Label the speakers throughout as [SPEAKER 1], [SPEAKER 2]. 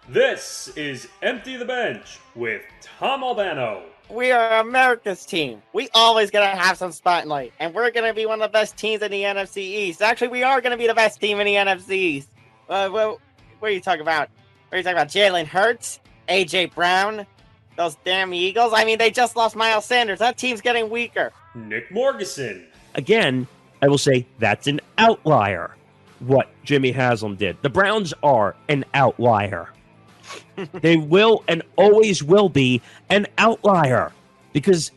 [SPEAKER 1] This is Empty the Bench with Tom Albano.
[SPEAKER 2] We are America's team. We always gonna have some spotlight, and we're gonna be one of the best teams in the NFC East. Actually, we are gonna be the best team in the NFC East. What are you talking about? What are you talking about? Jalen Hurts, AJ Brown, those damn Eagles. I mean, they just lost Miles Sanders. That team's getting weaker.
[SPEAKER 1] Nick Morgasen.
[SPEAKER 3] Again, I will say that's an outlier. What Jimmy Haslam did. The Browns are an outlier. They will and always will be an outlier. Because,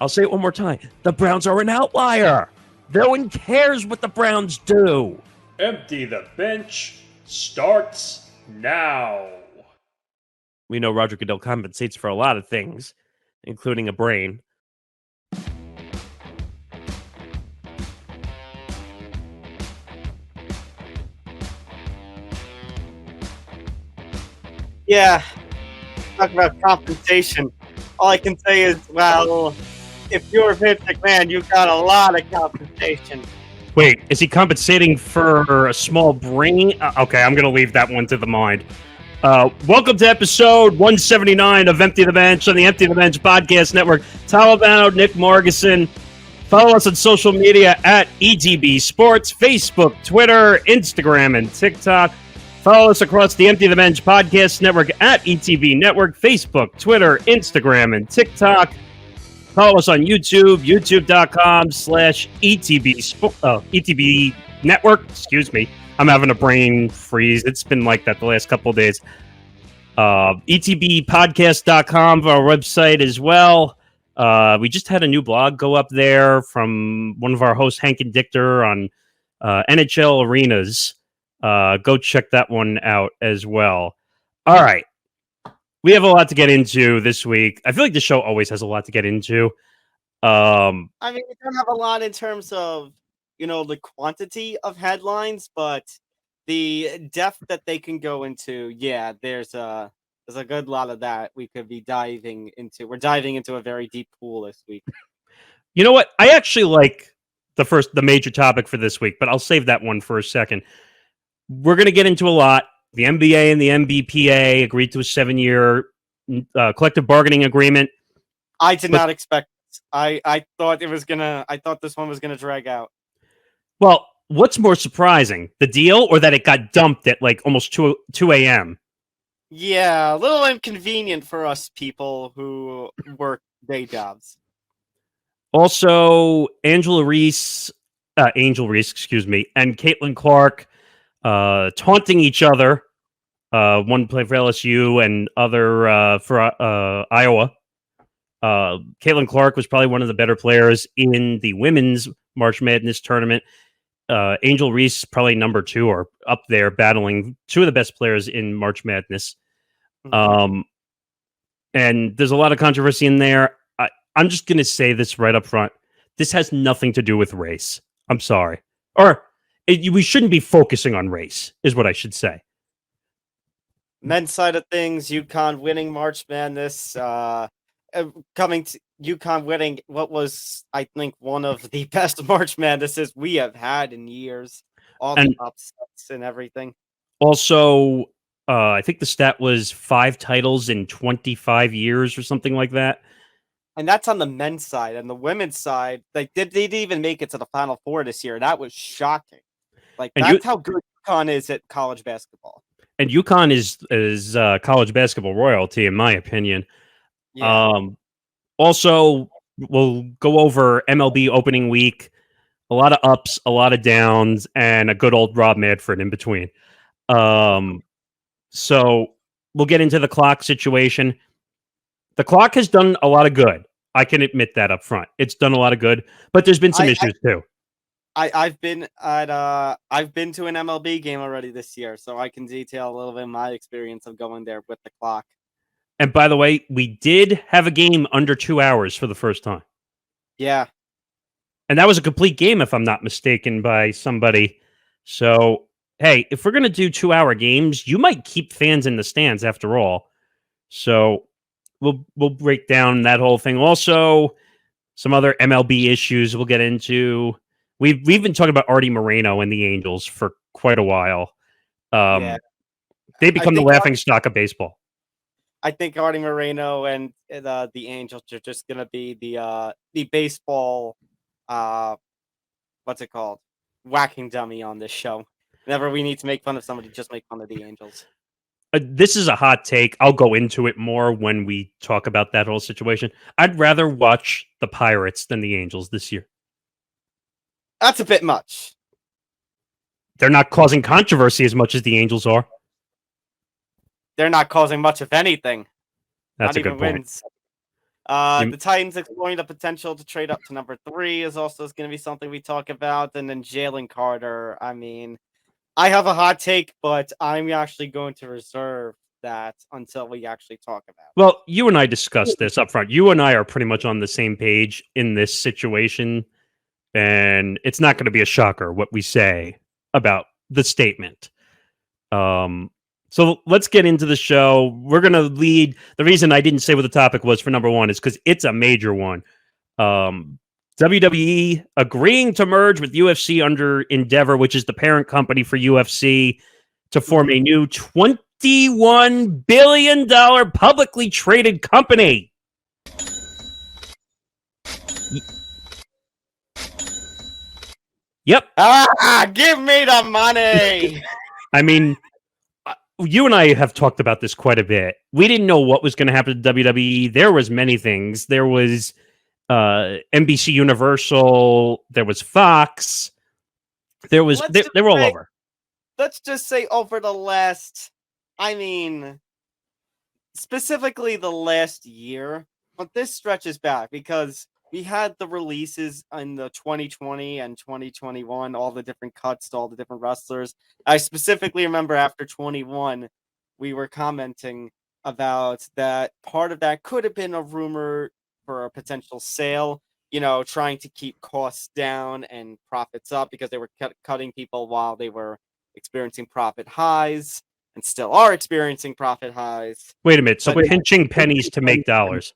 [SPEAKER 3] I'll say it one more time, the Browns are an outlier. No one cares what the Browns do.
[SPEAKER 1] Empty the Bench starts now.
[SPEAKER 3] We know Roger Goodell compensates for a lot of things, including a brain.
[SPEAKER 2] Yeah, talk about compensation. All I can say is, well, if you're Vince McMahon, you got a lot of compensation.
[SPEAKER 3] Wait, is he compensating for a small brain? Okay, I'm going to leave that one to the mind. Welcome to episode 179 of Empty the Bench on the Empty the Bench podcast network. Tom Albano, Nick Morgasen. Follow us on social media at ETB Sports, Facebook, Twitter, Instagram, and TikTok. Follow us across the Empty the Bench podcast network at ETB Network, Facebook, Twitter, Instagram, and TikTok. Follow us on YouTube, youtube.com/ETB Network. Excuse me. I'm having a brain freeze. It's been like that the last couple of days. ETBpodcast.com for our website as well. We just had a new blog go up there from one of our hosts, Hank and Dichter, on NHL arenas. Go check that one out as well. All right. We have a lot to get into this week. I feel like the show always has a lot to get into.
[SPEAKER 2] I mean, we don't have a lot in terms of, the quantity of headlines, but the depth that they can go into, yeah, there's a good lot of that we could be diving into. We're diving into a very deep pool this week.
[SPEAKER 3] You know what? I actually like the major topic for this week, but I'll save that one for a second. We're going to get into a lot. The NBA and the NBPA agreed to a 7-year collective bargaining agreement.
[SPEAKER 2] I did not expect this. I thought this one was gonna drag out.
[SPEAKER 3] Well, what's more surprising, the deal or that it got dumped at like almost 2 a.m.?
[SPEAKER 2] Yeah, a little inconvenient for us people who work day jobs.
[SPEAKER 3] Also, Angel Reese, and Caitlin Clark taunting each other. One play for LSU and other for Iowa. Caitlin Clark was probably one of the better players in the women's March Madness tournament. Angel Reese probably number 2 or up there, battling 2 of the best players in March Madness. And there's a lot of controversy in there. I'm just going to say this right up front. This has nothing to do with race. I'm sorry. We shouldn't be focusing on race, is what I should say.
[SPEAKER 2] Men's side of things, UConn winning March Madness, coming to UConn winning what was, I think, one of the best March Madnesses we have had in years. All the upsets and everything.
[SPEAKER 3] Also, I think the stat was 5 titles in 25 years or something like that.
[SPEAKER 2] And that's on the men's side. And the women's side, they didn't even make it to the Final Four this year. That was shocking. That's how good UConn is at college basketball.
[SPEAKER 3] And UConn is college basketball royalty, in my opinion. Yeah. Also, we'll go over MLB opening week. A lot of ups, a lot of downs, and a good old Rob Manfred in between. So we'll get into the clock situation. The clock has done a lot of good. I can admit that up front. It's done a lot of good, but there's been some issues too.
[SPEAKER 2] I've been to an MLB game already this year, so I can detail a little bit of my experience of going there with the clock.
[SPEAKER 3] And by the way, we did have a game under 2 hours for the first time.
[SPEAKER 2] Yeah.
[SPEAKER 3] And that was a complete game, if I'm not mistaken, by somebody. So, hey, if we're going to do 2-hour games, you might keep fans in the stands after all. So we'll break down that whole thing. Also, some other MLB issues we'll get into. We've been talking about Artie Moreno and the Angels for quite a while. They become the laughing stock of baseball.
[SPEAKER 2] I think Artie Moreno and the Angels are just gonna be the baseball what's it called? Whacking dummy on this show. Whenever we need to make fun of somebody, just make fun of the Angels.
[SPEAKER 3] This is a hot take. I'll go into it more when we talk about that whole situation. I'd rather watch the Pirates than the Angels this year.
[SPEAKER 2] That's a bit much.
[SPEAKER 3] They're not causing controversy as much as the Angels are.
[SPEAKER 2] They're not causing much of anything.
[SPEAKER 3] That's
[SPEAKER 2] not
[SPEAKER 3] a good
[SPEAKER 2] even
[SPEAKER 3] point.
[SPEAKER 2] wins. The Titans exploring the potential to trade up to number 3 is also going to be something we talk about. And then Jalen Carter. I mean, I have a hot take, but I'm actually going to reserve that until we actually talk about it.
[SPEAKER 3] Well, you and I discussed this up front. You and I are pretty much on the same page in this situation. And it's not going to be a shocker what we say about the statement. So let's get into the show. We're going to lead. The reason I didn't say what the topic was for number 1 is because it's a major one. WWE agreeing to merge with UFC under Endeavor, which is the parent company for UFC, to form a new $21 billion publicly traded company. Yep.
[SPEAKER 2] Give me the money.
[SPEAKER 3] I mean, you and I have talked about this quite a bit. We didn't know what was going to happen to WWE. There was many things. There was NBC Universal. There was Fox. There was they were all over.
[SPEAKER 2] Let's just say over the last, I mean, specifically the last year, but this stretches back because we had the releases in the 2020 and 2021, all the different cuts to all the different wrestlers. I specifically remember after 21, we were commenting about that part of that could have been a rumor for a potential sale, you know, trying to keep costs down and profits up because they were cutting people while they were experiencing profit highs and still are experiencing profit highs.
[SPEAKER 3] Wait a minute. So pinching pennies to make dollars.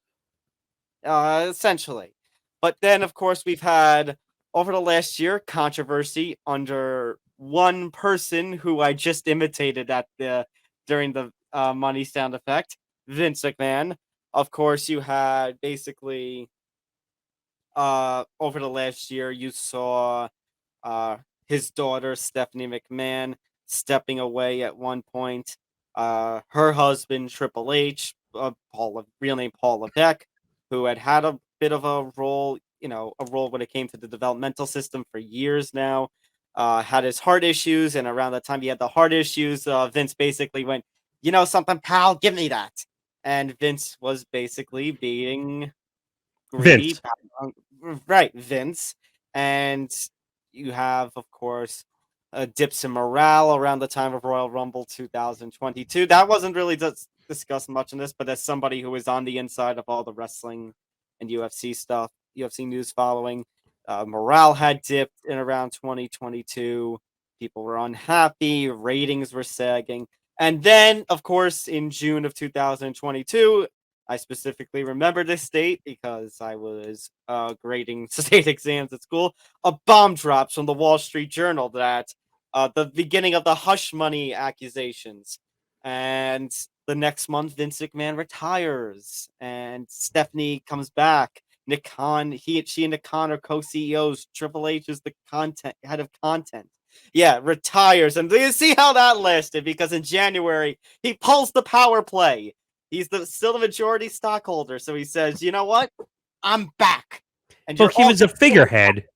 [SPEAKER 2] Essentially. But then, of course, we've had, over the last year, controversy under one person who I just imitated during the money sound effect, Vince McMahon. Of course, you had basically, over the last year, you saw his daughter, Stephanie McMahon, stepping away at one point. Her husband, Triple H, real name Paul Levesque, who had a bit of a role, when it came to the developmental system for years now, had his heart issues, and around the time he had the heart issues, Vince basically went, "You know something, pal, give me that." And Vince was basically being greedy.
[SPEAKER 3] Vince.
[SPEAKER 2] Right, Vince. And you have, of course, dips in morale around the time of Royal Rumble 2022. That wasn't really discussed much in this, but as somebody who is on the inside of all the wrestling and UFC stuff, UFC news following, morale had dipped in around 2022. People were unhappy, ratings were sagging. And then, of course, in June of 2022, I specifically remember this date because I was grading state exams at school. A bomb drops from the Wall Street Journal that the beginning of the hush money accusations. And the next month, Vince McMahon retires, and Stephanie comes back. Nick Khan, she and Nick Khan are co-CEOs. Triple H is the head of content. Yeah, retires, and you see how that lasted because in January he pulls the power play. He's still the majority stockholder, so he says, "You know what? I'm back." And
[SPEAKER 3] well, he was a figurehead.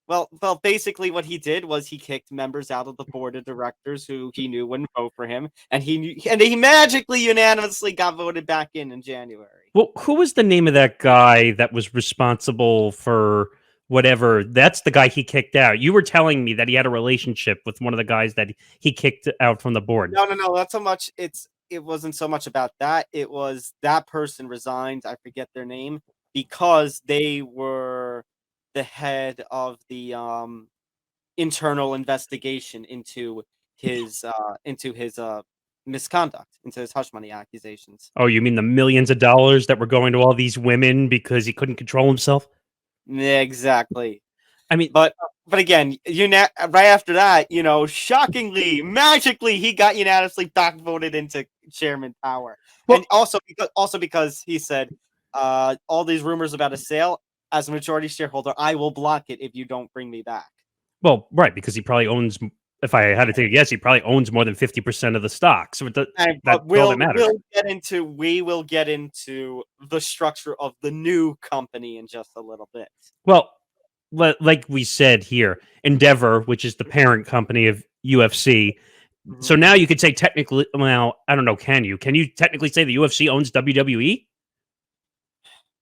[SPEAKER 2] Well, basically what he did was he kicked members out of the board of directors who he knew wouldn't vote for him, and he magically unanimously got voted back in January.
[SPEAKER 3] Well, who was the name of that guy that was responsible for whatever? That's the guy he kicked out. You were telling me that he had a relationship with one of the guys that he kicked out from the board.
[SPEAKER 2] No, not so much. It wasn't so much about that. It was that person resigned. I forget their name because they were the head of the internal investigation into his misconduct, into his hush money accusations.
[SPEAKER 3] Oh, you mean the millions of dollars that were going to all these women because he couldn't control himself?
[SPEAKER 2] Exactly.
[SPEAKER 3] I mean,
[SPEAKER 2] but But again, right after that, shockingly, magically, he got unanimously back voted into chairman power,
[SPEAKER 3] Well-
[SPEAKER 2] and also because he said, all these rumors about a sale, as a majority shareholder, I will block it if you don't bring me back.
[SPEAKER 3] Well, right, because he probably owns. If I had to take a guess, he probably owns more than 50% of the stock. So that's all that matters.
[SPEAKER 2] We will get into the structure of the new company in just a little bit.
[SPEAKER 3] Well, like we said here, Endeavor, which is the parent company of UFC.
[SPEAKER 2] Mm-hmm.
[SPEAKER 3] So now you could say technically, well, I don't know, can you technically say the UFC owns WWE?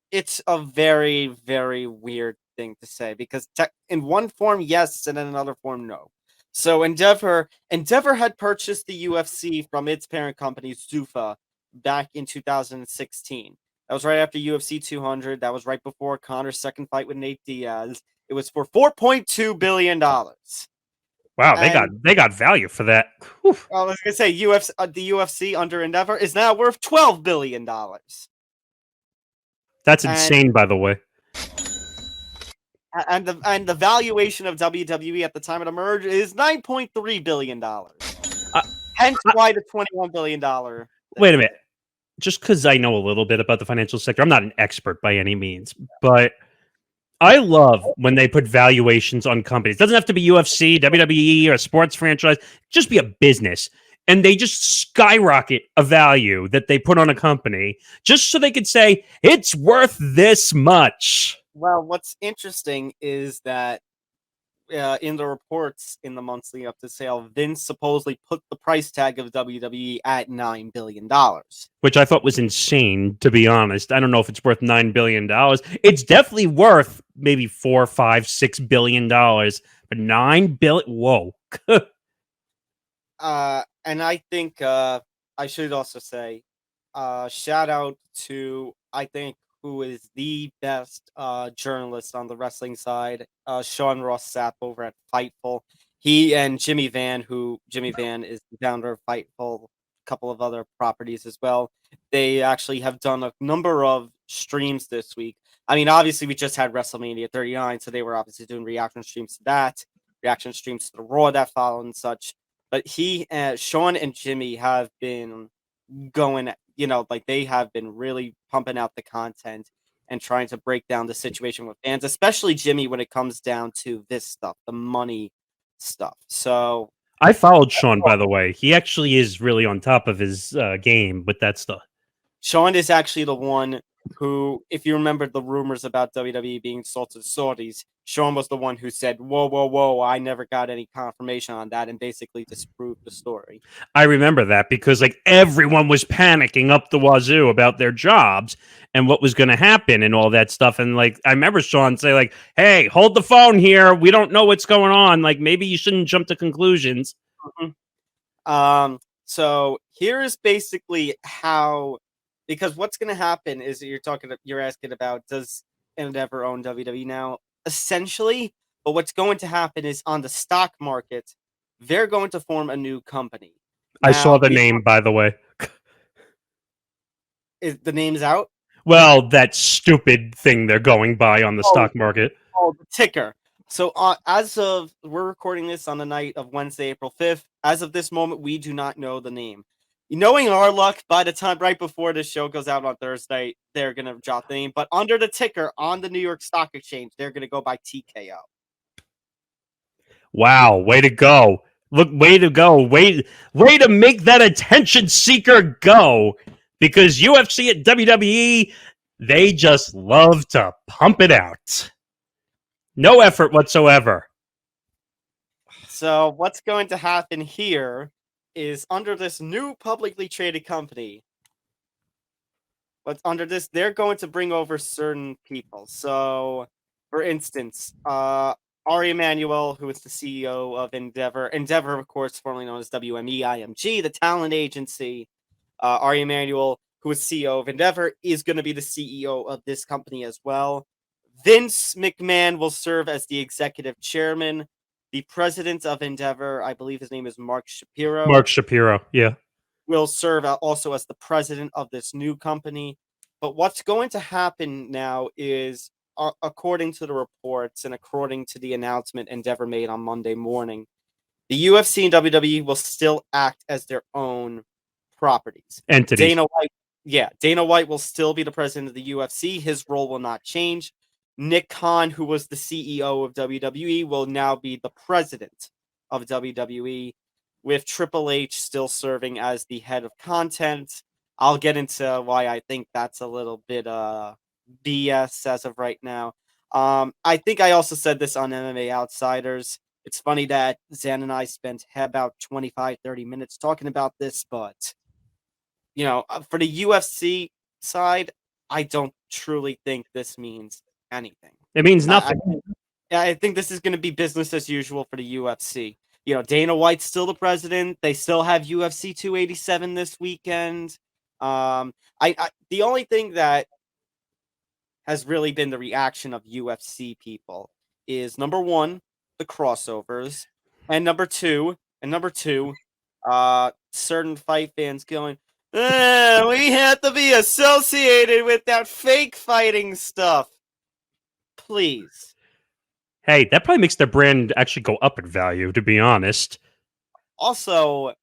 [SPEAKER 2] It's a very, very weird thing to say because in one form, yes, and in another form, no. So Endeavor had purchased the UFC from its parent company, Zuffa, back in 2016. That was right after UFC 200. That was right before Connor's second fight with Nate Diaz. It was for $4.2 billion.
[SPEAKER 3] Wow,
[SPEAKER 2] And
[SPEAKER 3] they got value for that. Whew.
[SPEAKER 2] I was going to say, the UFC under Endeavor is now worth $12 billion.
[SPEAKER 3] That's insane, by the way.
[SPEAKER 2] And the valuation of WWE at the time of the merge is $9.3 billion. Hence why the $21 billion.
[SPEAKER 3] Wait a minute. Just because I know a little bit about the financial sector, I'm not an expert by any means, but I love when they put valuations on companies. It doesn't have to be UFC, WWE, or a sports franchise. Just be a business. And they just skyrocket a value that they put on a company just so they could say, it's worth this much.
[SPEAKER 2] Well, what's interesting is that in the reports in the months leading up to sale, Vince supposedly put the price tag of WWE at $9 billion.
[SPEAKER 3] Which I thought was insane, to be honest. I don't know if it's worth $9 billion. It's definitely worth maybe $4, $5, $6 billion. But $9 billion? Whoa.
[SPEAKER 2] And I think I should also say, shout out to, I think, who is the best journalist on the wrestling side, Sean Ross Sapp over at Fightful. He and Jimmy Van is the founder of Fightful, a couple of other properties as well. They actually have done a number of streams this week. I mean, obviously, we just had WrestleMania 39, so they were obviously doing reaction streams to that, reaction streams to the Raw that followed and such. But Sean and Jimmy have been going, they have been really pumping out the content and trying to break down the situation with fans, especially Jimmy when it comes down to this stuff, the money stuff. So
[SPEAKER 3] I followed Sean, by the way. He actually is really on top of his game with that stuff.
[SPEAKER 2] Sean is actually the one who, if you remember the rumors about WWE being sold to the Saudis, Sean was the one who said, whoa, I never got any confirmation on that, and basically disproved the story.
[SPEAKER 3] I remember that because everyone was panicking up the wazoo about their jobs and what was going to happen and all that stuff. And I remember Sean say hey, hold the phone here. We don't know what's going on. Maybe you shouldn't jump to conclusions.
[SPEAKER 2] Mm-hmm. So here is basically how, because what's going to happen is you're asking about, does Endeavor own WWE now? Essentially, but what's going to happen is on the stock market, they're going to form a new company.
[SPEAKER 3] Now, I saw the name, by the way.
[SPEAKER 2] Is the name's out?
[SPEAKER 3] Well, that stupid thing they're going by on the stock market.
[SPEAKER 2] Oh, the ticker. So we're recording this on the night of Wednesday, April 5th. As of this moment, we do not know the name. Knowing our luck, by the time right before this show goes out on Thursday, they're going to drop the name. But under the ticker on the New York Stock Exchange, they're going to go by TKO.
[SPEAKER 3] Wow, way to go. Look, way to go. Way to make that attention seeker go. Because UFC and WWE, they just love to pump it out. No effort whatsoever.
[SPEAKER 2] So what's going to happen here is under this new publicly traded company, but under this, they're going to bring over certain people. So, for instance, Ari Emanuel, who is the CEO of Endeavor, of course, formerly known as WME IMG, the talent agency. Ari Emanuel, who is CEO of Endeavor, is going to be the CEO of this company as well. Vince McMahon will serve as the executive chairman. The president of Endeavor, I believe his name is Mark Shapiro.
[SPEAKER 3] Mark Shapiro, yeah.
[SPEAKER 2] Will serve also as the president of this new company. But what's going to happen now is according to the reports and according to the announcement Endeavor made on Monday morning, the UFC and WWE will still act as their own properties.
[SPEAKER 3] Entities.
[SPEAKER 2] Dana White will still be the president of the UFC. His role will not change. Nick Khan, who was the CEO of WWE, will now be the president of WWE, with Triple H still serving as the head of content. I'll get into why I think that's a little bit BS as of right now. I think I also said this on MMA Outsiders. It's funny that Zan and I spent about 25, 30 minutes talking about this, but, for the UFC side, I don't truly think this means anything.
[SPEAKER 3] It means nothing.
[SPEAKER 2] I think this is going to be business as usual for the UFC. Dana White's still the president. They still have UFC 287 this weekend. The only thing that has really been the reaction of UFC people is, number one, the crossovers, and number two, certain fight fans going, we have to be associated with that fake fighting stuff. Please.
[SPEAKER 3] Hey, that probably makes their brand actually go up in value, to be honest.
[SPEAKER 2] Also,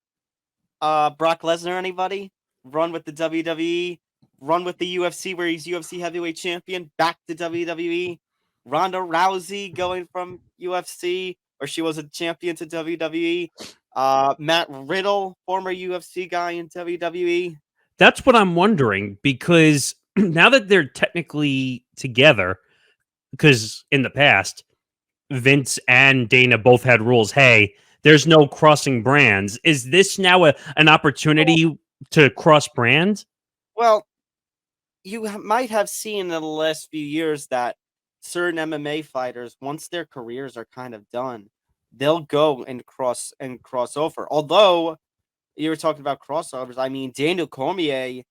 [SPEAKER 2] Brock Lesnar, anybody? Run with the WWE, run with the UFC where he's UFC heavyweight champion, back to WWE. Ronda Rousey going from UFC, where she was a champion, to WWE. Matt Riddle, former UFC guy in WWE.
[SPEAKER 3] That's what I'm wondering, because now that they're technically together, because in the past, Vince and Dana both had rules. Hey, there's no crossing brands. Is this now an opportunity to cross brands?
[SPEAKER 2] Well, you might have seen in the last few years that certain MMA fighters, once their careers are kind of done, they'll go and cross over. Although you were talking about crossovers, I mean, Daniel Cormier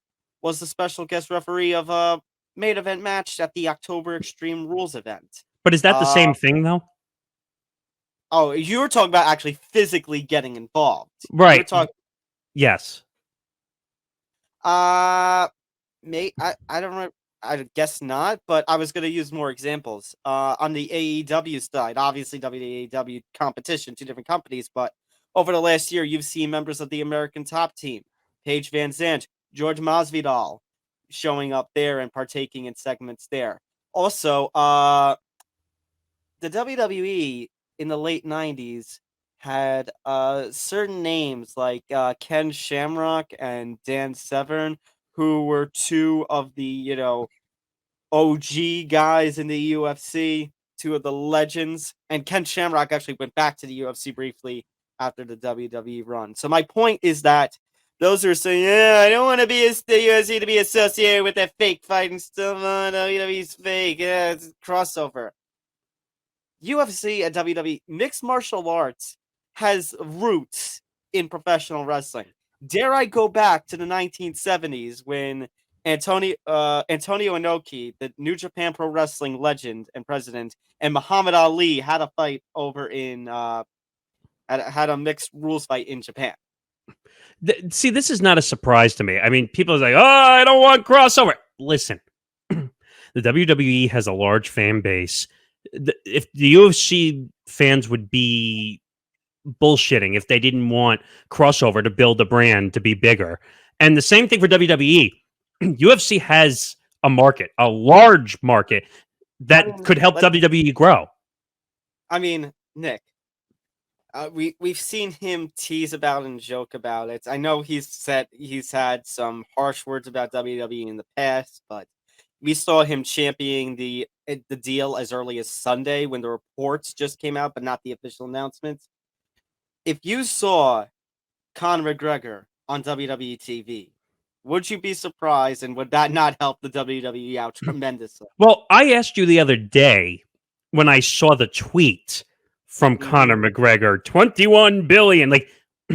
[SPEAKER 2] was the special guest referee of a main event match at the October Extreme Rules event.
[SPEAKER 3] But is that the same thing, though?
[SPEAKER 2] Oh, you were talking about actually physically getting involved.
[SPEAKER 3] Right. Yes.
[SPEAKER 2] I don't know. I guess not, but I was going to use more examples. On the AEW side, obviously WWE competition, two different companies, but over the last year, you've seen members of the American Top Team, Paige Van Zandt, George Masvidal, showing up there and partaking in segments there. Also, the WWE in the late 90s had certain names like Ken Shamrock and Dan Severn, who were two of the, OG guys in the UFC, two of the legends. And Ken Shamrock actually went back to the UFC briefly after the WWE run. So my point is that those who are saying, I don't want to be the UFC to be associated with that fake fighting stuff. WWE's fake. Yeah, it's crossover. UFC and WWE, mixed martial arts, has roots in professional wrestling. Dare I go back to the 1970s when Antonio Inoki, the New Japan Pro Wrestling legend and president, and Muhammad Ali had a fight over in had a mixed rules fight in Japan.
[SPEAKER 3] See, this is not a surprise to me. I mean, people are like, I don't want crossover. Listen, the WWE has a large fan base. If the UFC fans would be bullshitting if they didn't want crossover to build a brand to be bigger. And the same thing for WWE. UFC has a market, a large market that could help WWE grow.
[SPEAKER 2] I mean, Nick, we've seen him tease about and joke about it. I know he's had some harsh words about WWE in the past, but we saw him championing the deal as early as Sunday when the reports just came out, but not the official announcements. If you saw Conor McGregor on WWE TV, would you be surprised, and would that not help the WWE out tremendously?
[SPEAKER 3] Well, I asked you the other day when I saw the tweet from Conor McGregor, 21 billion. Like,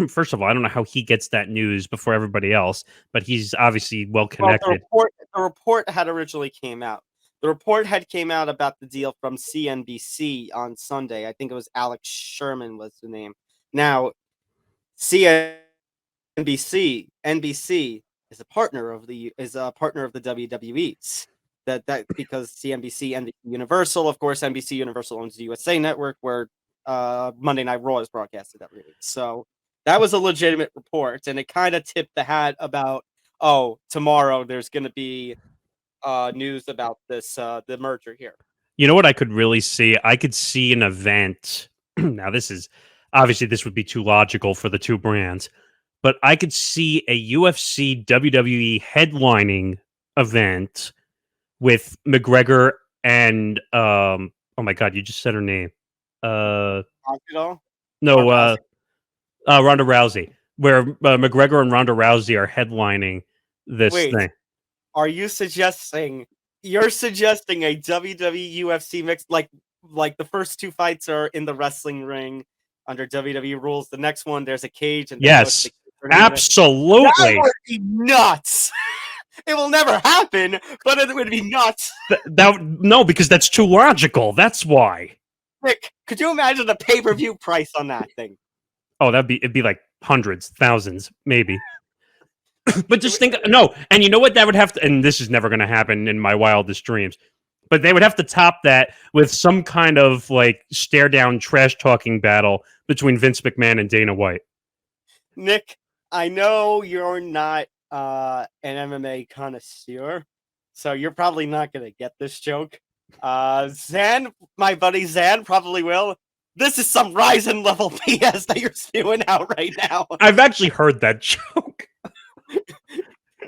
[SPEAKER 3] first of all, I don't know how he gets that news before everybody else, but he's obviously well connected.
[SPEAKER 2] Well, the report had originally came out. The report had came out about the deal from CNBC on Sunday. I think it was Alex Sherman was the name. Now, NBC is a partner of the WWE's. that because CNBC and Universal, of course, NBC Universal owns the USA Network, where Monday Night Raw is broadcasted every week. So that was a legitimate report, and it kind of tipped the hat about, oh, tomorrow there's going to be news about this the merger here.
[SPEAKER 3] You know what I could really see? I could see an event. Now, this would be too logical for the two brands, but I could see a UFC WWE headlining event with McGregor and oh my god, you just said her name. No, Ronda Rousey. Where McGregor and Ronda Rousey are headlining this thing.
[SPEAKER 2] Are you suggesting a WWE UFC mix, like the first two fights are in the wrestling ring under WWE rules? The next one, there's a cage, and
[SPEAKER 3] yes, absolutely.
[SPEAKER 2] That would be nuts. It will never happen, but it would be nuts.
[SPEAKER 3] No, because that's too logical. That's why.
[SPEAKER 2] Nick, could you imagine the pay-per-view price on that thing?
[SPEAKER 3] Oh, it'd be like hundreds, thousands, maybe. But just think, no, and you know what that would have to, and this is never going to happen in my wildest dreams, but they would have to top that with some kind of like stare down trash talking battle between Vince McMahon and Dana White.
[SPEAKER 2] Nick, I know you're not an MMA connoisseur, so you're probably not going to get this joke. Zan, my buddy Zan, probably will. This is some Ryzen level BS that you're spewing out right now.
[SPEAKER 3] I've actually heard that joke.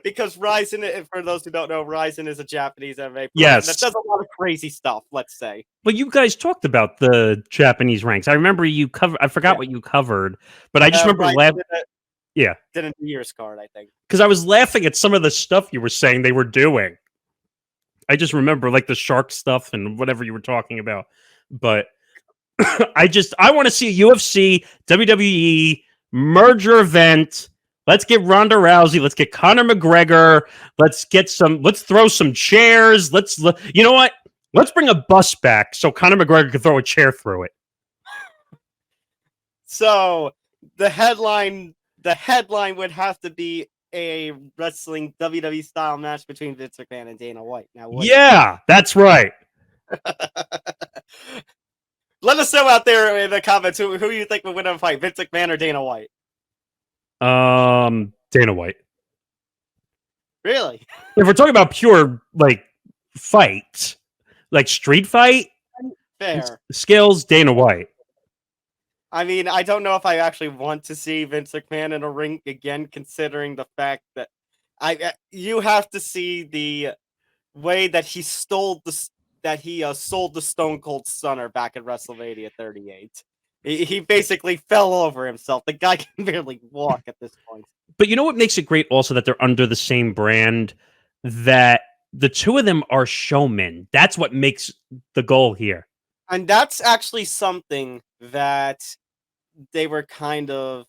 [SPEAKER 2] Because Ryzen, for those who don't know, Ryzen is a Japanese MMA
[SPEAKER 3] yes.
[SPEAKER 2] that does a lot of crazy stuff, let's say.
[SPEAKER 3] But you guys talked about the Japanese ranks. I remember I forgot what you covered, but I just remember laughing. Yeah.
[SPEAKER 2] Did a New Year's card, I think.
[SPEAKER 3] Because I was laughing at some of the stuff you were saying they were doing. I just remember like the shark stuff and whatever you were talking about. But I want to see a UFC, WWE merger event. Let's get Ronda Rousey. Let's get Conor McGregor. Let's throw some chairs. You know what? Let's bring a bus back so Conor McGregor can throw a chair through it.
[SPEAKER 2] So the headline would have to be a wrestling WWE style match between Vince McMahon and Dana White. Now,
[SPEAKER 3] that's right.
[SPEAKER 2] Let us know out there in the comments who you think would win a fight, Vince McMahon or Dana White.
[SPEAKER 3] Dana White.
[SPEAKER 2] Really?
[SPEAKER 3] If we're talking about pure like fight, like street fight,
[SPEAKER 2] fair
[SPEAKER 3] skills, Dana White.
[SPEAKER 2] I mean, I don't know if I actually want to see Vince McMahon in a ring again, considering the fact that you have to see the way that he sold the Stone Cold Stunner back at WrestleMania 38. He basically fell over himself. The guy can barely walk at this point.
[SPEAKER 3] But you know what makes it great also that they're under the same brand, that the two of them are showmen. That's what makes the goal here.
[SPEAKER 2] And that's actually something that they were kind of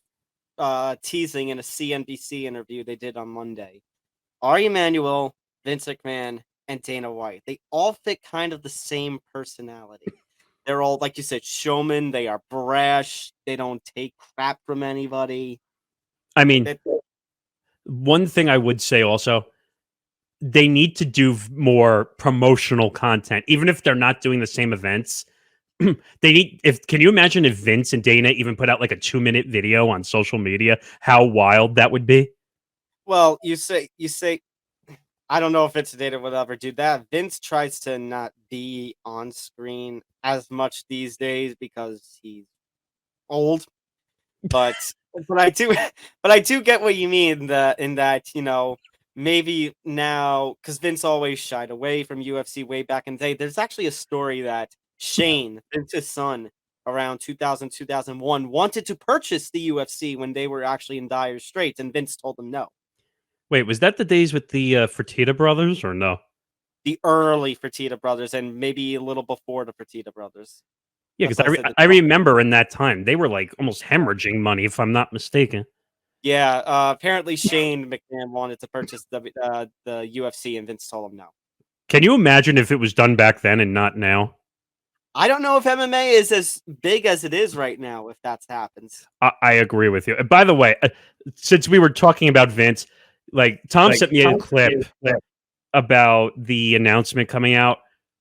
[SPEAKER 2] teasing in a CNBC interview they did on Monday. Ari Emanuel, Vince McMahon, and Dana White, they all fit kind of the same personality. They're all, like you said, showmen. They are brash. They don't take crap from anybody.
[SPEAKER 3] I mean, one thing I would say also, they need to do more promotional content, even if they're not doing the same events. Can you imagine if Vince and Dana even put out like a 2-minute video on social media? How wild that would be.
[SPEAKER 2] Well, you say, I don't know if Vince and Dana would ever do that. Vince tries to not be on screen as much these days because he's old. But I do get what you mean in that, you know, maybe now, because Vince always shied away from UFC way back in the day. There's actually a story that Shane, Vince's son, around 2000, 2001, wanted to purchase the UFC when they were actually in dire straits, and Vince told him no.
[SPEAKER 3] Wait, was that the days with the Fertitta brothers or no?
[SPEAKER 2] The early Fertitta brothers, and maybe a little before the Fertitta brothers.
[SPEAKER 3] Yeah, because I remember in that time, they were like almost hemorrhaging money, if I'm not mistaken.
[SPEAKER 2] Yeah, apparently Shane McMahon wanted to purchase the UFC, and Vince told him no.
[SPEAKER 3] Can you imagine if it was done back then and not now?
[SPEAKER 2] I don't know if MMA is as big as it is right now, if that happens.
[SPEAKER 3] I agree with you. By the way, since we were talking about Vince, like Tom sent me a clip about the announcement coming out.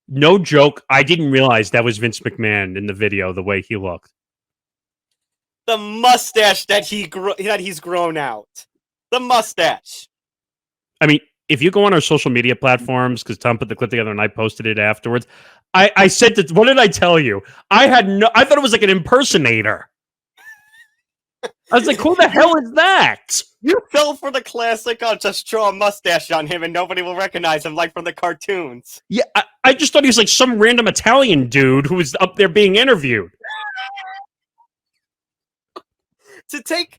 [SPEAKER 3] No joke, I didn't realize that was Vince McMahon in the video, the way he looked.
[SPEAKER 2] The mustache that he's grown out. The mustache.
[SPEAKER 3] I mean, if you go on our social media platforms, because Tom put the clip together and I posted it afterwards, I said that. What did I tell you? I thought it was like an impersonator. I was like, who the hell is that?
[SPEAKER 2] You fell for the classic, I'll just draw a mustache on him and nobody will recognize him like from the cartoons.
[SPEAKER 3] Yeah, I just thought he was like some random Italian dude who was up there being interviewed.
[SPEAKER 2] To take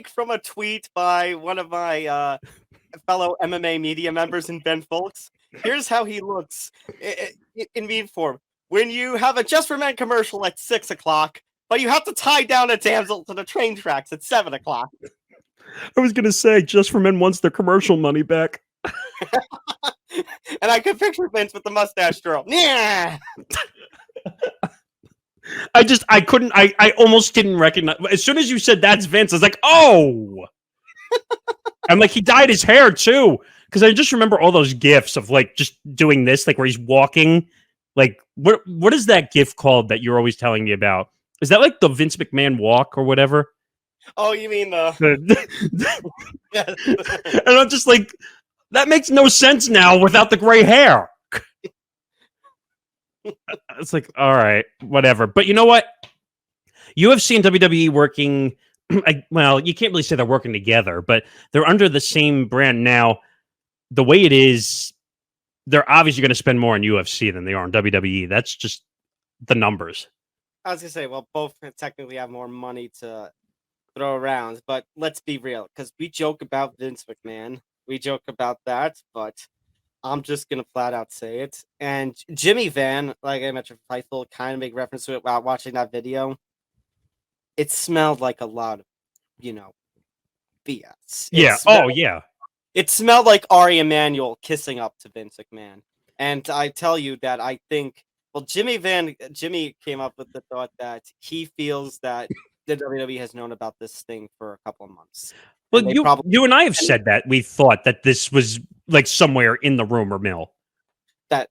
[SPEAKER 2] from a tweet by one of my fellow MMA media members in Ben Folks, here's how he looks in meme form. When you have a Just for Men commercial at 6 o'clock, but you have to tie down a damsel to the train tracks at 7 o'clock.
[SPEAKER 3] I was going to say, Just for Men wants their commercial money back.
[SPEAKER 2] And I could picture Vince with the mustache twirl. Yeah.
[SPEAKER 3] I almost didn't recognize. As soon as you said that's Vince, I was like, oh. And like he dyed his hair too. Because I just remember all those gifs of like just doing this, like where he's walking. Like, what is that gif called that you're always telling me about? Is that like the Vince McMahon walk or whatever?
[SPEAKER 2] Oh, you mean the...
[SPEAKER 3] Yes. And I'm just like, that makes no sense now without the gray hair. It's like, all right, whatever. But you know what? UFC and WWE working, well, you can't really say they're working together, but they're under the same brand now. The way it is, they're obviously going to spend more on UFC than they are on WWE. That's just the numbers.
[SPEAKER 2] I was going to say, well, both technically have more money to throw around, but let's be real, because we joke about Vince McMahon. We joke about that, but I'm just going to flat out say it. And Jimmy Van, like I mentioned, Fightful, kind of make reference to it while watching that video. It smelled like a lot of, BS.
[SPEAKER 3] Yeah.
[SPEAKER 2] It smelled like Ari Emanuel kissing up to Vince McMahon. And I tell you that I think, well, Jimmy came up with the thought that he feels that the WWE has known about this thing for a couple of months.
[SPEAKER 3] Well, you and I have said that we thought that this was like somewhere in the rumor mill.
[SPEAKER 2] That,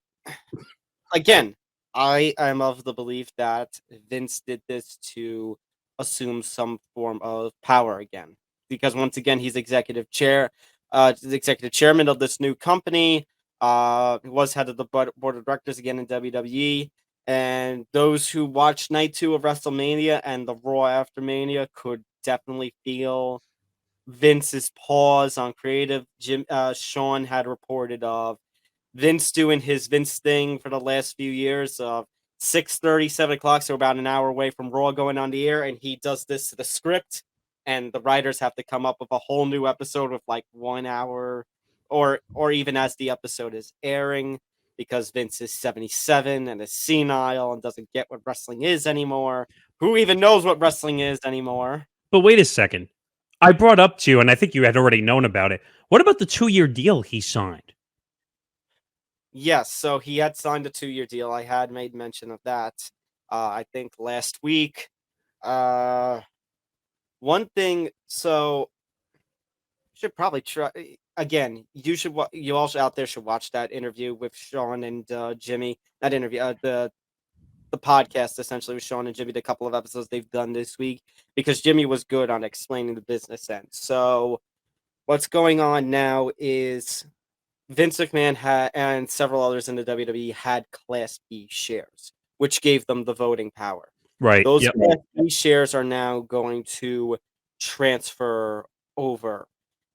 [SPEAKER 2] again, I am of the belief that Vince did this to assume some form of power again. Because once again, he's executive chairman of this new company. He was head of the board of directors again in WWE. And those who watched Night 2 of WrestleMania and the Raw after Mania could definitely feel Vince's pause on creative. Sean had reported of Vince doing his Vince thing for the last few years of 6:30, 7 o'clock, so about an hour away from Raw going on the air, and he does this to the script, and the writers have to come up with a whole new episode with like 1 hour, or even as the episode is airing, because Vince is 77 and is senile and doesn't get what wrestling is anymore. Who even knows what wrestling is anymore?
[SPEAKER 3] But wait a second. I brought up to you, and I think you had already known about it. What about the 2-year deal he signed?
[SPEAKER 2] Yes, so he had signed a 2-year deal. I had made mention of that, I think, last week. One thing, so should probably try again. You also out there should watch that interview with Sean and Jimmy. That interview, the podcast essentially with Sean and Jimmy. The couple of episodes they've done this week, because Jimmy was good on explaining the business end. So what's going on now is Vince McMahon and several others in the WWE had Class B shares, which gave them the voting power.
[SPEAKER 3] Right.
[SPEAKER 2] Those Class B shares are now going to transfer over.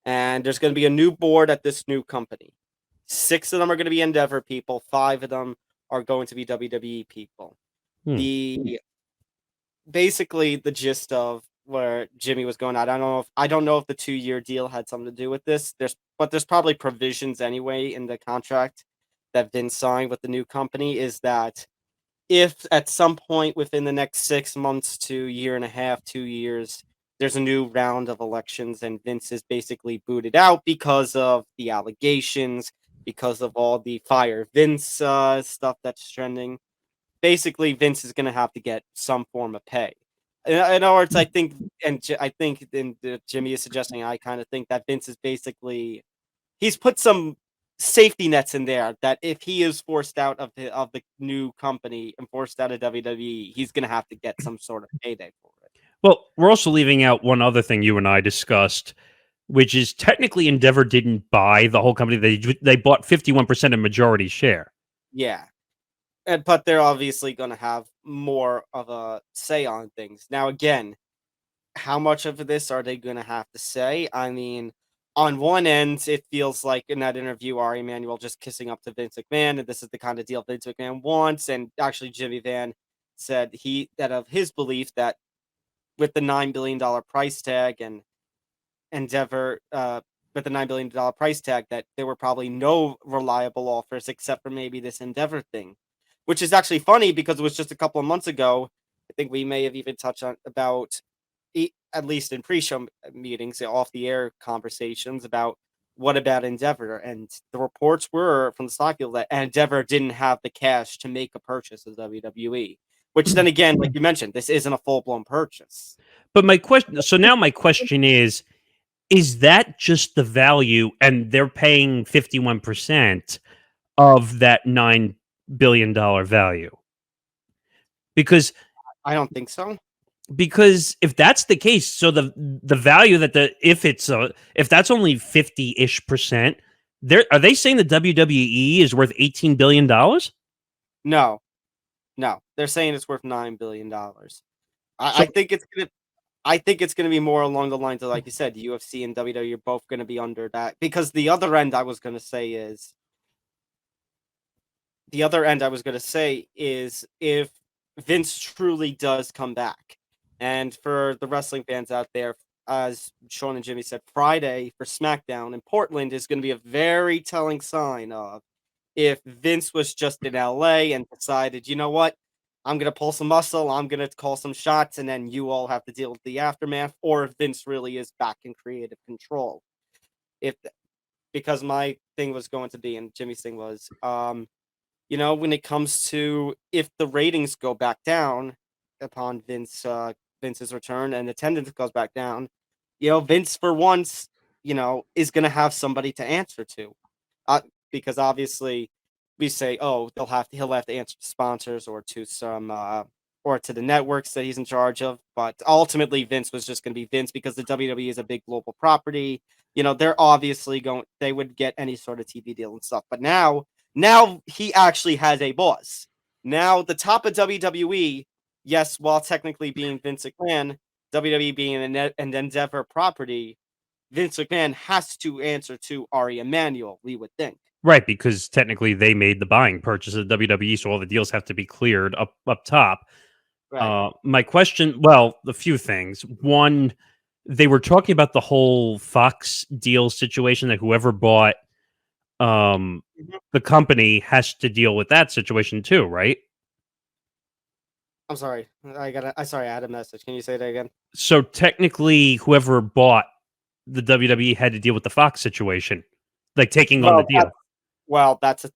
[SPEAKER 2] And there's going to be a new board at this new company. 6 of them are going to be Endeavor people. 5 of them are going to be WWE people. Basically the gist of where Jimmy was going, I don't know if the 2-year deal had something to do with this. There's probably provisions anyway in the contract that Vince signed with the new company, is that if at some point within the next 6 months to year and a half, 2 years, there's a new round of elections and Vince is basically booted out because of the allegations, because of all the Fire Vince stuff that's trending, basically Vince is going to have to get some form of pay. In other words, I think Jimmy is suggesting, I kind of think that Vince is basically he's put some safety nets in there that if he is forced out of the new company and forced out of WWE, he's gonna have to get some sort of payday for it.
[SPEAKER 3] Well, we're also leaving out one other thing you and I discussed, which is technically Endeavor didn't buy the whole company. They bought 51% of majority share.
[SPEAKER 2] Yeah. But they're obviously going to have more of a say on things. Now, again, how much of this are they going to have to say? I mean, on one end, it feels like in that interview, Ari Emanuel just kissing up to Vince McMahon, and this is the kind of deal Vince McMahon wants. And actually, Jimmy Van said that of his belief that with the $9 billion price tag and Endeavor, with the $9 billion price tag, that there were probably no reliable offers except for maybe this Endeavor thing, which is actually funny because it was just a couple of months ago. I think we may have even touched on about, at least in pre-show meetings, off the air conversations about what about Endeavor, and the reports were from the stock deal that Endeavor didn't have the cash to make a purchase of WWE. Which then again, like you mentioned, this isn't a full-blown purchase.
[SPEAKER 3] But my question is that just the value, and they're paying 51% of that $9 billion value? Because
[SPEAKER 2] I don't think so.
[SPEAKER 3] if that's the case, so the value that if that's only 50-ish%, are they saying the WWE is worth $18 billion?
[SPEAKER 2] No, they're saying it's worth $9 billion. I think it's gonna be more along the lines of, like you said, UFC and WWE are both gonna be under that, because the other end I was gonna say is if Vince truly does come back, and for the wrestling fans out there, as Sean and Jimmy said, Friday for SmackDown in Portland is going to be a very telling sign of if Vince was just in LA and decided, you know what, I'm going to pull some muscle, I'm going to call some shots, and then you all have to deal with the aftermath, or if Vince really is back in creative control. Because my thing was going to be, and Jimmy's thing was, when it comes to if the ratings go back down upon Vince's return and attendance goes back down, Vince for once, is going to have somebody to answer to, because obviously we say, oh, he'll have to answer to sponsors or to some or to the networks that he's in charge of, but ultimately Vince was just going to be Vince because the WWE is a big global property. They're obviously they would get any sort of TV deal and stuff, but now he actually has a boss. Now the top of WWE, yes, while technically being Vince McMahon, WWE being an Endeavor property, Vince McMahon has to answer to Ari Emanuel, we would think.
[SPEAKER 3] Right, because technically they made the buying purchase of WWE, so all the deals have to be cleared up top.
[SPEAKER 2] Right.
[SPEAKER 3] My question, well, a few things. One, they were talking about the whole Fox deal situation, that whoever bought the company has to deal with that situation too, right?
[SPEAKER 2] I'm sorry. I had a message. Can you say that again?
[SPEAKER 3] So technically, whoever bought the WWE had to deal with the Fox situation, like taking on the deal.
[SPEAKER 2] That's a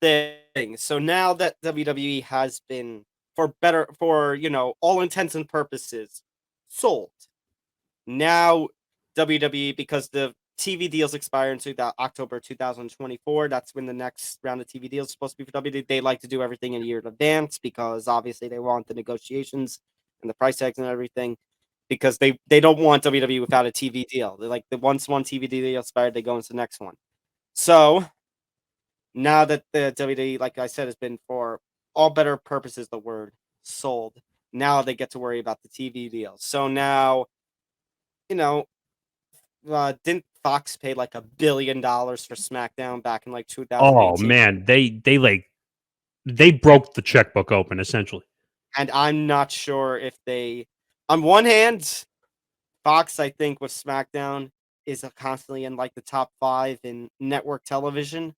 [SPEAKER 2] thing. So now that WWE has been, for all intents and purposes, sold, now WWE, because the TV deals expire in October 2024. That's when the next round of TV deals is supposed to be for WWE. They like to do everything in a year in advance because obviously they want the negotiations and the price tags and everything, because they don't want WWE without a TV deal. They're like, once one TV deal expired, they go into the next one. So now that the WWE, like I said, has been, for all better purposes, the word sold, now they get to worry about the TV deals. So now, didn't Fox pay like $1 billion for SmackDown back in like 2018?
[SPEAKER 3] Oh man, they broke the checkbook open essentially.
[SPEAKER 2] And I'm not sure if they, on one hand, Fox, I think with SmackDown is constantly in like the top 5 in network television,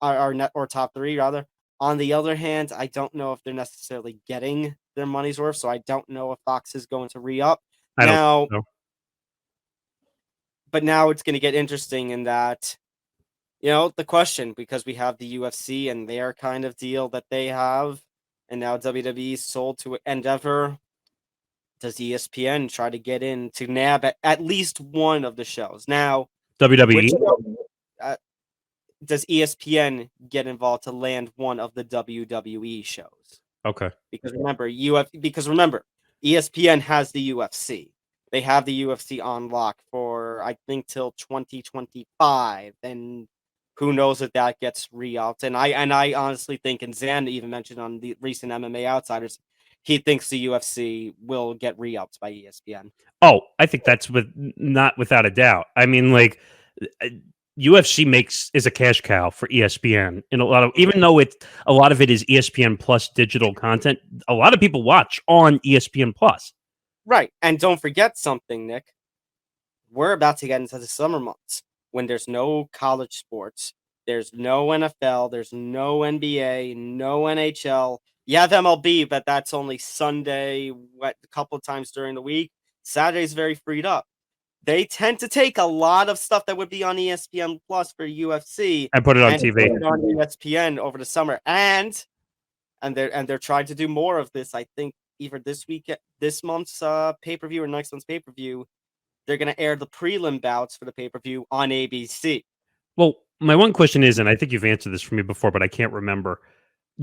[SPEAKER 2] or top 3 rather. On the other hand, I don't know if they're necessarily getting their money's worth, so I don't know if Fox is going to re-up. Now, but now it's going to get interesting in that, the question, because we have the UFC and their kind of deal that they have, and now WWE sold to Endeavor. Does ESPN try to get in to nab at least one of the shows? Now,
[SPEAKER 3] WWE?
[SPEAKER 2] does ESPN get involved to land one of the WWE shows?
[SPEAKER 3] Okay.
[SPEAKER 2] Because remember, ESPN has the UFC. They have the UFC on lock for I think till 2025, and who knows if that gets re-upped. And I honestly think, and Zan even mentioned on the recent MMA Outsiders, he thinks the UFC will get re-upped by ESPN.
[SPEAKER 3] Oh, I think that's not without a doubt. I mean, like UFC is a cash cow for ESPN in a lot of, even though a lot of it is ESPN Plus digital content. A lot of people watch on ESPN Plus.
[SPEAKER 2] Right, and don't forget something, Nick. We're about to get into the summer months when there's no college sports, there's no NFL, there's no NBA, no NHL. You have MLB, but that's only Sunday, a couple of times during the week. Saturday's very freed up. They tend to take a lot of stuff that would be on ESPN Plus for UFC
[SPEAKER 3] and put it on TV.
[SPEAKER 2] Put it on ESPN over the summer, and they're trying to do more of this. I think either this month's pay-per-view or next month's pay-per-view, they're going to air the prelim bouts for the pay-per-view on ABC.
[SPEAKER 3] Well, my one question is, and I think you've answered this for me before, but I can't remember.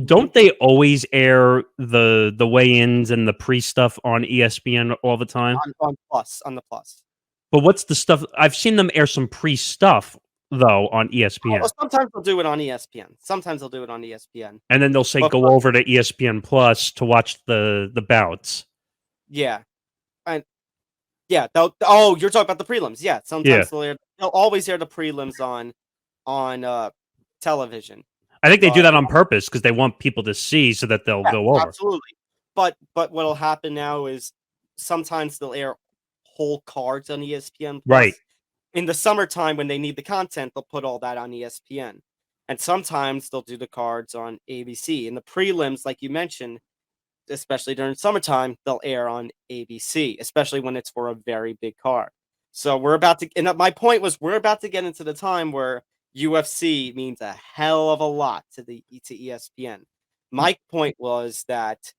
[SPEAKER 3] Don't they always air the weigh-ins and the pre-stuff on ESPN all the time?
[SPEAKER 2] On the Plus.
[SPEAKER 3] But what's the stuff? I've seen them air some pre-stuff, though, on ESPN.
[SPEAKER 2] Well, sometimes they'll do it on ESPN.
[SPEAKER 3] And then they'll say, go over to ESPN Plus to watch the bouts.
[SPEAKER 2] Yeah. And yeah, you're talking about the prelims. Yeah, sometimes they'll always air the prelims on television.
[SPEAKER 3] I think they do that on purpose because they want people to see so that they'll go over.
[SPEAKER 2] Absolutely. But what'll happen now is sometimes they'll air whole cards on ESPN Plus.
[SPEAKER 3] Right.
[SPEAKER 2] In the summertime when they need the content, they'll put all that on ESPN. And sometimes they'll do the cards on ABC. In the prelims, like you mentioned, especially during summertime, they'll air on ABC, especially when it's for a very big card. So my point was we're about to get into the time where UFC means a hell of a lot to ESPN. My point was that,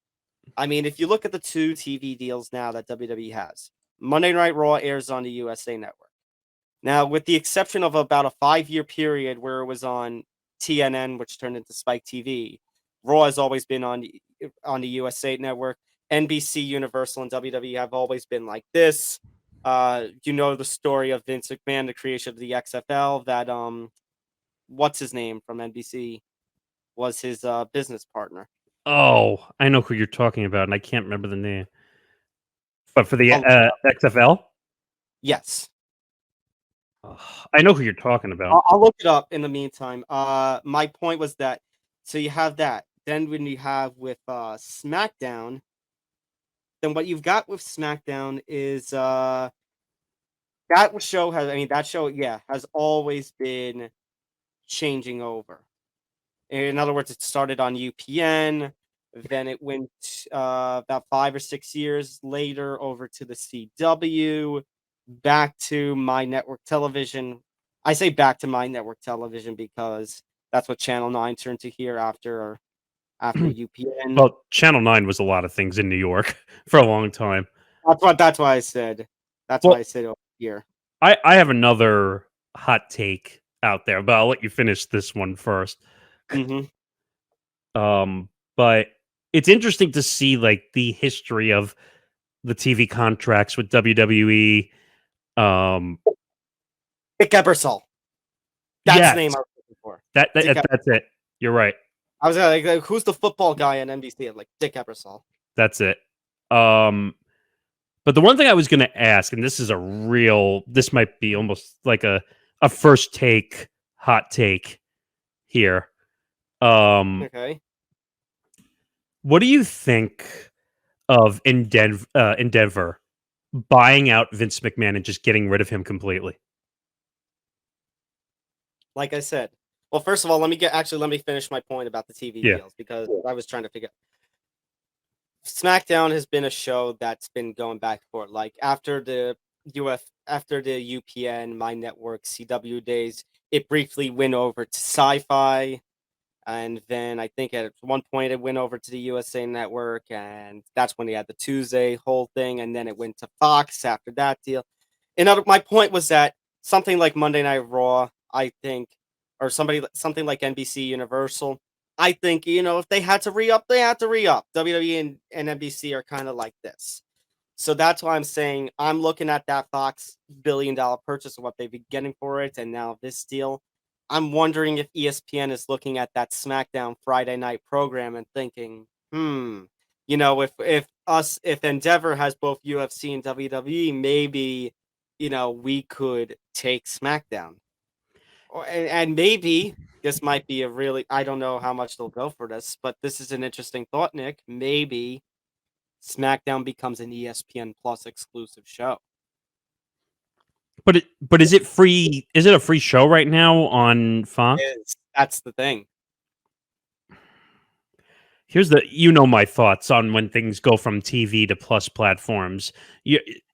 [SPEAKER 2] I mean, if you look at the two TV deals now that WWE has, Monday Night Raw airs on the USA Network. Now, with the exception of about a 5-year period where it was on TNN, which turned into Spike TV, Raw has always been on the USA Network. NBC, Universal, and WWE have always been like this. You know the story of Vince McMahon, the creation of the XFL, that what's his name from NBC was his business partner.
[SPEAKER 3] Oh, I know who you're talking about, and I can't remember the name. But for the XFL?
[SPEAKER 2] Yes.
[SPEAKER 3] I know who you're talking about.
[SPEAKER 2] I'll look it up in the meantime. My point was that, so you have that. Then when you have with SmackDown, then what you've got with SmackDown is that show has always been changing over. In other words, it started on UPN, then it went about 5 or 6 years later over to the CW, back to My Network Television. I say back to My Network Television because that's what Channel 9 turned to here after UPN.
[SPEAKER 3] Well, Channel 9 was a lot of things in New York for a long time.
[SPEAKER 2] That's why I said. Why I said over here.
[SPEAKER 3] I have another hot take out there, but I'll let you finish this one first.
[SPEAKER 2] Mm-hmm.
[SPEAKER 3] But it's interesting to see like the history of the TV contracts with WWE.
[SPEAKER 2] Dick Ebersol. That's the name I was looking for.
[SPEAKER 3] That's it. You're right.
[SPEAKER 2] I was like, who's the football guy on NBC? I'm like, Dick Ebersol.
[SPEAKER 3] That's it. But the one thing I was going to ask, and this might be almost like a first take, hot take here.
[SPEAKER 2] Okay.
[SPEAKER 3] What do you think of Endeavor buying out Vince McMahon and just getting rid of him completely?
[SPEAKER 2] Like I said, well, first of all, let me finish my point about the TV deals because I was trying to figure out. SmackDown has been a show that's been going back and forth. Like after the UPN, My Network, CW days, it briefly went over to Sci-Fi, and then I think at one point it went over to the USA Network, and that's when they had the Tuesday whole thing, and then it went to Fox after that deal. My point was that something like Monday Night Raw, I think or something like NBC Universal. I think, if they had to re-up, they had to re-up. WWE and NBC are kind of like this. So that's why I'm saying I'm looking at that Fox $1 billion purchase and what they've been getting for it, and now this deal. I'm wondering if ESPN is looking at that SmackDown Friday night program and thinking, if Endeavor has both UFC and WWE, maybe, we could take SmackDown. And maybe this might be I don't know how much they'll go for this, but this is an interesting thought, Nick. Maybe SmackDown becomes an ESPN Plus exclusive show.
[SPEAKER 3] But is it free? Is it a free show right now on Fox?
[SPEAKER 2] That's the thing.
[SPEAKER 3] Here's my thoughts on when things go from TV to Plus platforms.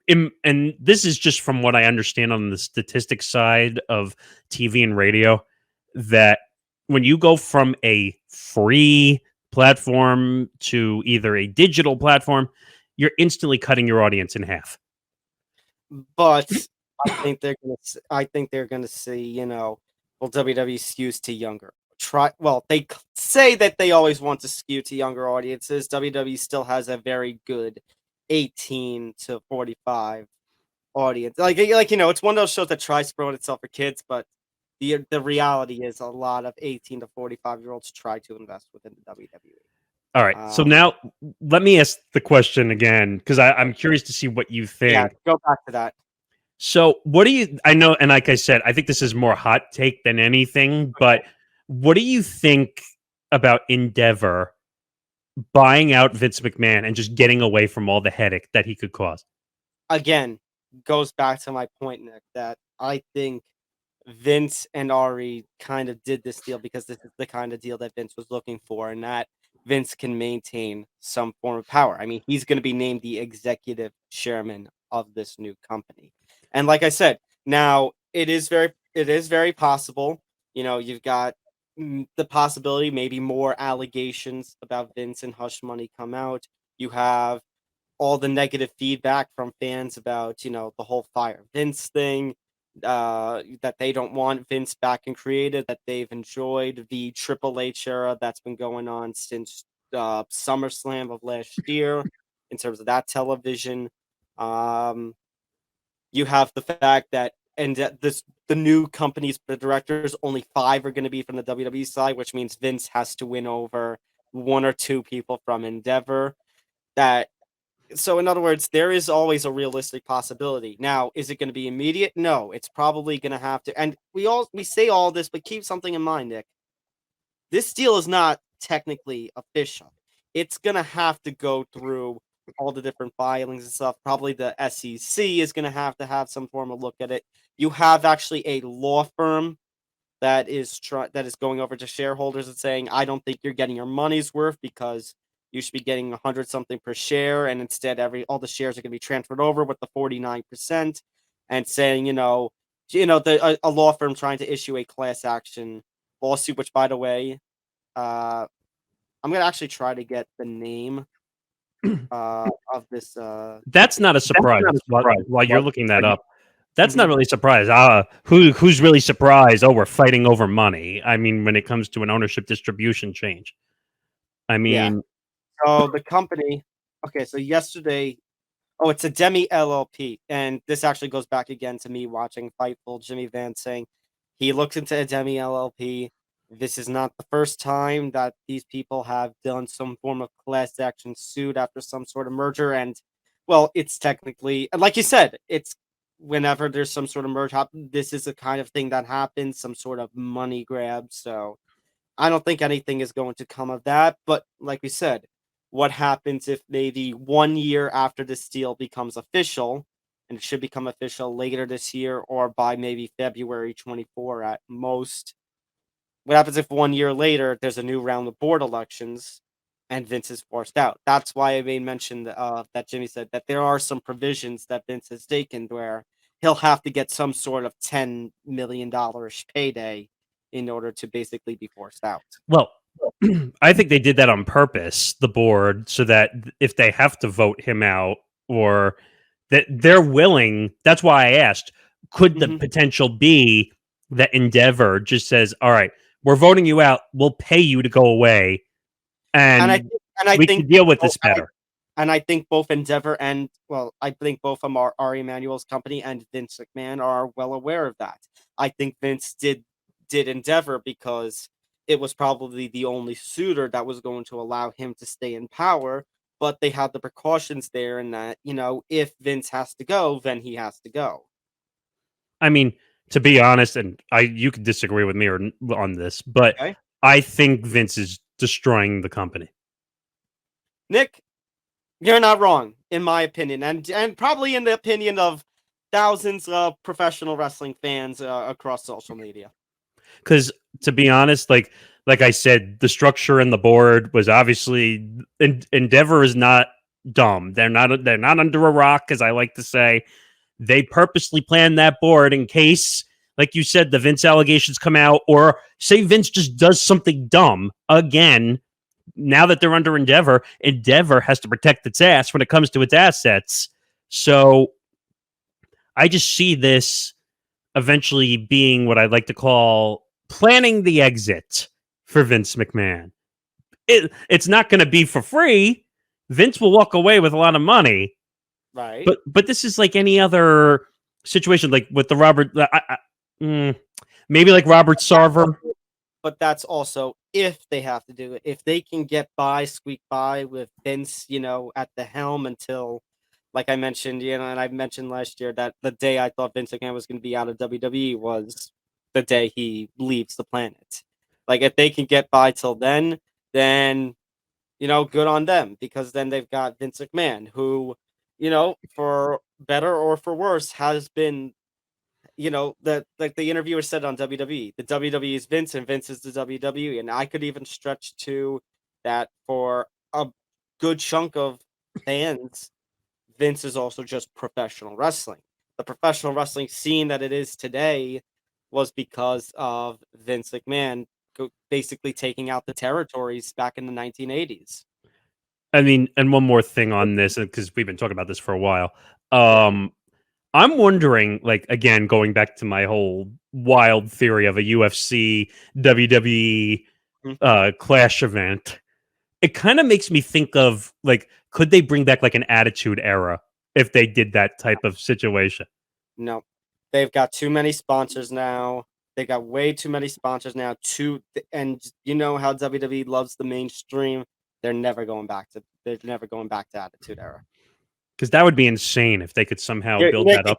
[SPEAKER 3] And this is just from what I understand on the statistics side of TV and radio, that when you go from a free platform to either a digital platform, you're instantly cutting your audience in half.
[SPEAKER 2] But I think they're gonna see, WWE skews to younger. They say that they always want to skew to younger audiences. WWE still has a very good 18 to 45 audience. It's one of those shows that tries to promote itself for kids, but the reality is a lot of 18 to 45-year-olds try to invest within the WWE.
[SPEAKER 3] All right, so now let me ask the question again, because I'm curious to see what you think.
[SPEAKER 2] Yeah, go back to that.
[SPEAKER 3] So what do you, I know, and like I said, I think this is more hot take than anything, but what do you think about Endeavor buying out Vince McMahon and just getting away from all the headache that he could cause?
[SPEAKER 2] Again, goes back to my point, Nick, that I think Vince and Ari kind of did this deal because this is the kind of deal that Vince was looking for, and that Vince can maintain some form of power. I mean, he's going to be named the executive chairman of this new company. And like I said, now it is very possible. You've got the possibility maybe more allegations about Vince and hush money come out. You have all the negative feedback from fans about, the whole fire Vince thing, that they don't want Vince back in creative, that they've enjoyed the Triple H era that's been going on since SummerSlam of last year in terms of that television. You have the fact that the new company's directors, only 5 are going to be from the WWE side, which means Vince has to win over 1 or 2 people from Endeavor. So in other words, there is always a realistic possibility. Now, is it going to be immediate? No, it's probably going to have to. And we say all this, but keep something in mind, Nick. This deal is not technically official. It's going to have to go through all the different filings and stuff. Probably the SEC is going to have some form of look at it. You have actually a law firm that is going over to shareholders and saying, I don't think you're getting your money's worth because you should be getting 100 something per share, and instead all the shares are going to be transferred over with the 49%, and saying, a law firm trying to issue a class action lawsuit, which, by the way, I'm going to actually try to get the name of this.
[SPEAKER 3] That's not a surprise. While you're looking that up, that's not really a surprise. Who's really surprised? Oh, we're fighting over money. I mean, when it comes to an ownership distribution change. I mean...
[SPEAKER 2] Yeah. So the company, okay, so yesterday, it's a Demi LLP, and this actually goes back again to me watching Fightful, Jimmy Vance saying he looks into a Demi LLP. This is not the first time that these people have done some form of class action suit after some sort of merger, and, well, it's technically, like you said, it's whenever there's some sort of merger, this is the kind of thing that happens, some sort of money grab, so I don't think anything is going to come of that, but like we said, what happens if maybe 1 year after this deal becomes official, and it should become official later this year or by maybe February 24 at most? What happens if 1 year later there's a new round of board elections and Vince is forced out? That's why I made mention that Jimmy said that there are some provisions that Vince has taken where he'll have to get some sort of $10 million payday in order to basically be forced out.
[SPEAKER 3] Well, I think they did that on purpose, the board, so that if they have to vote him out or that they're willing, that's why I asked, could the potential be that Endeavor just says, all right, we're voting you out. We'll pay you to go away. And
[SPEAKER 2] I
[SPEAKER 3] we
[SPEAKER 2] think
[SPEAKER 3] can deal with this better.
[SPEAKER 2] And I think both Endeavor and, well, I think both of Ari Emanuel's company and Vince McMahon are well aware of that. I think Vince did Endeavor because it was probably the only suitor that was going to allow him to stay in power, but they had the precautions there in that, if Vince has to go, then he has to go.
[SPEAKER 3] I mean, to be honest, and you could disagree with me on this, but
[SPEAKER 2] Okay.
[SPEAKER 3] I think Vince is destroying the company.
[SPEAKER 2] Nick, you're not wrong, in my opinion, and probably in the opinion of thousands of professional wrestling fans across social media.
[SPEAKER 3] Because to be honest, like I said, the structure and the board was obviously Endeavor is not dumb. They're not under a rock, as I like to say. They purposely planned that board in case, like you said, the Vince allegations come out, or say Vince just does something dumb again. Now that they're under Endeavor, Endeavor has to protect its ass when it comes to its assets. So I just see this eventually being what I'd like to call planning the exit for Vince McMahon. It's not going to be for free. Vince will walk away with a lot of money.
[SPEAKER 2] Right.
[SPEAKER 3] But this is like any other situation, like with the Robert, maybe like Robert Sarver.
[SPEAKER 2] But that's also if they have to do it. If they can squeak by with Vince, at the helm until, like I mentioned, and I mentioned last year that the day I thought Vince McMahon was going to be out of WWE was the day he leaves the planet. Like, if they can get by till then, good on them, because then they've got Vince McMahon, who, for better or for worse, has been, like the interviewer said on WWE, the WWE is Vince and Vince is the WWE. And I could even stretch to that for a good chunk of fans. Vince is also just professional wrestling. The professional wrestling scene that it is today was because of Vince McMahon basically taking out the territories back in the 1980s.
[SPEAKER 3] I mean, and one more thing on this, because we've been talking about this for a while. I'm wondering, like, again, going back to my whole wild theory of a UFC WWE clash event, it kind of makes me think of, like, could they bring back like an Attitude Era if they did that type of situation?
[SPEAKER 2] No, they've got too many sponsors now. They got way too many sponsors now. And you know how WWE loves the mainstream. They're never going back to Attitude Era.
[SPEAKER 3] Because that would be insane if they could somehow build that up.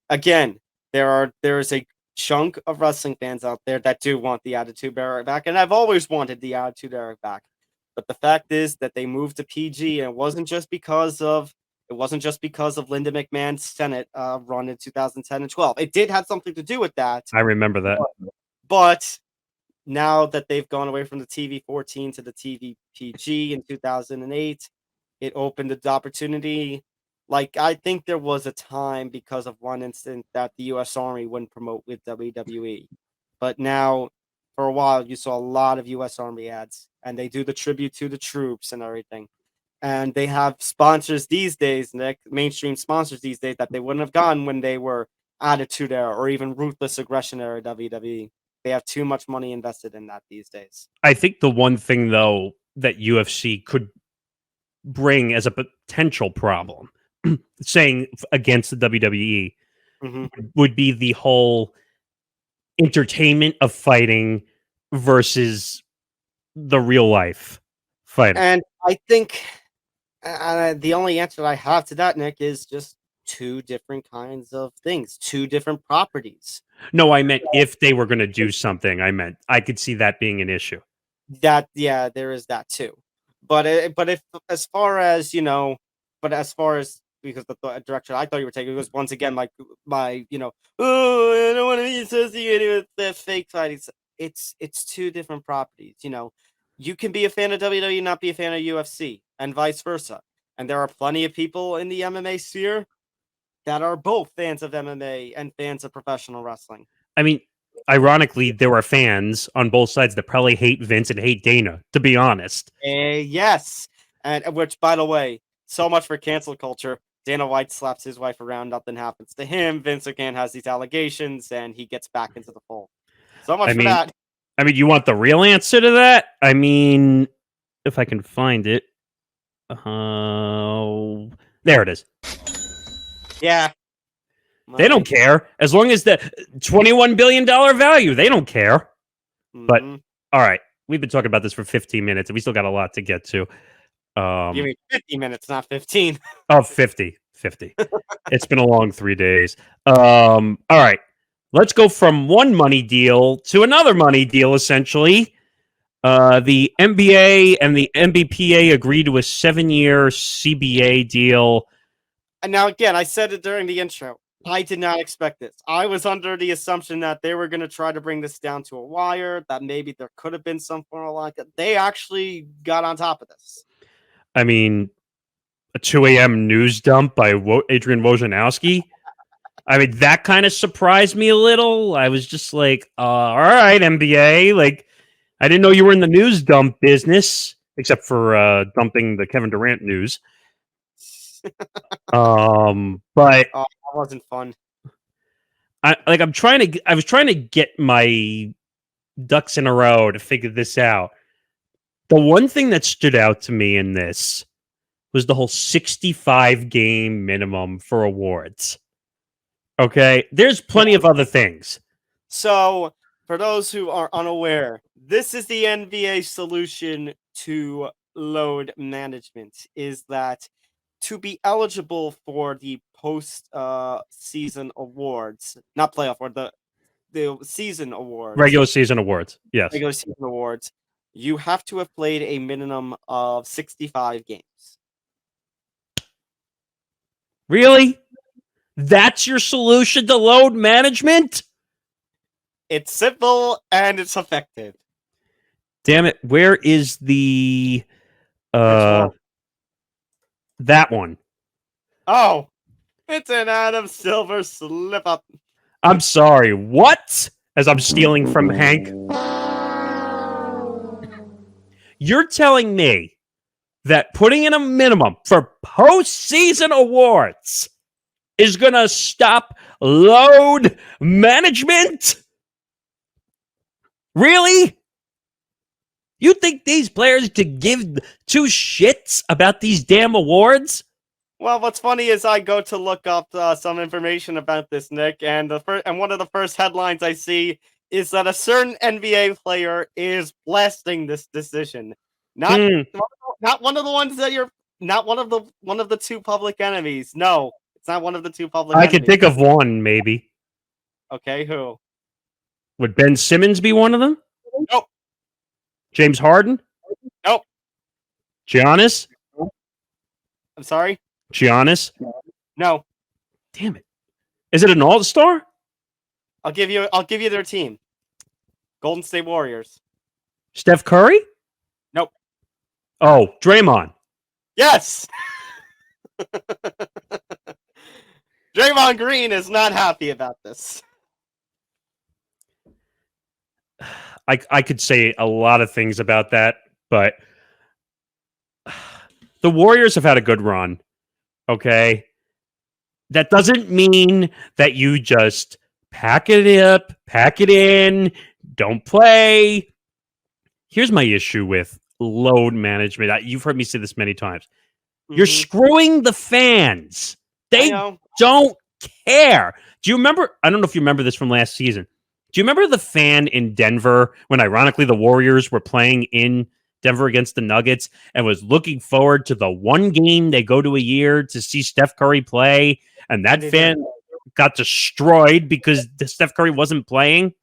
[SPEAKER 2] Again, there is a chunk of wrestling fans out there that do want the Attitude Era back, and I've always wanted the Attitude Era back. But the fact is that they moved to PG, and it wasn't just because of Linda McMahon's Senate run in 2010 and 12. It did have something to do with that.
[SPEAKER 3] I remember that.
[SPEAKER 2] But now that they've gone away from the TV 14 to the TV PG in 2008, it opened the opportunity. Like, I think there was a time, because of one incident, that the U.S. Army wouldn't promote with WWE. But now, for a while, you saw a lot of U.S. Army ads, and they do the tribute to the troops and everything. And they have sponsors these days, Nick, mainstream sponsors these days, that they wouldn't have gotten when they were Attitude Era or even Ruthless Aggression Era WWE. They have too much money invested in that these days.
[SPEAKER 3] I think the one thing, though, that UFC could bring as a potential problem, saying against the WWE, would be the whole entertainment of fighting versus the real life fighting.
[SPEAKER 2] And I think the only answer I have to that, Nick, is just two different kinds of things, two different properties.
[SPEAKER 3] No, I meant if they were going to do something, I could see that being an issue.
[SPEAKER 2] There is that too. But if as far as because the direction I thought you were taking was once again like my I don't want to be associated with the fake fighting. It's two different properties. You can be a fan of WWE, not be a fan of UFC, and vice versa. And there are plenty of people in the MMA sphere that are both fans of MMA and fans of professional wrestling.
[SPEAKER 3] I mean, ironically, there are fans on both sides that probably hate Vince and hate Dana, to be honest.
[SPEAKER 2] Yes. And which, by the way, so much for cancel culture. Dana White slaps his wife around, nothing happens to him. Vince McMahon has these allegations, and he gets back into the fold. So much for that.
[SPEAKER 3] I mean, you want the real answer to that? I mean, if I can find it. There it is.
[SPEAKER 2] Yeah.
[SPEAKER 3] They don't care. As long as the $21 billion value, they don't care. But, all right. We've been talking about this for 15 minutes, and we still got a lot to get to.
[SPEAKER 2] You mean 50 minutes, not 15.
[SPEAKER 3] Oh, 50. It's been a long 3 days. All right. Let's go from one money deal to another money deal, essentially. The NBA and the NBPA agreed to a 7-year CBA deal.
[SPEAKER 2] And now, again, I said it during the intro. I did not expect this. I was under the assumption that they were going to try to bring this down to a wire, that maybe there could have been some form of like it. They actually got on top of this.
[SPEAKER 3] I mean, a 2 a.m. news dump by Adrian Wojnarowski. I mean, that kind of surprised me a little. I was just like, all right, NBA. Like, I didn't know you were in the news dump business, except for dumping the Kevin Durant news. But
[SPEAKER 2] that wasn't fun.
[SPEAKER 3] I was trying to get my ducks in a row to figure this out. The one thing that stood out to me in this was the whole 65 game minimum for awards. Okay, there's plenty of other things.
[SPEAKER 2] So, for those who are unaware, this is the NBA solution to load management, is that to be eligible for the post season awards, not playoff, or the season awards.
[SPEAKER 3] Regular season awards, yes.
[SPEAKER 2] Regular season awards, you have to have played a minimum of 65 games.
[SPEAKER 3] Really? That's your solution to load management?
[SPEAKER 2] It's simple and it's effective.
[SPEAKER 3] Damn it, where is the that one?
[SPEAKER 2] Oh, it's an Adam Silver slip up.
[SPEAKER 3] I'm sorry, what? As I'm stealing from Hank. You're telling me that putting in a minimum for postseason awards is going to stop load management? Really? You think these players could give two shits about these damn awards?
[SPEAKER 2] Well, what's funny is I go to look up some information about this, Nick, and one of the first headlines I see is that a certain NBA player is blasting this decision. Not one of the ones that you're not one of the two public enemies. No, it's not one of the two public enemies.
[SPEAKER 3] I could think of one, maybe.
[SPEAKER 2] Okay, who?
[SPEAKER 3] Would Ben Simmons be one of them?
[SPEAKER 2] Nope.
[SPEAKER 3] James Harden?
[SPEAKER 2] Nope.
[SPEAKER 3] Giannis?
[SPEAKER 2] I'm sorry?
[SPEAKER 3] Giannis?
[SPEAKER 2] No.
[SPEAKER 3] Damn it. Is it an all-star?
[SPEAKER 2] I'll give you their team. Golden State Warriors.
[SPEAKER 3] Steph Curry?
[SPEAKER 2] Nope.
[SPEAKER 3] Oh, Draymond.
[SPEAKER 2] Yes. Draymond Green is not happy about this.
[SPEAKER 3] I could say a lot of things about that, but the Warriors have had a good run. Okay. That doesn't mean that you just pack it up, pack it in, don't play. Here's my issue with load management. You've heard me say this many times. You're screwing the fans. They don't care. Do you remember? I don't know if you remember this from last season. Do you remember the fan in Denver when, ironically, the Warriors were playing in Denver against the Nuggets and was looking forward to the one game they go to a year to see Steph Curry play, and that fan got destroyed because Steph Curry wasn't playing?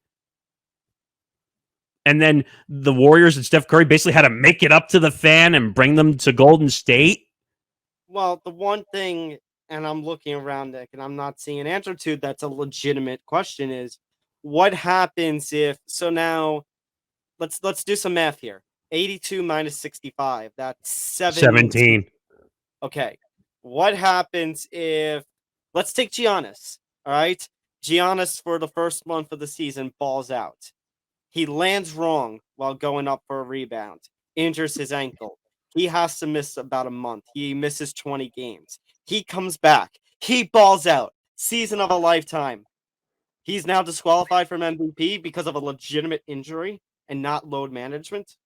[SPEAKER 3] And then the Warriors and Steph Curry basically had to make it up to the fan and bring them to Golden State?
[SPEAKER 2] Well, the one thing, and I'm looking around, Nick, and I'm not seeing an answer to that's a legitimate question is, what happens if, so now, let's do some math here. 82 minus 65, that's 17. Okay. What happens if, let's take Giannis, all right? Giannis, for the first month of the season, balls out. He lands wrong while going up for a rebound, injures his ankle. He has to miss about a month. He misses 20 games. He comes back. He balls out. Season of a lifetime. He's now disqualified from MVP because of a legitimate injury and not load management.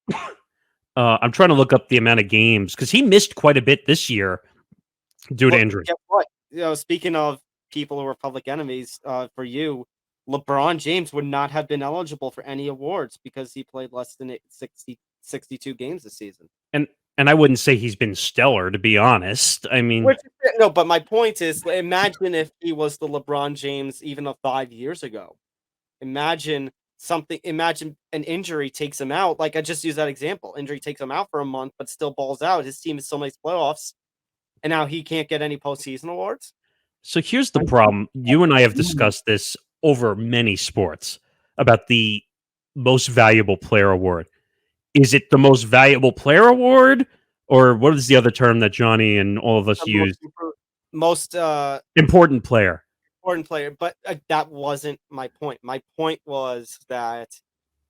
[SPEAKER 3] I'm trying to look up the amount of games because he missed quite a bit this year due to injury.
[SPEAKER 2] Guess what? Speaking of people who are public enemies, for you, LeBron James would not have been eligible for any awards because he played less than 62 games this season.
[SPEAKER 3] And I wouldn't say he's been stellar, to be honest. I mean,
[SPEAKER 2] No, but my point is, imagine if he was the LeBron James even of 5 years ago. Imagine an injury takes him out. Like I just used that example. Injury takes him out for a month, but still balls out. His team still makes playoffs, and now he can't get any postseason awards.
[SPEAKER 3] so here's the problem. You and I have discussed this over many sports about the most valuable player award. Is it the most valuable player award, or what is the other term that Johnny and all of us use?
[SPEAKER 2] Most
[SPEAKER 3] Important player.
[SPEAKER 2] important player, but that wasn't my point. My point was that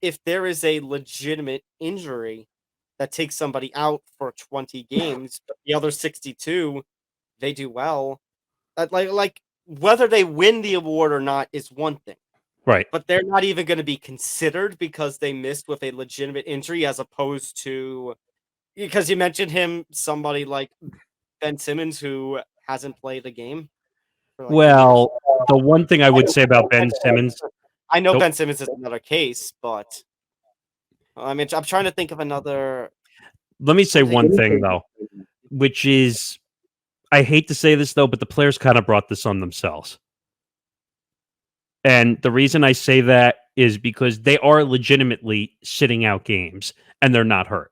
[SPEAKER 2] if there is a legitimate injury that takes somebody out for 20 games, but the other 62 they do well, like whether they win the award or not is one thing.
[SPEAKER 3] Right.
[SPEAKER 2] But they're not even going to be considered because they missed with a legitimate injury, as opposed to, because you mentioned him, somebody like Ben Simmons who hasn't played a game. For
[SPEAKER 3] Well, the one thing I would say about Ben Simmons,
[SPEAKER 2] I know Ben Simmons is another case, but I mean, I'm trying to think of another.
[SPEAKER 3] let me say one thing though, which is, I hate to say this though, but the players kind of brought this on themselves. And the reason I say that is because they are legitimately sitting out games and they're not hurt.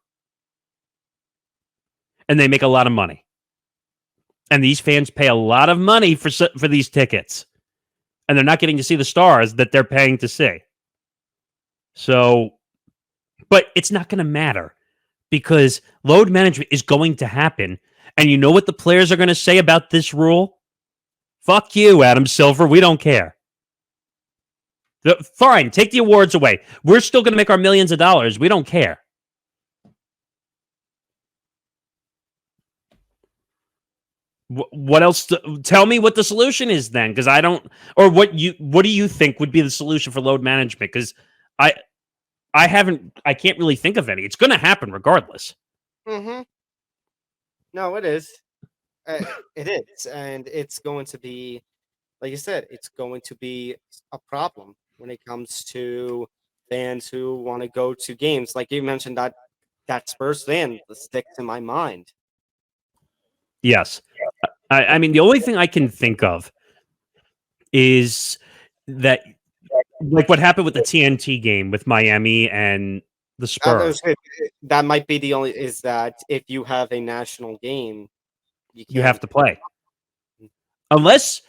[SPEAKER 3] And they make a lot of money. And these fans pay a lot of money for these tickets. And they're not getting to see the stars that they're paying to see. So, but it's not going to matter because load management is going to happen. And you know what the players are going to say about this rule? Fuck you, Adam Silver. We don't care. Fine, take the awards away. We're still going to make our millions of dollars. We don't care. What else? Tell me what the solution is then, because I don't. Or what do you think would be the solution for load management? Because I can't really think of any. It's going to happen regardless.
[SPEAKER 2] Mm-hmm. No, it is. It is, and it's going to be, like you said, it's going to be a problem when it comes to fans who want to go to games. Like you mentioned, that Spurs fan sticks in my mind.
[SPEAKER 3] Yes. I mean, the only thing I can think of is that, like what happened with the TNT game with Miami and the Spurs.
[SPEAKER 2] That might be the only, is that if you have a national game,
[SPEAKER 3] you have to play. Unless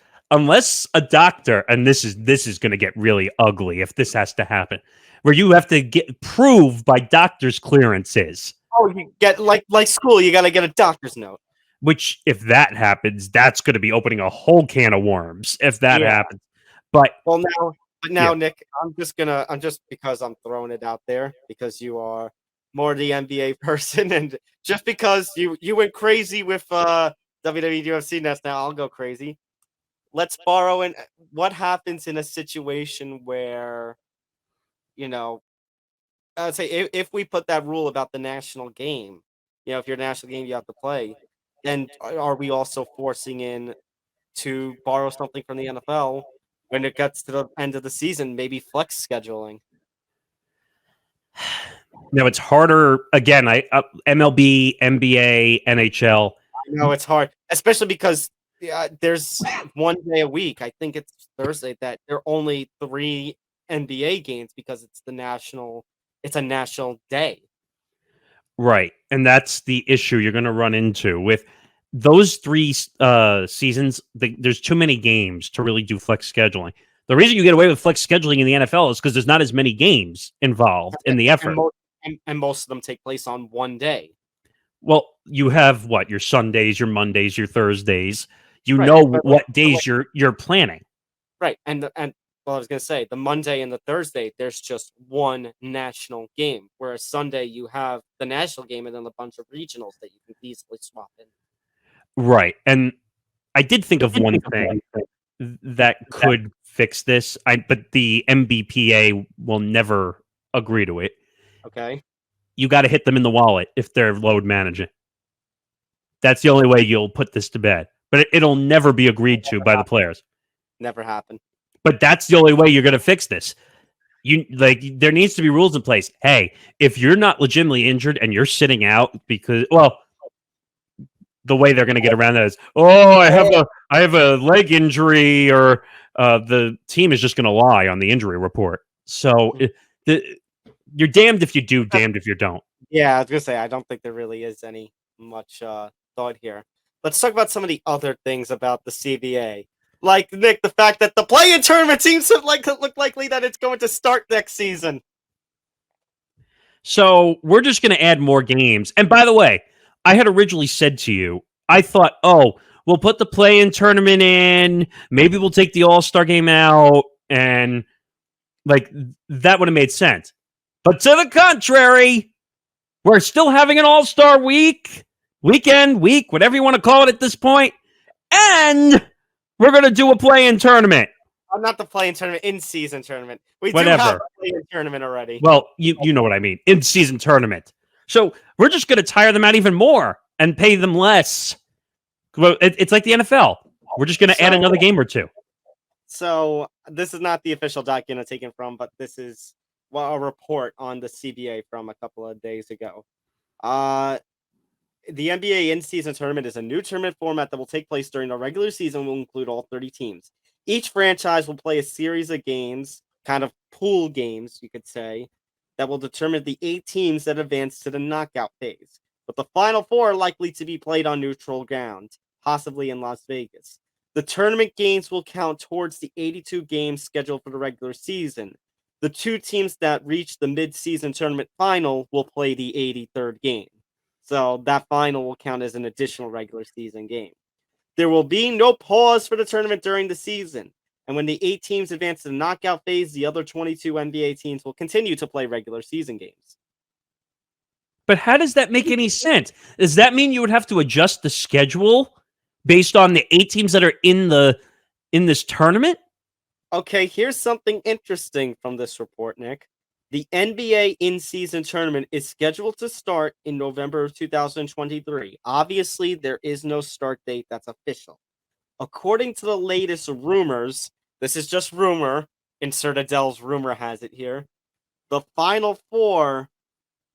[SPEAKER 3] a doctor, and this is going to get really ugly if this has to happen, where you have to get proved by doctor's clearances.
[SPEAKER 2] Oh, you get like school, you got to get a doctor's note.
[SPEAKER 3] Which, if that happens, that's going to be opening a whole can of worms. If that happens, but
[SPEAKER 2] now, Nick, I'm just because I'm throwing it out there because you are more the NBA person, and just because you went crazy with WWE UFC now I'll go crazy. Let's borrow in what happens in a situation where, I'd say if we put that rule about the national game, if you're a national game, you have to play. Then are we also forcing in to borrow something from the NFL when it gets to the end of the season, maybe flex scheduling?
[SPEAKER 3] Now it's harder again. MLB, NBA, NHL.
[SPEAKER 2] I know it's hard, especially because there's one day a week. I think it's Thursday that there are only 3 NBA games because it's a national day.
[SPEAKER 3] Right. And that's the issue you're going to run into with those 3 seasons. There's too many games to really do flex scheduling. The reason you get away with flex scheduling in the NFL is because there's not as many games involved in the effort.
[SPEAKER 2] And most of them take place on one day.
[SPEAKER 3] Well, you have your Sundays, your Mondays, your Thursdays. You know what days you're planning.
[SPEAKER 2] Right. And well, I was going to say, the Monday and the Thursday, there's just one national game. Whereas Sunday, you have the national game and then a bunch of regionals that you can easily swap in.
[SPEAKER 3] Right. And I did think of one thing that could fix this, but the NBPA will never agree to it.
[SPEAKER 2] Okay.
[SPEAKER 3] You got to hit them in the wallet if they're load managing. That's the only way you'll put this to bed. But it'll never be agreed to by the players.
[SPEAKER 2] Never happened.
[SPEAKER 3] But that's the only way you're going to fix this. There needs to be rules in place. Hey, if you're not legitimately injured and you're sitting out because, well, the way they're going to get around that is, I have a leg injury, or the team is just going to lie on the injury report. So you're damned if you do, damned if you don't.
[SPEAKER 2] Yeah, I was gonna say I don't think there really is any much thought here. Let's talk about some of the other things about the CBA. Like, Nick, the fact that the play-in tournament seems to look likely that it's going to start next season.
[SPEAKER 3] So we're just going to add more games. And by the way, I had originally said to you, I thought, we'll put the play-in tournament in. Maybe we'll take the All-Star game out. And, that would have made sense. But to the contrary, we're still having an All-Star weekend, whatever you want to call it at this point. And we're going to do a play-in tournament.
[SPEAKER 2] Not the play-in tournament, in-season tournament. We
[SPEAKER 3] Whatever.
[SPEAKER 2] do have a play-in tournament already.
[SPEAKER 3] Well, you know what I mean. In-season tournament. So we're just going to tire them out even more and pay them less. Well, it's like the NFL. We're just going to add another game or two.
[SPEAKER 2] So this is not the official document I'm taken from, but this is a report on the CBA from a couple of days ago. The NBA in-season tournament is a new tournament format that will take place during the regular season and will include all 30 teams. Each franchise will play a series of games, kind of pool games, you could say, that will determine the 8 teams that advance to the knockout phase. But the final 4 are likely to be played on neutral ground, possibly in Las Vegas. The tournament games will count towards the 82 games scheduled for the regular season. The 2 teams that reach the mid-season tournament final will play the 83rd game. So that final will count as an additional regular season game. There will be no pause for the tournament during the season. And when the 8 teams advance to the knockout phase, the other 22 NBA teams will continue to play regular season games.
[SPEAKER 3] But how does that make any sense? Does that mean you would have to adjust the schedule based on the 8 teams that are in this tournament?
[SPEAKER 2] Okay, here's something interesting from this report, Nick. The NBA in-season tournament is scheduled to start in November of 2023. Obviously, there is no start date that's official. According to the latest rumors, this is just rumor, insert Adele's rumor has it here, the Final 4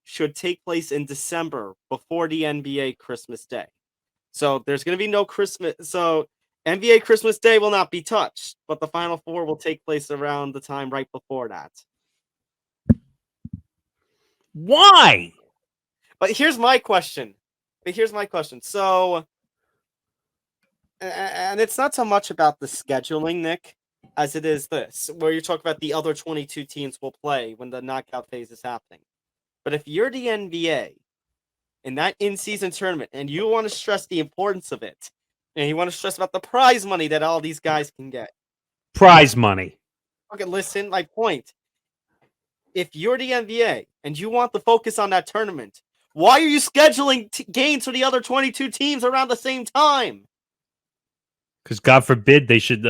[SPEAKER 2] should take place in December before the NBA Christmas Day. So there's going to be no Christmas. So NBA Christmas Day will not be touched, but the Final 4 will take place around the time right before that.
[SPEAKER 3] Why?
[SPEAKER 2] But here's my question. So, and it's not so much about the scheduling, Nick, as it is this, where you talk about the other 22 teams will play when the knockout phase is happening. But if you're the NBA in that in-season tournament and you want to stress the importance of it, and you want to stress about the prize money that all these guys can get.
[SPEAKER 3] Prize money.
[SPEAKER 2] Okay, listen, my point. If you're the NBA and you want the focus on that tournament, why are you scheduling games for the other 22 teams around the same time?
[SPEAKER 3] Because God forbid they should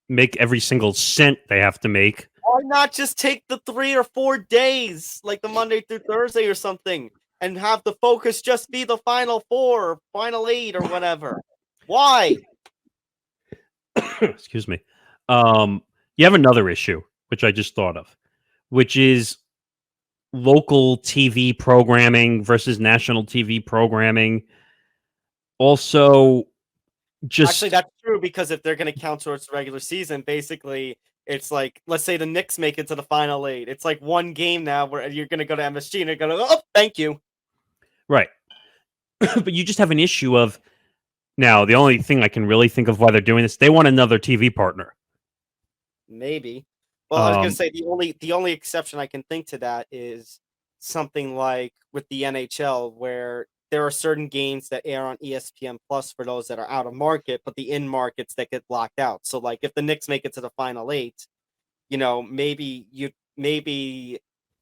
[SPEAKER 3] make every single cent they have to make.
[SPEAKER 2] Why not just take the 3 or 4 days, like the Monday through Thursday or something, and have the focus just be the Final 4 or Final 8 or whatever? Why?
[SPEAKER 3] Excuse me. You have another issue, which I just thought of, which is local TV programming versus national TV programming. Also,
[SPEAKER 2] Actually, that's true, because if they're going to count towards the regular season, basically, it's like, let's say the Knicks make it to the Final 8. It's like one game now where you're going to go to MSG and you're going to go, thank you.
[SPEAKER 3] Right. But you just have an issue of, now, the only thing I can really think of why they're doing this, they want another TV partner.
[SPEAKER 2] Maybe. Well, I was going to say the only exception I can think to that is something like with the NHL, where there are certain games that air on ESPN Plus for those that are out of market, but the in markets that get blocked out. So, like, if the Knicks make it to the Final 8, maybe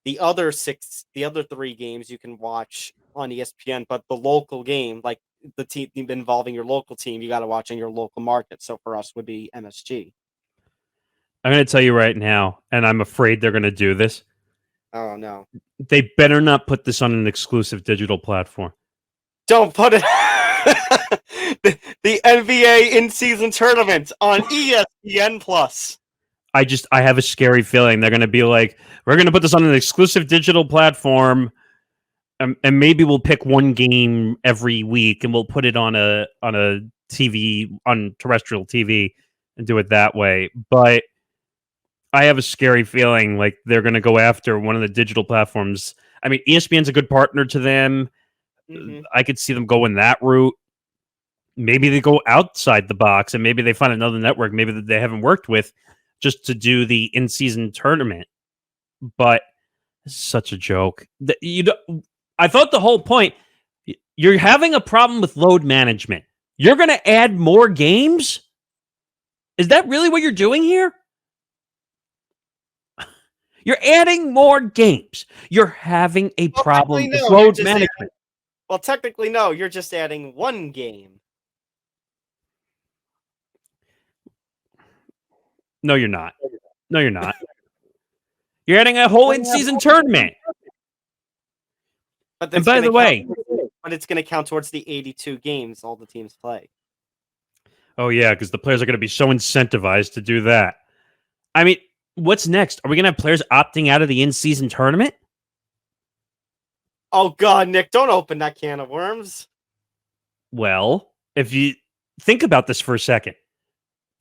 [SPEAKER 2] the other 3 games you can watch on ESPN, but the local game, like the team involving your local team, you got to watch in your local market. So for us, would be MSG.
[SPEAKER 3] I'm going to tell you right now, and I'm afraid they're going to do this.
[SPEAKER 2] Oh no!
[SPEAKER 3] They better not put this on an exclusive digital platform.
[SPEAKER 2] Don't put it. the NBA in-season tournament on ESPN Plus.
[SPEAKER 3] I have a scary feeling they're going to be like, we're going to put this on an exclusive digital platform, and maybe we'll pick one game every week, and we'll put it on a TV, on terrestrial TV, and do it that way. But I have a scary feeling like they're going to go after one of the digital platforms. I mean, ESPN's a good partner to them. Mm-hmm. I could see them going that route. Maybe they go outside the box, and maybe they find another network, maybe that they haven't worked with, just to do the in-season tournament. But it's such a joke. I thought the whole point, you're having a problem with load management. You're going to add more games? Is that really what you're doing here? You're adding more games. You're having a problem with load management.
[SPEAKER 2] Well, technically, no. You're just adding one game.
[SPEAKER 3] No, you're not. No, you're not. You're adding a whole in-season tournament.
[SPEAKER 2] But and by the way, but it's going to count towards the 82 games all the teams play.
[SPEAKER 3] Oh, yeah, because the players are going to be so incentivized to do that. I mean, what's next? Are we going to have players opting out of the in-season tournament?
[SPEAKER 2] Oh, God, Nick, don't open that can of worms.
[SPEAKER 3] Well, if you think about this for a second,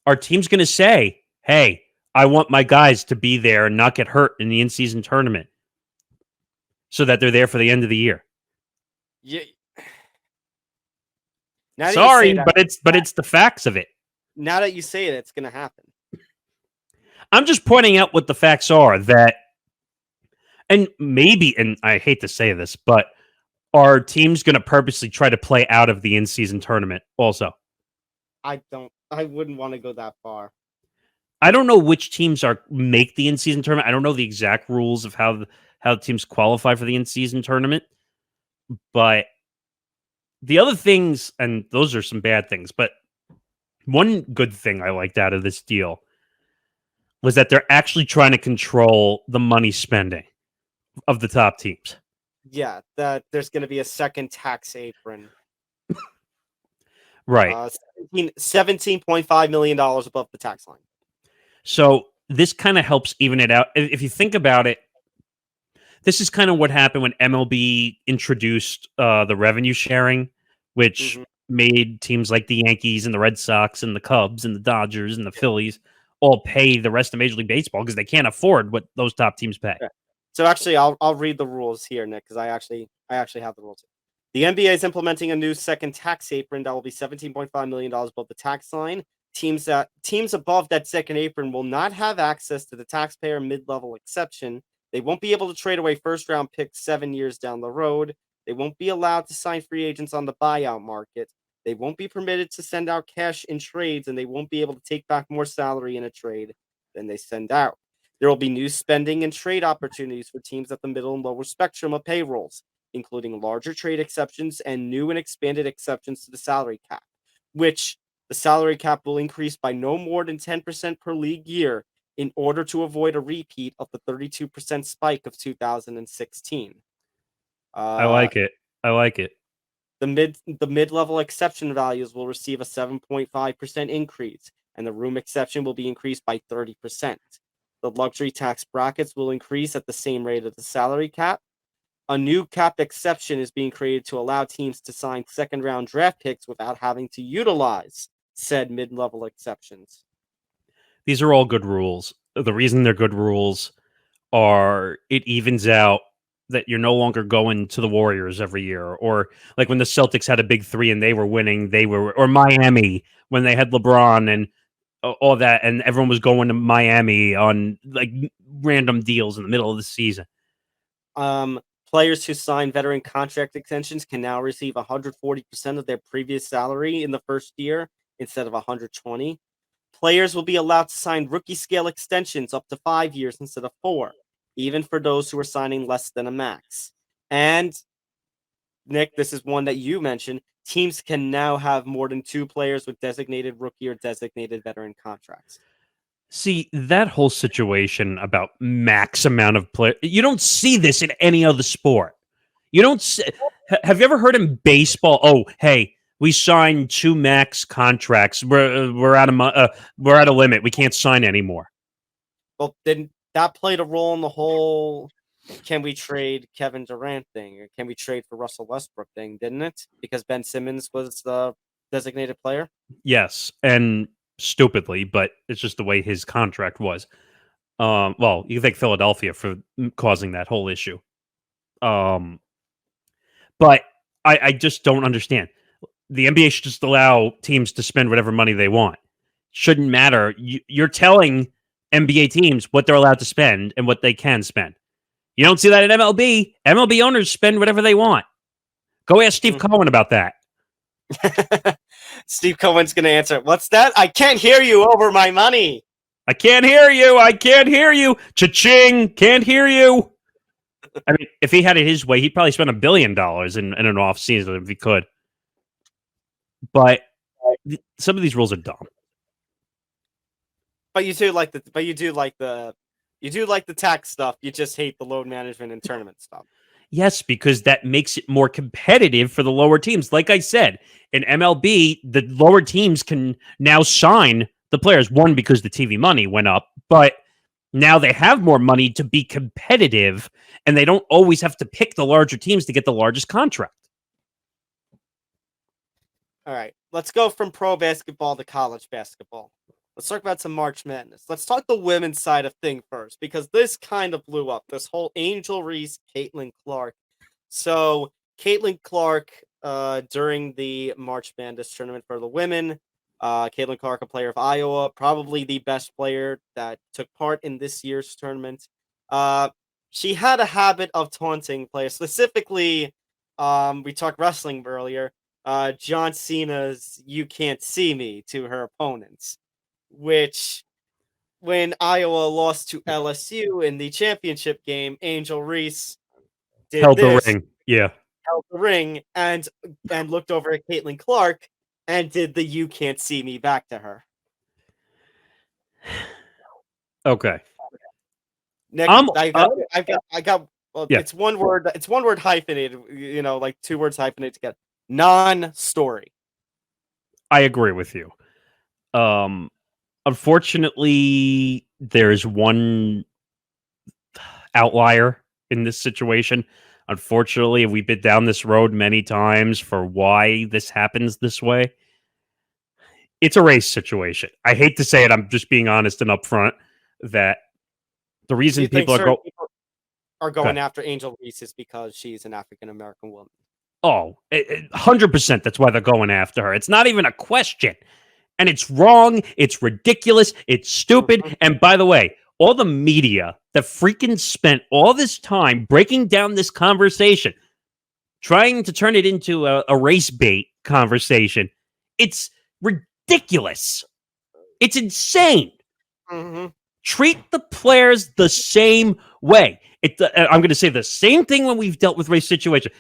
[SPEAKER 3] our team's going to say, hey, I want my guys to be there and not get hurt in the in-season tournament so that they're there for the end of the year.
[SPEAKER 2] Yeah.
[SPEAKER 3] Sorry, but it's the facts of it.
[SPEAKER 2] Now that you say it, it's going to happen.
[SPEAKER 3] I'm just pointing out what the facts are, that, and maybe, and I hate to say this, but our team's going to purposely try to play out of the in-season tournament also.
[SPEAKER 2] I wouldn't want to go that far.
[SPEAKER 3] I don't know which teams make the in-season tournament. I don't know the exact rules of how teams qualify for the in-season tournament. But the other things, and those are some bad things, but one good thing I liked out of this deal was that they're actually trying to control the money spending of the top teams.
[SPEAKER 2] Yeah, that there's going to be a second tax apron.
[SPEAKER 3] Right.
[SPEAKER 2] $17.5 million above the tax line.
[SPEAKER 3] So this kind of helps even it out. If you think about it, this is kind of what happened when MLB introduced the revenue sharing, which made teams like the Yankees and the Red Sox and the Cubs and the Dodgers and the Phillies all pay the rest of Major League Baseball because they can't afford what those top teams pay.
[SPEAKER 2] Yeah. So actually, I'll read the rules here, Nick, because I actually have the rules. The NBA is implementing a new second tax apron that will be $17.5 million above the tax line. Teams above that second apron will not have access to the taxpayer mid-level exception. They won't be able to trade away first-round picks 7 years down the road. They won't be allowed to sign free agents on the buyout market. They won't be permitted to send out cash in trades, and they won't be able to take back more salary in a trade than they send out. There will be new spending and trade opportunities for teams at the middle and lower spectrum of payrolls, including larger trade exceptions and new and expanded exceptions to the salary cap, which the salary cap will increase by no more than 10% per league year in order to avoid a repeat of the 32% spike of 2016.
[SPEAKER 3] I like it.
[SPEAKER 2] The mid-level exception values will receive a 7.5% increase, and the room exception will be increased by 30%. The luxury tax brackets will increase at the same rate of the salary cap. A new cap exception is being created to allow teams to sign second-round draft picks without having to utilize said mid-level exceptions.
[SPEAKER 3] These are all good rules. The reason they're good rules are it evens out that you're no longer going to the Warriors every year, or like when the Celtics had a big three and they were winning, or Miami when they had LeBron and all that, and everyone was going to Miami on like random deals in the middle of the season.
[SPEAKER 2] Players who sign veteran contract extensions can now receive 140% of their previous salary in the first year instead of 120. Players will be allowed to sign rookie scale extensions up to 5 years instead of 4, even for those who are signing less than a max. And Nick, this is one that you mentioned. teams can now have more than 2 players with designated rookie or designated veteran contracts.
[SPEAKER 3] See, that whole situation about max amount of play, you don't see this in any other sport. You don't see, have you ever heard in baseball, oh, hey, we signed 2 max contracts. We're out of limit. We can't sign anymore.
[SPEAKER 2] Well, didn't that played a role in the whole can we trade Kevin Durant thing or can we trade for Russell Westbrook thing, didn't it? Because Ben Simmons was the designated player.
[SPEAKER 3] Yes, and stupidly, but it's just the way his contract was. Well, you can thank Philadelphia for causing that whole issue. But I just don't understand. The NBA should just allow teams to spend whatever money they want. Shouldn't matter. You're telling NBA teams what they're allowed to spend and what they can spend. You don't see that in MLB. MLB owners spend whatever they want. Go ask Steve Cohen about that.
[SPEAKER 2] Steve Cohen's going to answer, what's that? I can't hear you over my money.
[SPEAKER 3] I can't hear you. I can't hear you. Cha-ching. Can't hear you. I mean, if he had it his way, he'd probably spend $1 billion in an off season if he could. But some of these rules are dumb.
[SPEAKER 2] But you do like the tax stuff. You just hate the load management and tournament stuff.
[SPEAKER 3] Yes, because that makes it more competitive for the lower teams. Like I said, in MLB, the lower teams can now sign the players. One, because the TV money went up, but now they have more money to be competitive, and they don't always have to pick the larger teams to get the largest contract.
[SPEAKER 2] All right, let's go from pro basketball to college basketball. Let's talk about some March Madness. Let's talk the women's side of thing first, because this kind of blew up. This whole Angel Reese, Caitlin Clark. So Caitlin Clark, during the March Madness tournament for the women, Caitlin Clark, a player of Iowa, probably the best player that took part in this year's tournament. She had a habit of taunting players. Specifically, we talked wrestling earlier. John Cena's "You Can't See Me" to her opponents, which, when Iowa lost to LSU in the championship game, Angel Reese held the ring, and looked over at Caitlin Clark and did the "You Can't See Me" back to her.
[SPEAKER 3] Okay.
[SPEAKER 2] Nick, I got. Well, yeah. It's one word. It's one word hyphenated. You know, like 2 words hyphenated together. Non-story.
[SPEAKER 3] I agree with you. Unfortunately, there's one outlier in this situation. Unfortunately, we've been down this road many times for why this happens this way. It's a race situation. I hate to say it. I'm just being honest and upfront that the reason people
[SPEAKER 2] are going after Angel Reese is because she's an African-American woman.
[SPEAKER 3] Oh, 100%. That's why they're going after her. It's not even a question. And it's wrong. It's ridiculous. It's stupid. And by the way, all the media that freaking spent all this time breaking down this conversation, trying to turn it into a race bait conversation, it's ridiculous. It's insane.
[SPEAKER 2] Mm-hmm.
[SPEAKER 3] Treat the players the same way. I'm going to say the same thing when we've dealt with race situation.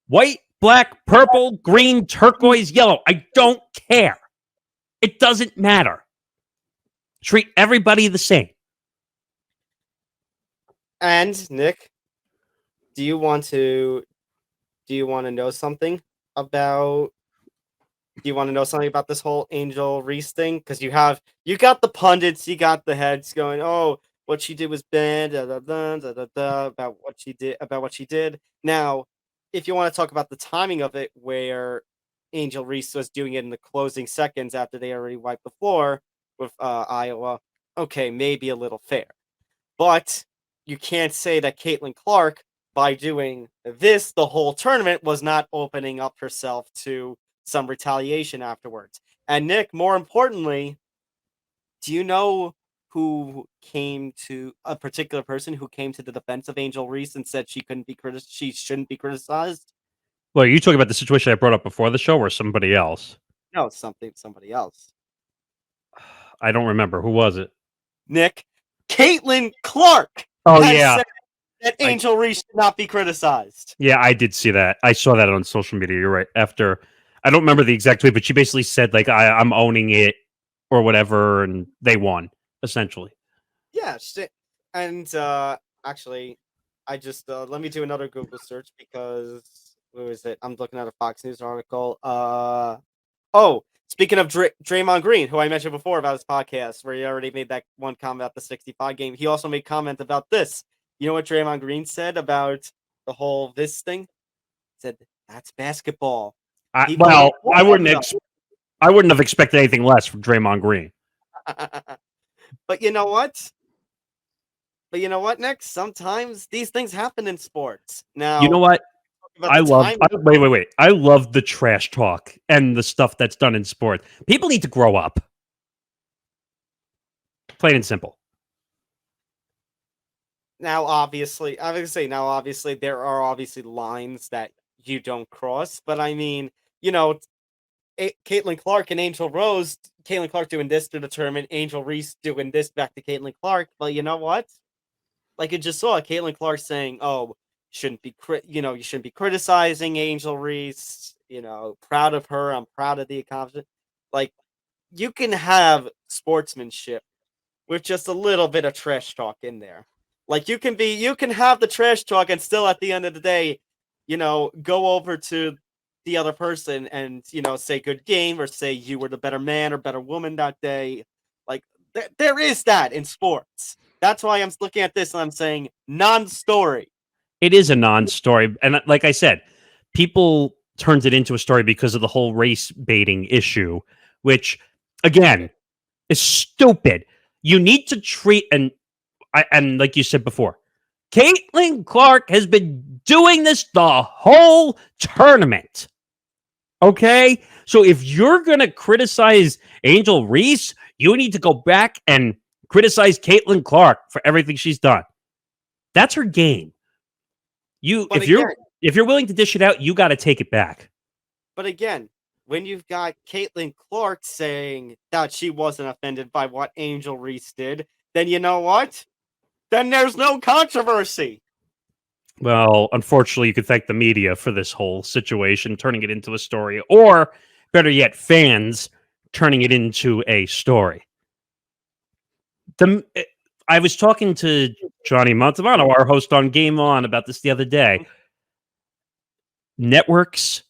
[SPEAKER 3] White, black, purple, green, turquoise, yellow. I don't care. It doesn't matter. Treat everybody the same.
[SPEAKER 2] And Nick, do you want to know something about? Do you want to know something about this whole Angel Reese thing? Because you got the pundits, you got the heads going, oh, what she did was bad, about what she did. Now, if you want to talk about the timing of it, where Angel Reese was doing it in the closing seconds after they already wiped the floor with Iowa, okay, maybe a little fair. But you can't say that Caitlin Clark, by doing this the whole tournament, was not opening up herself to some retaliation afterwards. And Nick, more importantly, do you know who came to a particular person who came to the defense of Angel Reese and said she shouldn't be criticized?
[SPEAKER 3] Well, are you talking about the situation I brought up before the show or somebody else?
[SPEAKER 2] No, somebody else.
[SPEAKER 3] I don't remember. Who was it?
[SPEAKER 2] Nick, Caitlin Clark.
[SPEAKER 3] Oh, yeah.
[SPEAKER 2] Said that Angel Reese should not be criticized.
[SPEAKER 3] Yeah, I did see that. I saw that on social media. You're right. After I don't remember the exact tweet, but she basically said like I'm owning it or whatever, and they won essentially.
[SPEAKER 2] Yeah, and actually, I just let me do another Google search because where is it? I'm looking at a Fox News article. Oh, speaking of Draymond Green, who I mentioned before about his podcast, where he already made that one comment about the 65 game. He also made comment about this. You know what Draymond Green said about the whole this thing? He said that's basketball.
[SPEAKER 3] I wouldn't have expected anything less from Draymond Green.
[SPEAKER 2] But you know what? Nick? Sometimes these things happen in sports. Now,
[SPEAKER 3] you know what?
[SPEAKER 2] wait.
[SPEAKER 3] I love the trash talk and the stuff that's done in sport. People need to grow up. Plain and simple.
[SPEAKER 2] Now, obviously, there are obviously lines that you don't cross. But I mean, Caitlin Clark and Angel Rose, Caitlin Clark doing this to the tournament, Angel Reese doing this back to Caitlin Clark. But you know what? Like you just saw Caitlin Clark saying, "Oh, you shouldn't be criticizing Angel Reese. Proud of her. I'm proud of the accomplishment." Like you can have sportsmanship with just a little bit of trash talk in there. Like you can have the trash talk and still at the end of the day, go over to the other person and say good game or say you were the better man or better woman that day. Like there is that in sports. That's why I'm looking at this and I'm saying non-story.
[SPEAKER 3] It is a non-story, and like I said, people turned it into a story because of the whole race baiting issue, which again is stupid. You need to treat and like you said before, Caitlin Clark has been doing this the whole tournament. Okay? So if you're going to criticize Angel Reese, you need to go back and criticize Caitlin Clark for everything she's done. That's her game. If you're willing to dish it out, you got to take it back.
[SPEAKER 2] But again, when you've got Caitlin Clark saying that she wasn't offended by what Angel Reese did, then you know what? Then there's no controversy.
[SPEAKER 3] Well, unfortunately, you could thank the media for this whole situation, turning it into a story, or better yet, fans turning it into a story. I was talking to Johnny Montalbano, our host on Game On, about this the other day. Networks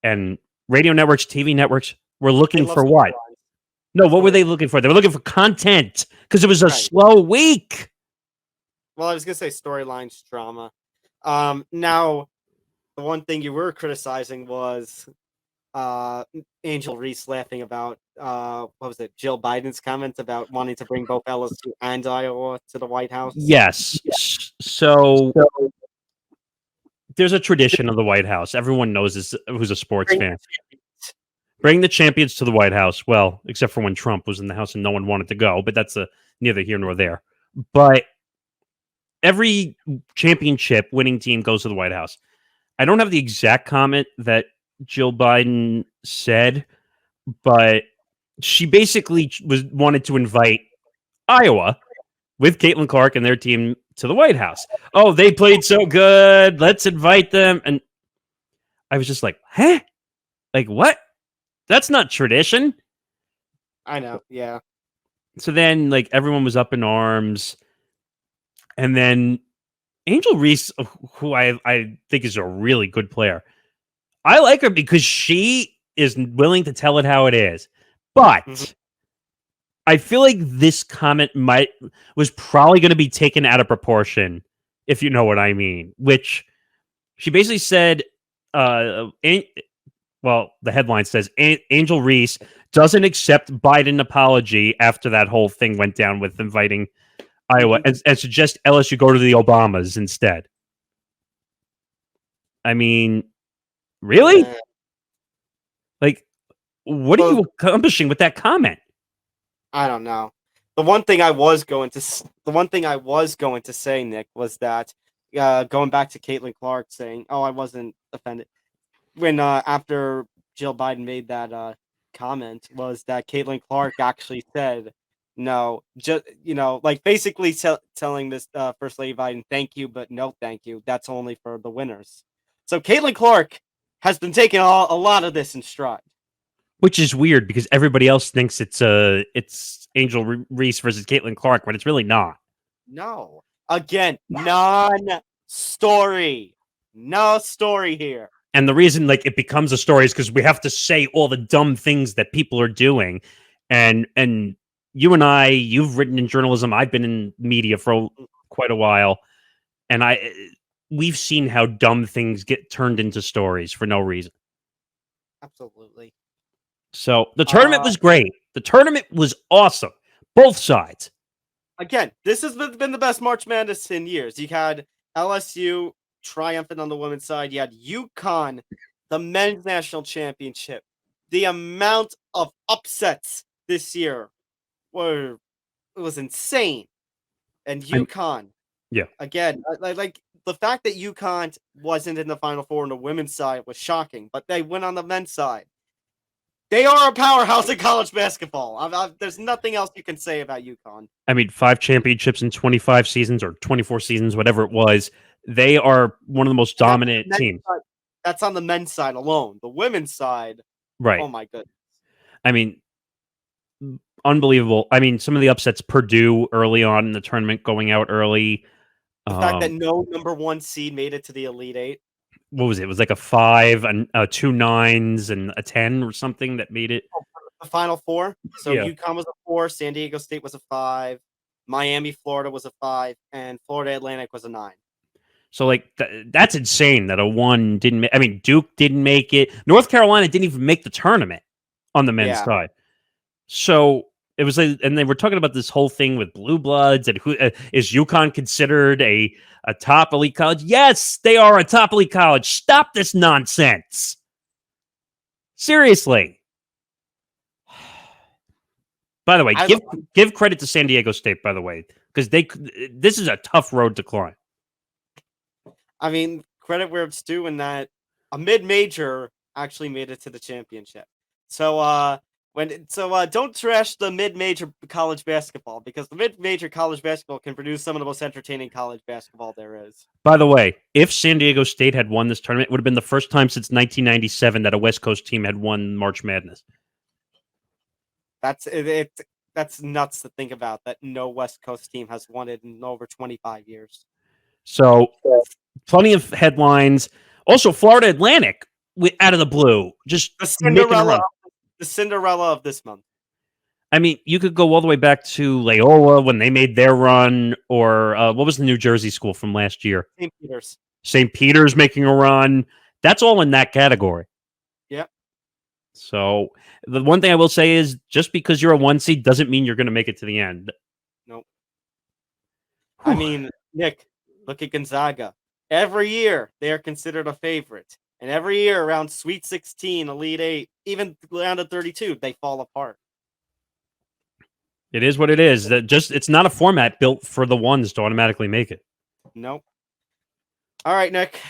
[SPEAKER 3] and radio networks, TV networks were looking for what? No, what were they looking for? They were looking for content because it was a slow week.
[SPEAKER 2] Well, I was going to say storylines, drama. Now, the one thing you were criticizing was Angel Reese laughing about, Jill Biden's comments about wanting to bring both LSU and Iowa to the White House?
[SPEAKER 3] Yes. So there's a tradition of the White House. Everyone knows this who's a sports fan. Bring the champions to the White House. Well, except for when Trump was in the House and no one wanted to go, but that's neither here nor there. But every championship winning team goes to the White House. I don't have the exact comment that Jill Biden said, but she basically wanted to invite Iowa with Caitlin Clark and their team to the White House. Oh, they played so good. Let's invite them. And I was just like, huh? Like, what? That's not tradition.
[SPEAKER 2] I know, yeah.
[SPEAKER 3] So then, like, everyone was up in arms. And then Angel Reese, who I think is a really good player, I like her because she is willing to tell it how it is. But I feel like this comment was probably going to be taken out of proportion, if you know what I mean. Which she basically said, the headline says Angel Reese doesn't accept Biden apology after that whole thing went down with inviting Iowa and suggest LSU go to the Obamas instead. I mean, really? Like, what are you accomplishing with that comment?
[SPEAKER 2] I don't know. The one thing I was going to say, Nick, was that going back to Caitlin Clark saying, "Oh, I wasn't offended," when after Jill Biden made that comment, was that Caitlin Clark actually said, "No, just like basically telling this First Lady Biden, thank you, but no, thank you. That's only for the winners." So Caitlin Clark has been taking a lot of this in stride.
[SPEAKER 3] Which is weird because everybody else thinks it's Angel Reese versus Caitlin Clark, but it's really not.
[SPEAKER 2] No. Again, non-story. No story here.
[SPEAKER 3] And the reason it becomes a story is because we have to say all the dumb things that people are doing. And you and you've written in journalism, I've been in media for quite a while, and we've seen how dumb things get turned into stories for no reason.
[SPEAKER 2] Absolutely.
[SPEAKER 3] So the tournament was great. The tournament was awesome. Both sides.
[SPEAKER 2] Again, this has been the best March Madness in years. You had LSU triumphant on the women's side. You had UConn, the men's national championship. The amount of upsets this year was insane. And UConn, again, like the fact that UConn wasn't in the Final Four on the women's side was shocking, but they went on the men's side. They are a powerhouse in college basketball. There's nothing else you can say about UConn.
[SPEAKER 3] I mean, 5 championships in 25 seasons or 24 seasons, whatever it was. They are one of the most dominant teams.
[SPEAKER 2] That's on the men's side alone. The women's side,
[SPEAKER 3] right?
[SPEAKER 2] Oh my goodness.
[SPEAKER 3] I mean, unbelievable. I mean, some of the upsets: Purdue early on in the tournament, going out early.
[SPEAKER 2] The fact that no number 1 seed made it to the Elite Eight.
[SPEAKER 3] What was it? It was like a 5 and 2 9s and a 10 or something that made it.
[SPEAKER 2] The Final Four. So UConn was a 4, San Diego State was a 5, Miami, Florida was a 5, and Florida Atlantic was a 9.
[SPEAKER 3] So that's insane that a 1 didn't. I mean, Duke didn't make it. North Carolina didn't even make the tournament on the men's side. So it was, and they were talking about this whole thing with blue bloods and who is UConn considered a top elite college? Yes, they are a top elite college. Stop this nonsense. Seriously. By the way, give credit to San Diego State. By the way, because this is a tough road to climb.
[SPEAKER 2] I mean, credit where it's due in that a mid-major actually made it to the championship. So don't trash the mid-major college basketball, because the mid-major college basketball can produce some of the most entertaining college basketball there is.
[SPEAKER 3] By the way, if San Diego State had won this tournament, it would have been the first time since 1997 that a West Coast team had won March Madness.
[SPEAKER 2] That's nuts to think about, that no West Coast team has won it in over 25 years.
[SPEAKER 3] So, plenty of headlines. Also, Florida Atlantic, out of the blue, just
[SPEAKER 2] the Cinderella of this month.
[SPEAKER 3] I mean, you could go all the way back to Loyola when they made their run, or what was the New Jersey school from last year?
[SPEAKER 2] St. Peter's.
[SPEAKER 3] St. Peter's making a run. That's all in that category.
[SPEAKER 2] Yep.
[SPEAKER 3] So the one thing I will say is, just because you're a 1 seed doesn't mean you're going to make it to the end.
[SPEAKER 2] Nope. I mean, Nick, look at Gonzaga. Every year they are considered a favorite. And every year around Sweet 16, Elite 8, even round of 32, they fall apart.
[SPEAKER 3] It is what it is. It's not a format built for the ones to automatically make it.
[SPEAKER 2] Nope. All right, Nick.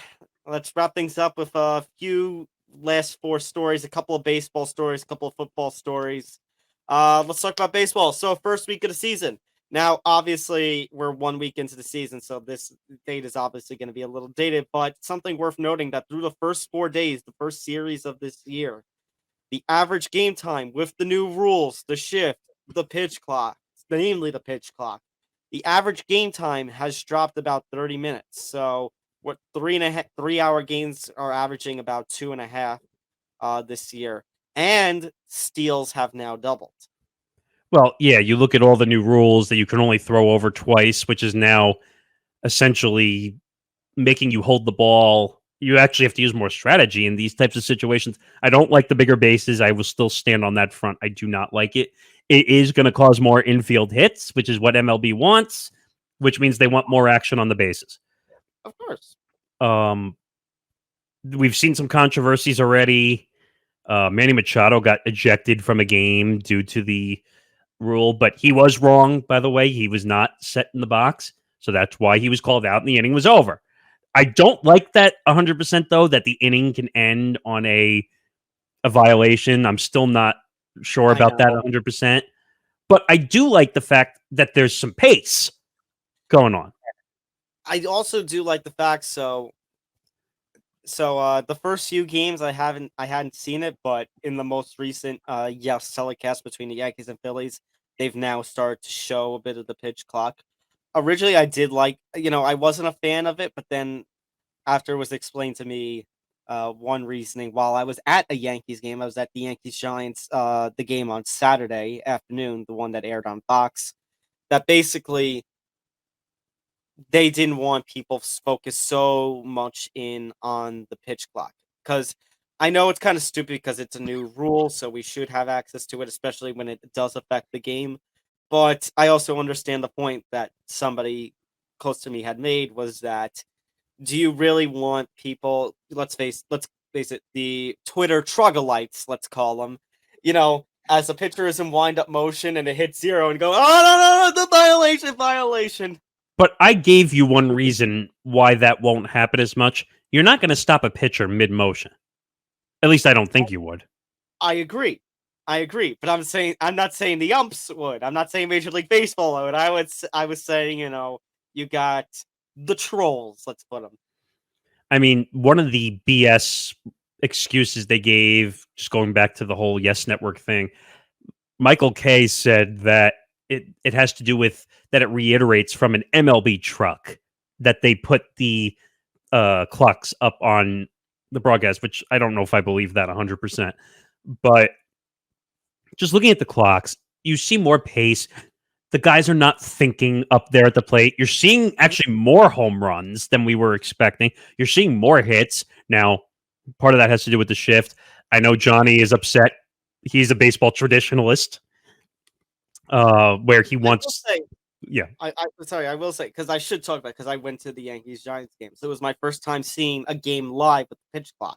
[SPEAKER 2] Let's wrap things up with a few last 4 stories, a couple of baseball stories, a couple of football stories. Let's talk about baseball. So, first week of the season. Now, obviously, we're 1 week into the season, so this date is obviously going to be a little dated, but something worth noting that through the first 4 days, the first series of this year, the average game time with the new rules, the shift, the pitch clock, namely the pitch clock, the average game time has dropped about 30 minutes. So, what 3-hour games are averaging about 2.5 this year, and steals have now doubled.
[SPEAKER 3] Well, yeah, you look at all the new rules that you can only throw over twice, which is now essentially making you hold the ball. You actually have to use more strategy in these types of situations. I don't like the bigger bases. I will still stand on that front. I do not like it. It is going to cause more infield hits, which is what MLB wants, which means they want more action on the bases.
[SPEAKER 2] Of course.
[SPEAKER 3] We've seen some controversies already. Manny Machado got ejected from a game due to the rule, but he was wrong, by the way. He was not set in the box, so that's why he was called out and the inning was over. I don't like that 100%, though, that the inning can end on a violation. I'm still not sure about that 100%, but I do like the fact that there's some pace going on.
[SPEAKER 2] I also do like the fact, so So the first few games I hadn't seen it, but in the most recent telecast between the Yankees and Phillies, they've now started to show a bit of the pitch clock. Originally I did like, I wasn't a fan of it, but then after it was explained to me, one reasoning while I was at a Yankees game, I was at the Yankees Giants the game on Saturday afternoon, the one that aired on Fox, that basically they didn't want people focus so much in on the pitch clock, because I know it's kind of stupid because it's a new rule, so we should have access to it, especially when it does affect the game. But I also understand the point that somebody close to me had made, was that, do you really want people? Let's face it, the Twitter troglodytes, let's call them. As the pitcher is in wind up motion and it hits zero, and go, oh no, the violation.
[SPEAKER 3] But I gave you one reason why that won't happen as much. You're not going to stop a pitcher mid-motion. At least I don't think you would.
[SPEAKER 2] I agree. But I'm not saying the umps would. I'm not saying Major League Baseball would. I was saying, you got the trolls, let's put them.
[SPEAKER 3] I mean, one of the BS excuses they gave, just going back to the whole Yes Network thing, Michael Kay said that it has to do with that it reiterates from an MLB truck that they put the clocks up on the broadcast, which I don't know if I believe that 100%. But just looking at the clocks, you see more pace. The guys are not thinking up there at the plate. You're seeing actually more home runs than we were expecting. You're seeing more hits. Now, part of that has to do with the shift. I know Johnny is upset. He's a baseball traditionalist, where he wants... Yeah.
[SPEAKER 2] I will say, because I should talk about it, because I went to the Yankees Giants game. So it was my first time seeing a game live with the pitch clock.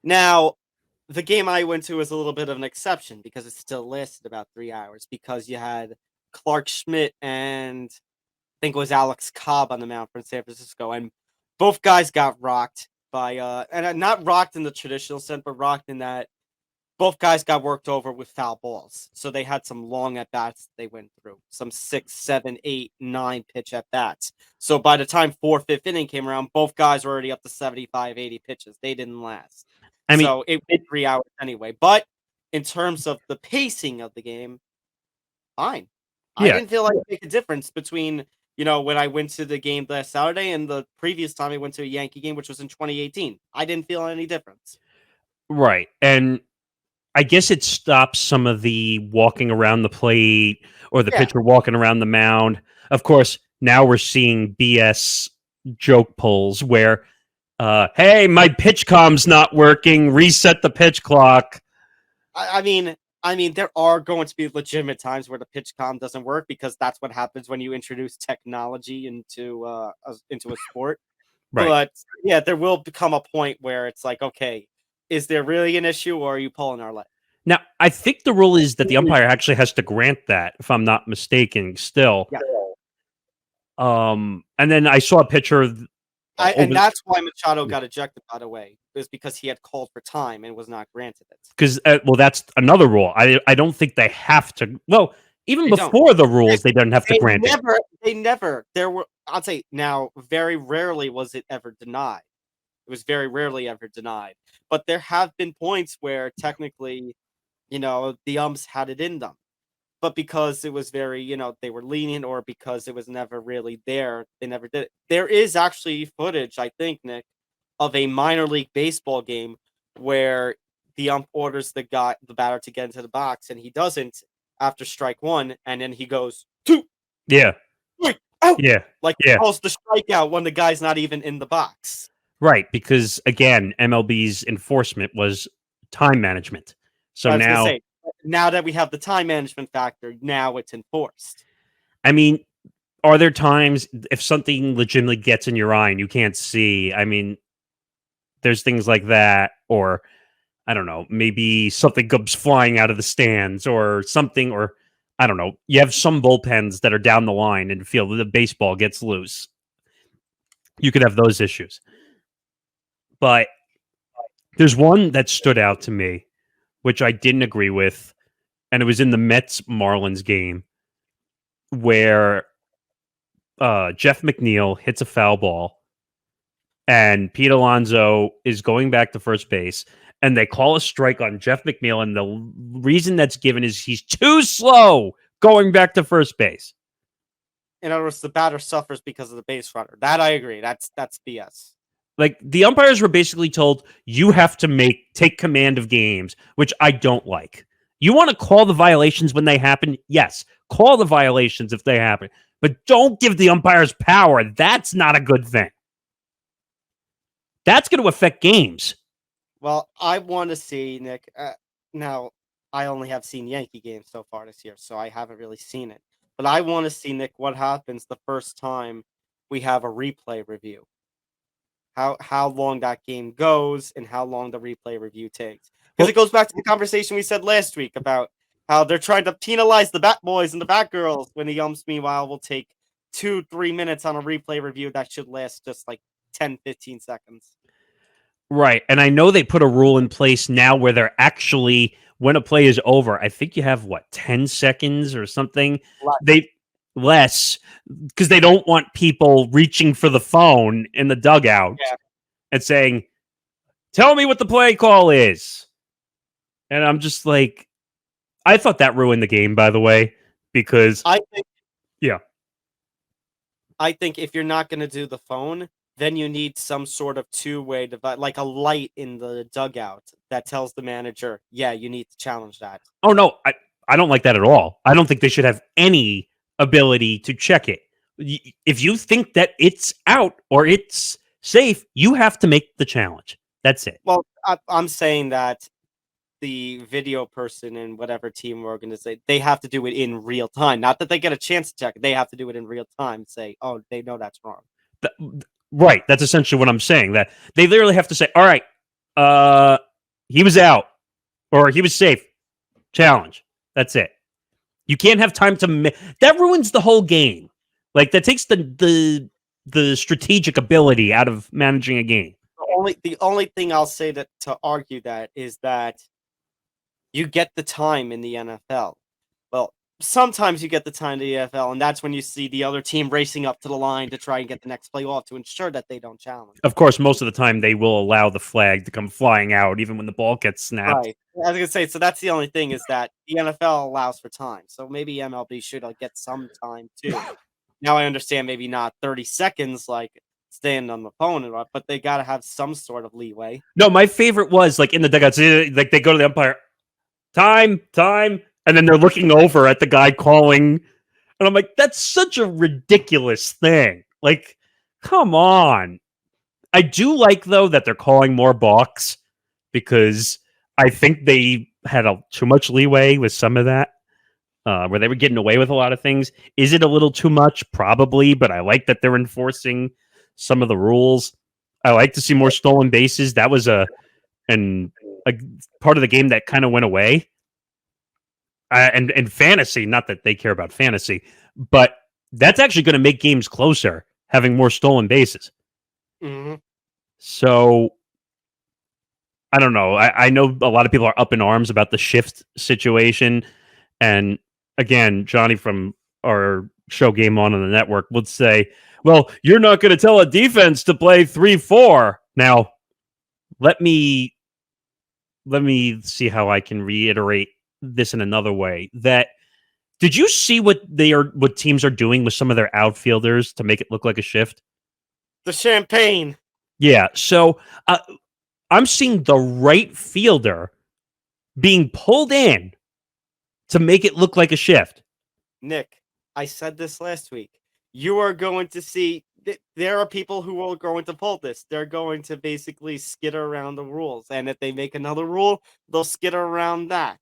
[SPEAKER 2] Now, the game I went to was a little bit of an exception because it still lasted about 3 hours, because you had Clark Schmidt and I think it was Alex Cobb on the mound for San Francisco, and both guys got rocked by and not rocked in the traditional sense, but rocked in that both guys got worked over with foul balls. So they had some long at bats they went through, some 6, 7, 8, 9 pitch at bats. So by the time 4th, 5th inning came around, both guys were already up to 75, 80 pitches. They didn't last.
[SPEAKER 3] I mean,
[SPEAKER 2] So it went 3 hours anyway. But in terms of the pacing of the game, fine. I
[SPEAKER 3] yeah.
[SPEAKER 2] didn't feel like it made a difference between, when I went to the game last Saturday and the previous time I went to a Yankee game, which was in 2018. I didn't feel any difference.
[SPEAKER 3] Right. And I guess it stops some of the walking around the plate or the pitcher walking around the mound. Of course, now we're seeing BS joke pulls where, hey, my pitch comm's not working. Reset the pitch clock.
[SPEAKER 2] I mean, there are going to be legitimate times where the pitch comm doesn't work, because that's what happens when you introduce technology into a sport.
[SPEAKER 3] Right.
[SPEAKER 2] But yeah, there will become a point where it's like, okay, is there really an issue, or are you pulling our leg?
[SPEAKER 3] Now, I think the rule is that the umpire actually has to grant that, if I'm not mistaken, still.
[SPEAKER 2] Yeah.
[SPEAKER 3] And then I saw a picture of...
[SPEAKER 2] and that's why Machado got ejected, by the way, is because he had called for time and was not granted it.
[SPEAKER 3] Because, that's another rule. I don't think they have to... Well, even
[SPEAKER 2] They
[SPEAKER 3] before the rules, they didn't have to grant it.
[SPEAKER 2] They never. There were... I'll say now, very rarely was it ever denied. It was very rarely ever denied. But there have been points where technically, the umps had it in them. But because it was very, they were lenient, or because it was never really there, they never did it. There is actually footage, I think, Nick, of a minor league baseball game where the ump orders the batter to get into the box, and he doesn't after strike one, and then he goes 2.
[SPEAKER 3] Yeah.
[SPEAKER 2] 3, out.
[SPEAKER 3] Yeah.
[SPEAKER 2] He calls the strikeout when the guy's not even in the box.
[SPEAKER 3] Right, because again, MLB's enforcement was time management. So
[SPEAKER 2] now that we have the time management factor, now it's enforced.
[SPEAKER 3] I mean, are there times if something legitimately gets in your eye and you can't see? I mean, there's things like that, or I don't know, maybe something comes flying out of the stands or something, or I don't know. You have some bullpens that are down the line and feel that the baseball gets loose. You could have those issues. But there's one that stood out to me, which I didn't agree with, and it was in the Mets-Marlins game where Jeff McNeil hits a foul ball, and Pete Alonso is going back to first base, and they call a strike on Jeff McNeil, and the reason that's given is he's too slow going back to first base.
[SPEAKER 2] In other words, the batter suffers because of the base runner. That I agree. That's BS.
[SPEAKER 3] Like, the umpires were basically told, you have to take command of games, which I don't like. You want to call the violations when they happen? Yes, call the violations if they happen. But don't give the umpires power. That's not a good thing. That's going to affect games.
[SPEAKER 2] Well, I want to see, Nick. Now, I only have seen Yankee games so far this year, so I haven't really seen it. But I want to see, Nick, what happens the first time we have a replay review. How long that game goes and how long the replay review takes. Because it goes back to the conversation we said last week about how they're trying to penalize the bat boys and the bat girls when the umps, meanwhile, will take 2-3 minutes on a replay review that should last just like 10-15 seconds.
[SPEAKER 3] Right. And I know they put a rule in place now where they're actually, when a play is over, I think you have, 10 seconds or something? Less, because they don't want people reaching for the phone in the dugout and saying, tell me what the play call is. And I'm just like, I thought that ruined the game, by the way, because I
[SPEAKER 2] think if you're not going to do the phone, then you need some sort of two-way device, like a light in the dugout that tells the manager, yeah, you need to challenge that.
[SPEAKER 3] Oh, no, I don't like that at all. I don't think they should have any ability to check it. If you think that it's out or it's safe, you have to make the challenge. That's it.
[SPEAKER 2] Well, I'm saying that the video person in whatever team we're going to say, they have to do it in real time. Not that they get a chance to check it. They have to do it in real time. Say, oh, they know that's wrong.
[SPEAKER 3] Right. That's essentially what I'm saying. That they literally have to say, all right, he was out or he was safe. Challenge. That's it. You can't have time to... That ruins the whole game. Like, that takes the strategic ability out of managing a game.
[SPEAKER 2] The only thing I'll say to argue that is that you get the time in the NFL. Well, sometimes you get the time in the NFL, and that's when you see the other team racing up to the line to try and get the next play off to ensure that they don't challenge.
[SPEAKER 3] Of course, most of the time they will allow the flag to come flying out, even when the ball gets snapped.
[SPEAKER 2] Right. I was going to say, so that's the only thing is that the NFL allows for time. So maybe MLB should get some time too. Now I understand maybe not 30 seconds like staying on the phone, but they got to have some sort of leeway.
[SPEAKER 3] No, my favorite was like in the dugouts, like they go to the umpire, time, and then they're looking over at the guy calling. And I'm like, that's such a ridiculous thing. Like, come on. I do like, though, that they're calling more balks because I think they had too much leeway with some of that, where they were getting away with a lot of things. Is it a little too much? Probably, but I like that they're enforcing some of the rules. I like to see more stolen bases. That was a part of the game that kind of went away. And fantasy, not that they care about fantasy, but that's actually going to make games closer, having more stolen bases.
[SPEAKER 2] Mm-hmm.
[SPEAKER 3] So, I don't know. I know a lot of people are up in arms about the shift situation. And again, Johnny from our show Game On the network would say, well, you're not going to tell a defense to play 3-4. Now, let me see how I can reiterate this in another way. That did you see what teams are doing with some of their outfielders to make it look like a shift?
[SPEAKER 2] The champagne.
[SPEAKER 3] Yeah. So I'm seeing the right fielder being pulled in to make it look like a shift.
[SPEAKER 2] Nick, I said this last week. You are going to see there are people who are going to pull this. They're going to basically skitter around the rules. And if they make another rule, they'll skitter around that.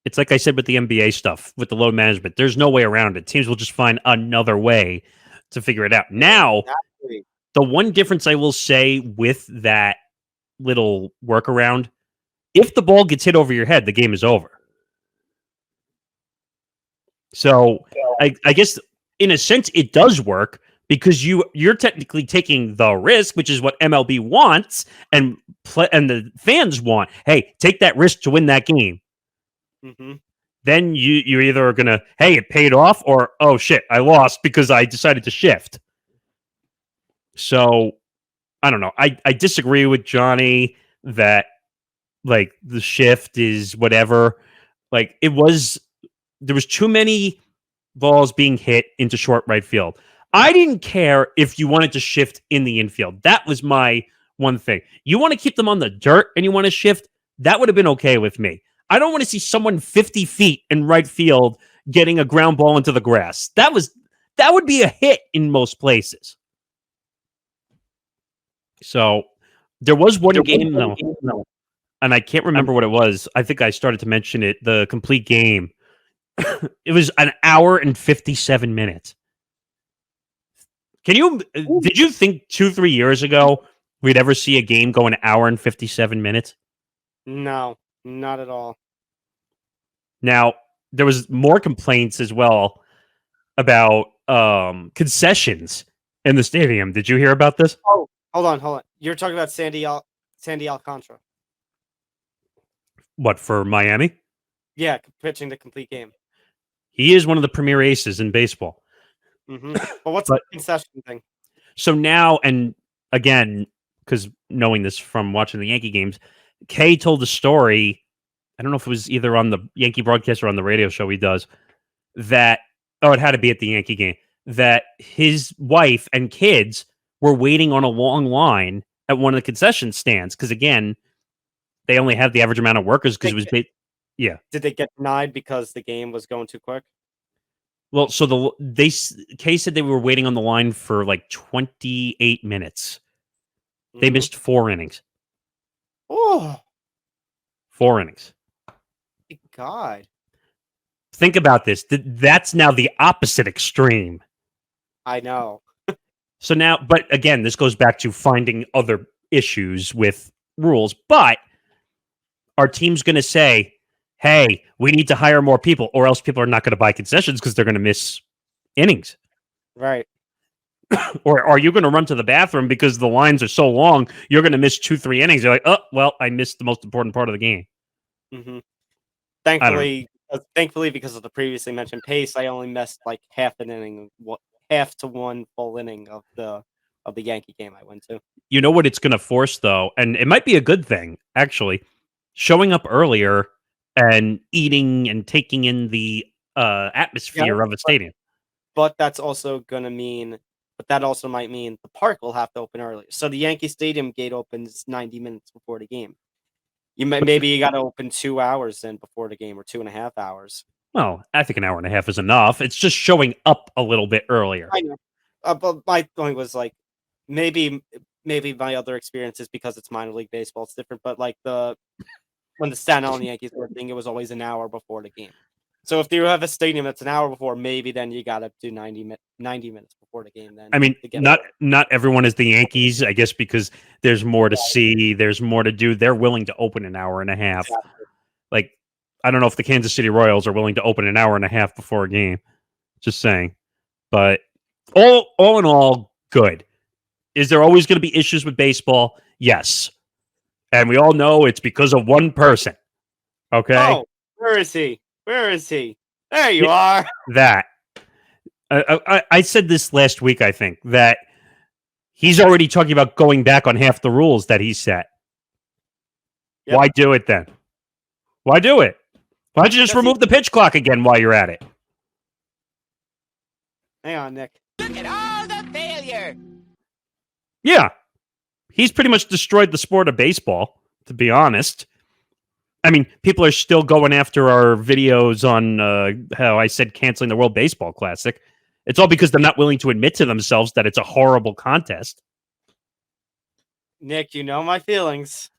[SPEAKER 3] It's like I said with the NBA stuff, with the load management. There's no way around it. Teams will just find another way to figure it out. Now, exactly. The one difference I will say with that little workaround, if the ball gets hit over your head, the game is over. So I guess in a sense it does work because you're technically taking the risk, which is what MLB wants and the fans want. Hey, take that risk to win that game.
[SPEAKER 2] Mm-hmm.
[SPEAKER 3] Then you either are gonna, hey, it paid off, or oh shit, I lost because I decided to shift. So I don't know. I disagree with Johnny that like the shift is whatever. Like there was too many balls being hit into short right field. I didn't care if you wanted to shift in the infield. That was my one thing. You want to keep them on the dirt and you want to shift, that would have been okay with me. I don't want to see someone 50 feet in right field getting a ground ball into the grass. That would be a hit in most places. So there was one game though, and I can't remember what it was. I think I started to mention it, the complete game. It was an hour and 57 minutes. Did you think 2-3 years ago we'd ever see a game go an hour and 57 minutes?
[SPEAKER 2] No, not at all.
[SPEAKER 3] Now, there was more complaints as well about concessions in the stadium. Did you hear about this?
[SPEAKER 2] Oh, hold on. You're talking about Sandy Alcantara.
[SPEAKER 3] What, for Miami?
[SPEAKER 2] Yeah, pitching the complete game.
[SPEAKER 3] He is one of the premier aces in baseball.
[SPEAKER 2] Mm-hmm. But what's the concession thing?
[SPEAKER 3] So now, and again, because knowing this from watching the Yankee games, Kay told the story, I don't know if it was either on the Yankee broadcast or on the radio show he does, that, it had to be at the Yankee game, that his wife and kids were waiting on a long line at one of the concession stands. Because again, they only have the average amount of workers because it was yeah.
[SPEAKER 2] Did they get denied because the game was going too quick?
[SPEAKER 3] Well, so Kay said they were waiting on the line for like 28 minutes. They missed 4 innings.
[SPEAKER 2] Oh,
[SPEAKER 3] 4 innings.
[SPEAKER 2] God.
[SPEAKER 3] Think about this. That's now the opposite extreme.
[SPEAKER 2] I know.
[SPEAKER 3] So now, but again, this goes back to finding other issues with rules. But our team's going to say, hey, we need to hire more people, or else people are not going to buy concessions because they're going to miss innings.
[SPEAKER 2] Right.
[SPEAKER 3] Or are you going to run to the bathroom because the lines are so long, you're going to miss 2-3 innings? You're like, oh, well, I missed the most important part of the game.
[SPEAKER 2] Mm-hmm. Thankfully, because of the previously mentioned pace, I only missed like half an inning, half to one full inning of the Yankee game I went to.
[SPEAKER 3] You know what it's going to force, though, and it might be a good thing, actually, showing up earlier and eating and taking in the atmosphere of a stadium.
[SPEAKER 2] But that's also going to mean, that also might mean the park will have to open earlier. So the Yankee Stadium gate opens 90 minutes before the game. Maybe you got to open 2 hours then before the game, or 2.5 hours.
[SPEAKER 3] Well, I think an hour and a half is enough. It's just showing up a little bit earlier.
[SPEAKER 2] I know. But my point was like, maybe my other experience is because it's minor league baseball, it's different. But like when the Staten Island Yankees were thing, it was always an hour before the game. So if you have a stadium that's an hour before, maybe then you got to do 90 minutes before the game. Then
[SPEAKER 3] I mean, not everyone is the Yankees, I guess, because there's more to see, there's more to do. They're willing to open an hour and a half.
[SPEAKER 2] Exactly.
[SPEAKER 3] Like, I don't know if the Kansas City Royals are willing to open an hour and a half before a game. Just saying. But all in all, good. Is there always going to be issues with baseball? Yes. And we all know it's because of one person. Okay?
[SPEAKER 2] Oh, where is he? Where is he? There you are.
[SPEAKER 3] That. I said this last week, I think, that he's already talking about going back on half the rules that he set. Yep. Why do it then? Why do it? Why don't you just remove the pitch clock again while you're at it?
[SPEAKER 2] Hang on, Nick.
[SPEAKER 4] Look at all the failure.
[SPEAKER 3] Yeah. He's pretty much destroyed the sport of baseball, to be honest. I mean, people are still going after our videos on how I said canceling the World Baseball Classic. It's all because they're not willing to admit to themselves that it's a horrible contest.
[SPEAKER 2] Nick, you know my feelings.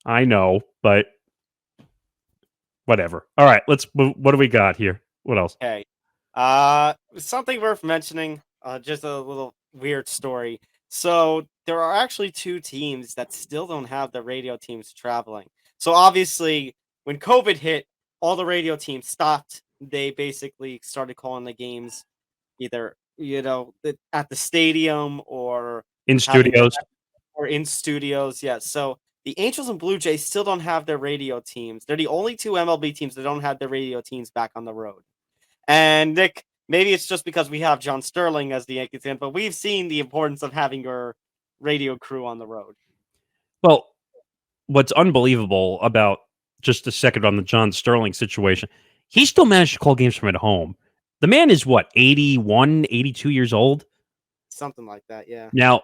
[SPEAKER 3] I know, but whatever. All right, what do we got here? What else?
[SPEAKER 2] Okay. Something worth mentioning, just a little weird story. So there are actually 2 teams that still don't have the radio teams traveling. So obviously, when COVID hit, all the radio teams stopped. They basically started calling the games either, at the stadium or
[SPEAKER 3] in studios.
[SPEAKER 2] Yeah. So the Angels and Blue Jays still don't have their radio teams. They're the only 2 MLB teams that don't have their radio teams back on the road. And Nick, maybe it's just because we have John Sterling as the Yankees fan, but we've seen the importance of having your radio crew on the road.
[SPEAKER 3] Well, what's unbelievable about just a second on the John Sterling situation, he still managed to call games from at home. The man is what, 81, 82 years old?
[SPEAKER 2] Something like that, yeah.
[SPEAKER 3] Now,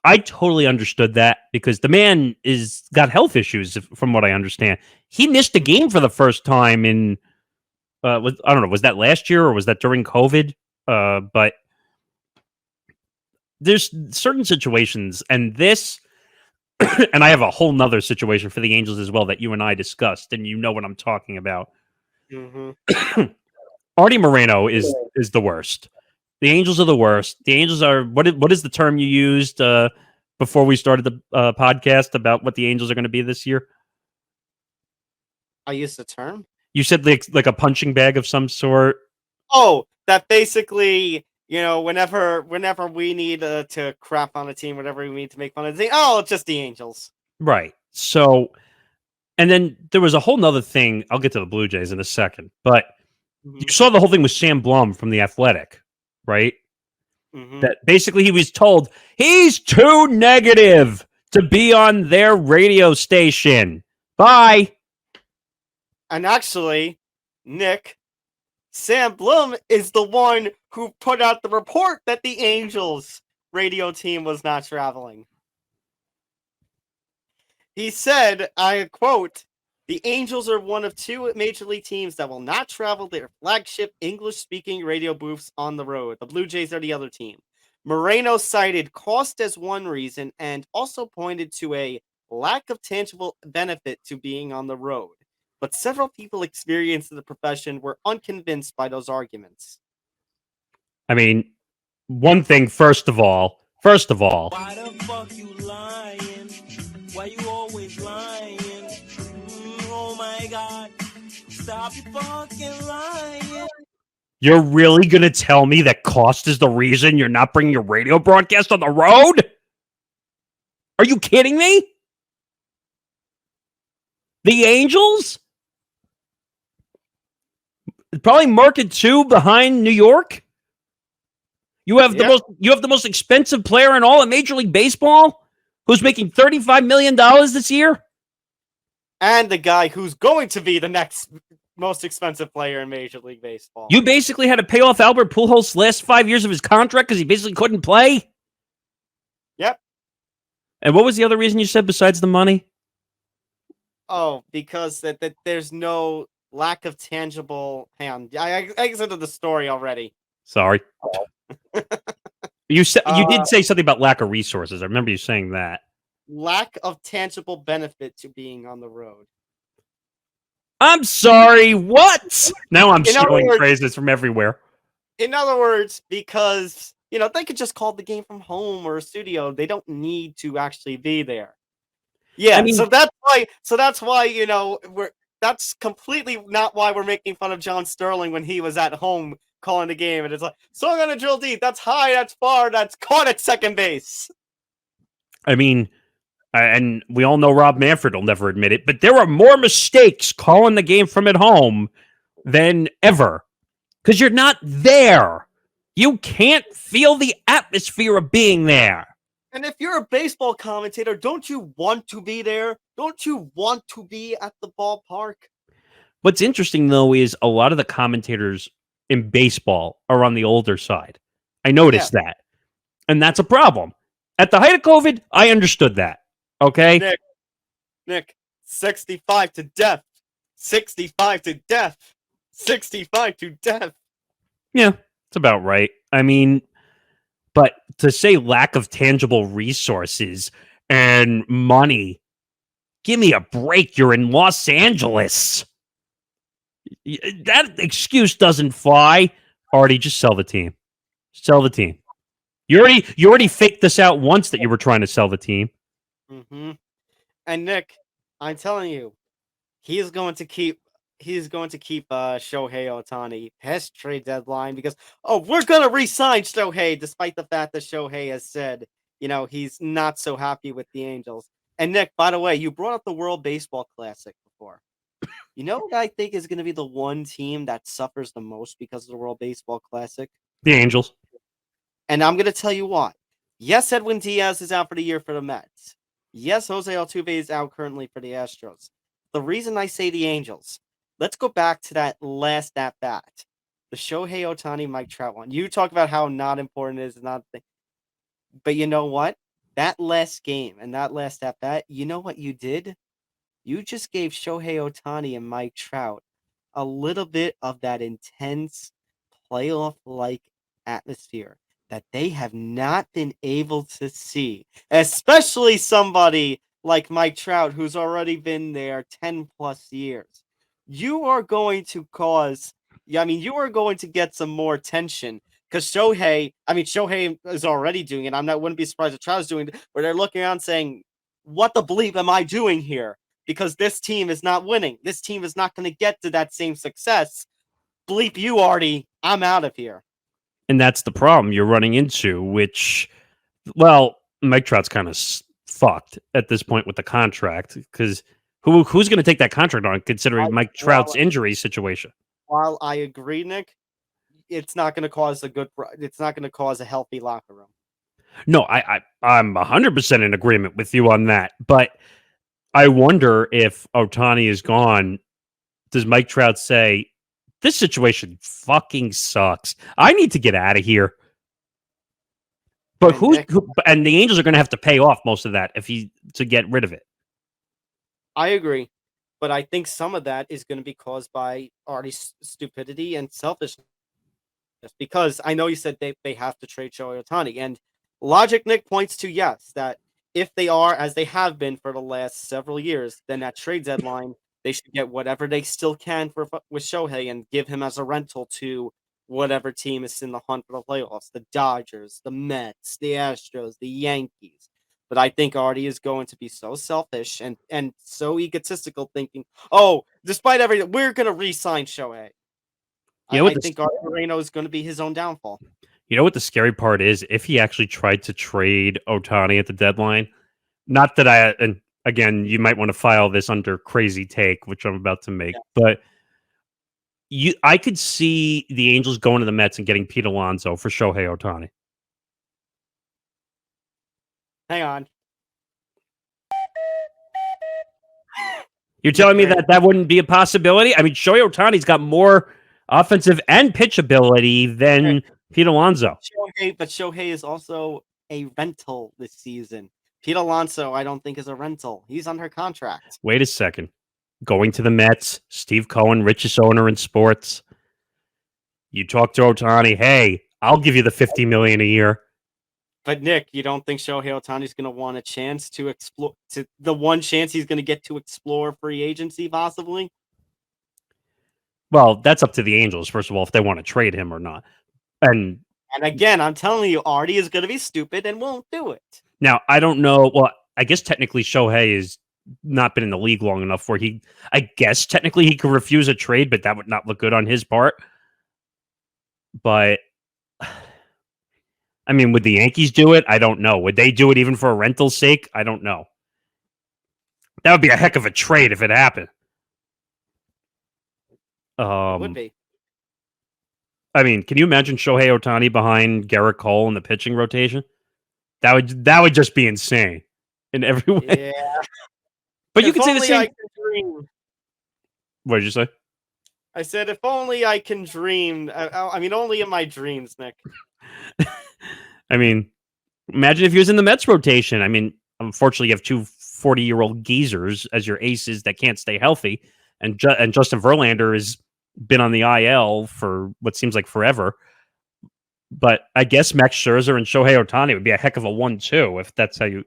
[SPEAKER 3] I totally understood that because the man is got health issues, from what I understand. He missed a game for the first time in, I don't know, was that last year or was that during COVID? But there's certain situations, and this, and I have a whole nother situation for the Angels as well that you and I discussed, and you know what I'm talking about.
[SPEAKER 2] Mm-hmm.
[SPEAKER 3] Artie Moreno is the worst. The Angels are the worst. The Angels are what is the term you used before we started the podcast about what the Angels are going to be this year?
[SPEAKER 2] I used the term.
[SPEAKER 3] You said like a punching bag of some sort.
[SPEAKER 2] Oh, that basically, whenever we need to crap on a team, whenever we need to make fun of the team, it's just the Angels.
[SPEAKER 3] Right. So, and then there was a whole nother thing. I'll get to the Blue Jays in a second, but you saw the whole thing with Sam Blum from The Athletic, right?
[SPEAKER 2] Mm-hmm.
[SPEAKER 3] That basically he was told he's too negative to be on their radio station. Bye.
[SPEAKER 2] And actually, Nick, Sam Blum is the one who put out the report that the Angels radio team was not traveling. He said, I quote, "The Angels are one of two major league teams that will not travel their flagship English-speaking radio booths on the road. The Blue Jays are the other team." Moreno cited cost as one reason and also pointed to a lack of tangible benefit to being on the road. But several people experienced in the profession were unconvinced by those arguments.
[SPEAKER 3] I mean, one thing, first of all.
[SPEAKER 5] Why the fuck you lying? Why you always lying? Oh my God. Stop you fucking lying.
[SPEAKER 3] You're really going to tell me that cost is the reason you're not bringing your radio broadcast on the road? Are you kidding me? The Angels? Probably market 2 behind New York? You have the most expensive player in all of Major League Baseball who's making $35 million this year?
[SPEAKER 2] And the guy who's going to be the next most expensive player in Major League Baseball.
[SPEAKER 3] You basically had to pay off Albert Pujols' last 5 years of his contract because he basically couldn't play?
[SPEAKER 2] Yep. And
[SPEAKER 3] what was the other reason you said besides the money?
[SPEAKER 2] Oh, because that there's no lack of tangible... Hang on, I exited the story already.
[SPEAKER 3] Sorry. You did say something about lack of resources. I remember you saying that.
[SPEAKER 2] Lack of tangible benefit to being on the road.
[SPEAKER 3] I'm sorry, what? Now I'm stealing phrases from everywhere.
[SPEAKER 2] In other words, because, they could just call the game from home or a studio. They don't need to actually be there. Yeah, I mean, so that's why, that's completely not why we're making fun of John Sterling when he was at home calling the game. And it's like, so I'm going to drill deep. That's high, that's far, that's caught at second base.
[SPEAKER 3] I mean... and we all know Rob Manfred will never admit it, but there are more mistakes calling the game from at home than ever. Because you're not there. You can't feel the atmosphere of being there.
[SPEAKER 2] And if you're a baseball commentator, don't you want to be there? Don't you want to be at the ballpark?
[SPEAKER 3] What's interesting, though, is a lot of the commentators in baseball are on the older side. I noticed that. And that's a problem. At the height of COVID, I understood that. Okay?
[SPEAKER 2] Nick, 65 to death. 65 to death. 65 to death.
[SPEAKER 3] Yeah, it's about right. I mean, but to say lack of tangible resources and money, give me a break. You're in Los Angeles. That excuse doesn't fly. Artie, just sell the team. Sell the team. You already faked this out once that you were trying to sell the team.
[SPEAKER 2] Mm-hmm. And Nick, I'm telling you, he's going to keep Shohei Ohtani past trade deadline because we're gonna re-sign Shohei, despite the fact that Shohei has said, he's not so happy with the Angels. And Nick, by the way, you brought up the World Baseball Classic before. You know what I think is gonna be the one team that suffers the most because of the World Baseball Classic?
[SPEAKER 3] The Angels.
[SPEAKER 2] And I'm gonna tell you why. Yes, Edwin Diaz is out for the year for the Mets. Yes, Jose Altuve is out currently for the Astros. The reason I say the Angels, let's go back to that last at bat. The Shohei Ohtani Mike Trout one. You talk about how not important it is, not thing. But you know what? That last game and that last at bat, you know what you did? You just gave Shohei Ohtani and Mike Trout a little bit of that intense playoff like atmosphere that they have not been able to see, especially somebody like Mike Trout, who's already been there 10 plus years. You are going to cause, you are going to get some more tension because Shohei is already doing it. Wouldn't be surprised if Trout's doing it, where they're looking around saying, what the bleep am I doing here? Because this team is not winning. This team is not going to get to that same success. Bleep you, Artie. I'm out of here.
[SPEAKER 3] And that's the problem you're running into, which, well, Mike Trout's kind of fucked at this point with the contract because who's going to take that contract on considering Mike Trout's injury situation?
[SPEAKER 2] While I agree, Nick, it's not going to cause a healthy locker room.
[SPEAKER 3] No, I'm 100% in agreement with you on that. But I wonder if Ohtani is gone, does Mike Trout say, this situation fucking sucks. I need to get out of here. But and the Angels are going to have to pay off most of that to get rid of it.
[SPEAKER 2] I agree. But I think some of that is going to be caused by Artie's stupidity and selfishness. Because I know you said they have to trade Shohei Ohtani. And logic, Nick, points to yes, that if they are, as they have been for the last several years, then at trade deadline, they should get whatever they still can with Shohei and give him as a rental to whatever team is in the hunt for the playoffs. The Dodgers, the Mets, the Astros, the Yankees. But I think Artie is going to be so selfish and so egotistical, thinking, oh, despite everything, we're going to re-sign Shohei. I think Artie Moreno is going to be his own downfall.
[SPEAKER 3] You know what the scary part is? If he actually tried to trade Ohtani at the deadline, not that and again, you might want to file this under crazy take, which I'm about to make, but I could see the Angels going to the Mets and getting Pete Alonso for Shohei Ohtani.
[SPEAKER 2] Hang on.
[SPEAKER 3] You're telling me that wouldn't be a possibility? I mean, Shohei Ohtani's got more offensive and pitch ability than Pete Alonso.
[SPEAKER 2] But Shohei is also a rental this season. Pete Alonso, I don't think, is a rental. He's under contract.
[SPEAKER 3] Wait a second. Going to the Mets, Steve Cohen, richest owner in sports. You talk to Ohtani, hey, I'll give you the $50 million a year.
[SPEAKER 2] But Nick, you don't think Shohei Ohtani's going to want a chance to explore, the one chance he's going to get to explore free agency, possibly?
[SPEAKER 3] Well, that's up to the Angels, first of all, if they want to trade him or not. And
[SPEAKER 2] again, I'm telling you, Artie is going to be stupid and won't do it.
[SPEAKER 3] Now, I don't know. Well, I guess technically Shohei has not been in the league long enough where I guess technically he could refuse a trade, but that would not look good on his part. But, I mean, would the Yankees do it? I don't know. Would they do it even for a rental's sake? I don't know. That would be a heck of a trade if it happened.
[SPEAKER 2] It would be.
[SPEAKER 3] I mean, can you imagine Shohei Ohtani behind Garrett Cole in the pitching rotation? That would just be insane in every way.
[SPEAKER 2] Yeah.
[SPEAKER 3] But you could say the same. What did you say?
[SPEAKER 2] I said, if only I can dream. I mean, only in my dreams, Nick.
[SPEAKER 3] I mean, imagine if he was in the Mets rotation. I mean, unfortunately, you have two 40-year-old geezers as your aces that can't stay healthy. And Justin Verlander has been on the IL for what seems like forever. But I guess Max Scherzer and Shohei Ohtani would be a heck of a 1-2 if that's how you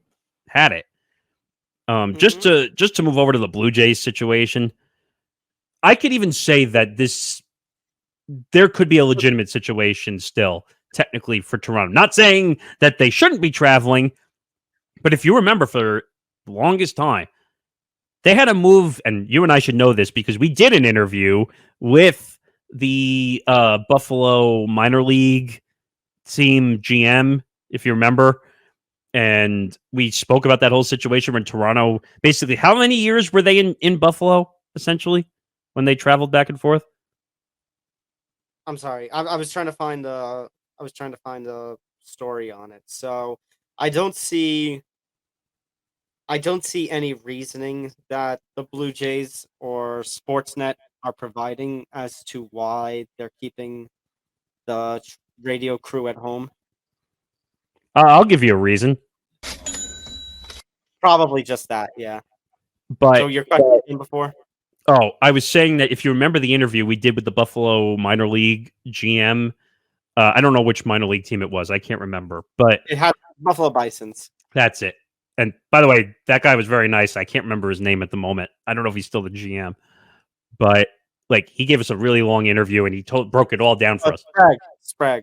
[SPEAKER 3] had it. Just to move over to the Blue Jays situation, I could even say that there could be a legitimate situation still, technically, for Toronto. Not saying that they shouldn't be traveling, but if you remember for the longest time, they had a move, and you and I should know this because we did an interview with the Buffalo minor league team GM, if you remember. And we spoke about that whole situation when Toronto, basically, how many years were they in Buffalo, essentially, when they traveled back and forth?
[SPEAKER 2] I'm sorry. I was trying to find the story on it. So I don't see any reasoning that the Blue Jays or Sportsnet are providing as to why they're keeping the radio crew at home.
[SPEAKER 3] I'll give you a reason,
[SPEAKER 2] Probably just that, yeah.
[SPEAKER 3] but
[SPEAKER 2] So your question came before?
[SPEAKER 3] I was saying that if you remember the interview we did with the Buffalo minor league GM, I don't know which minor league team it was. I can't remember, but
[SPEAKER 2] It had Buffalo Bisons.
[SPEAKER 3] that's it. And by the way, that guy was very nice. I can't remember his name at the moment. I don't know if he's still the GM, but like he gave us a really long interview and he broke it all down for us.
[SPEAKER 2] Sprague.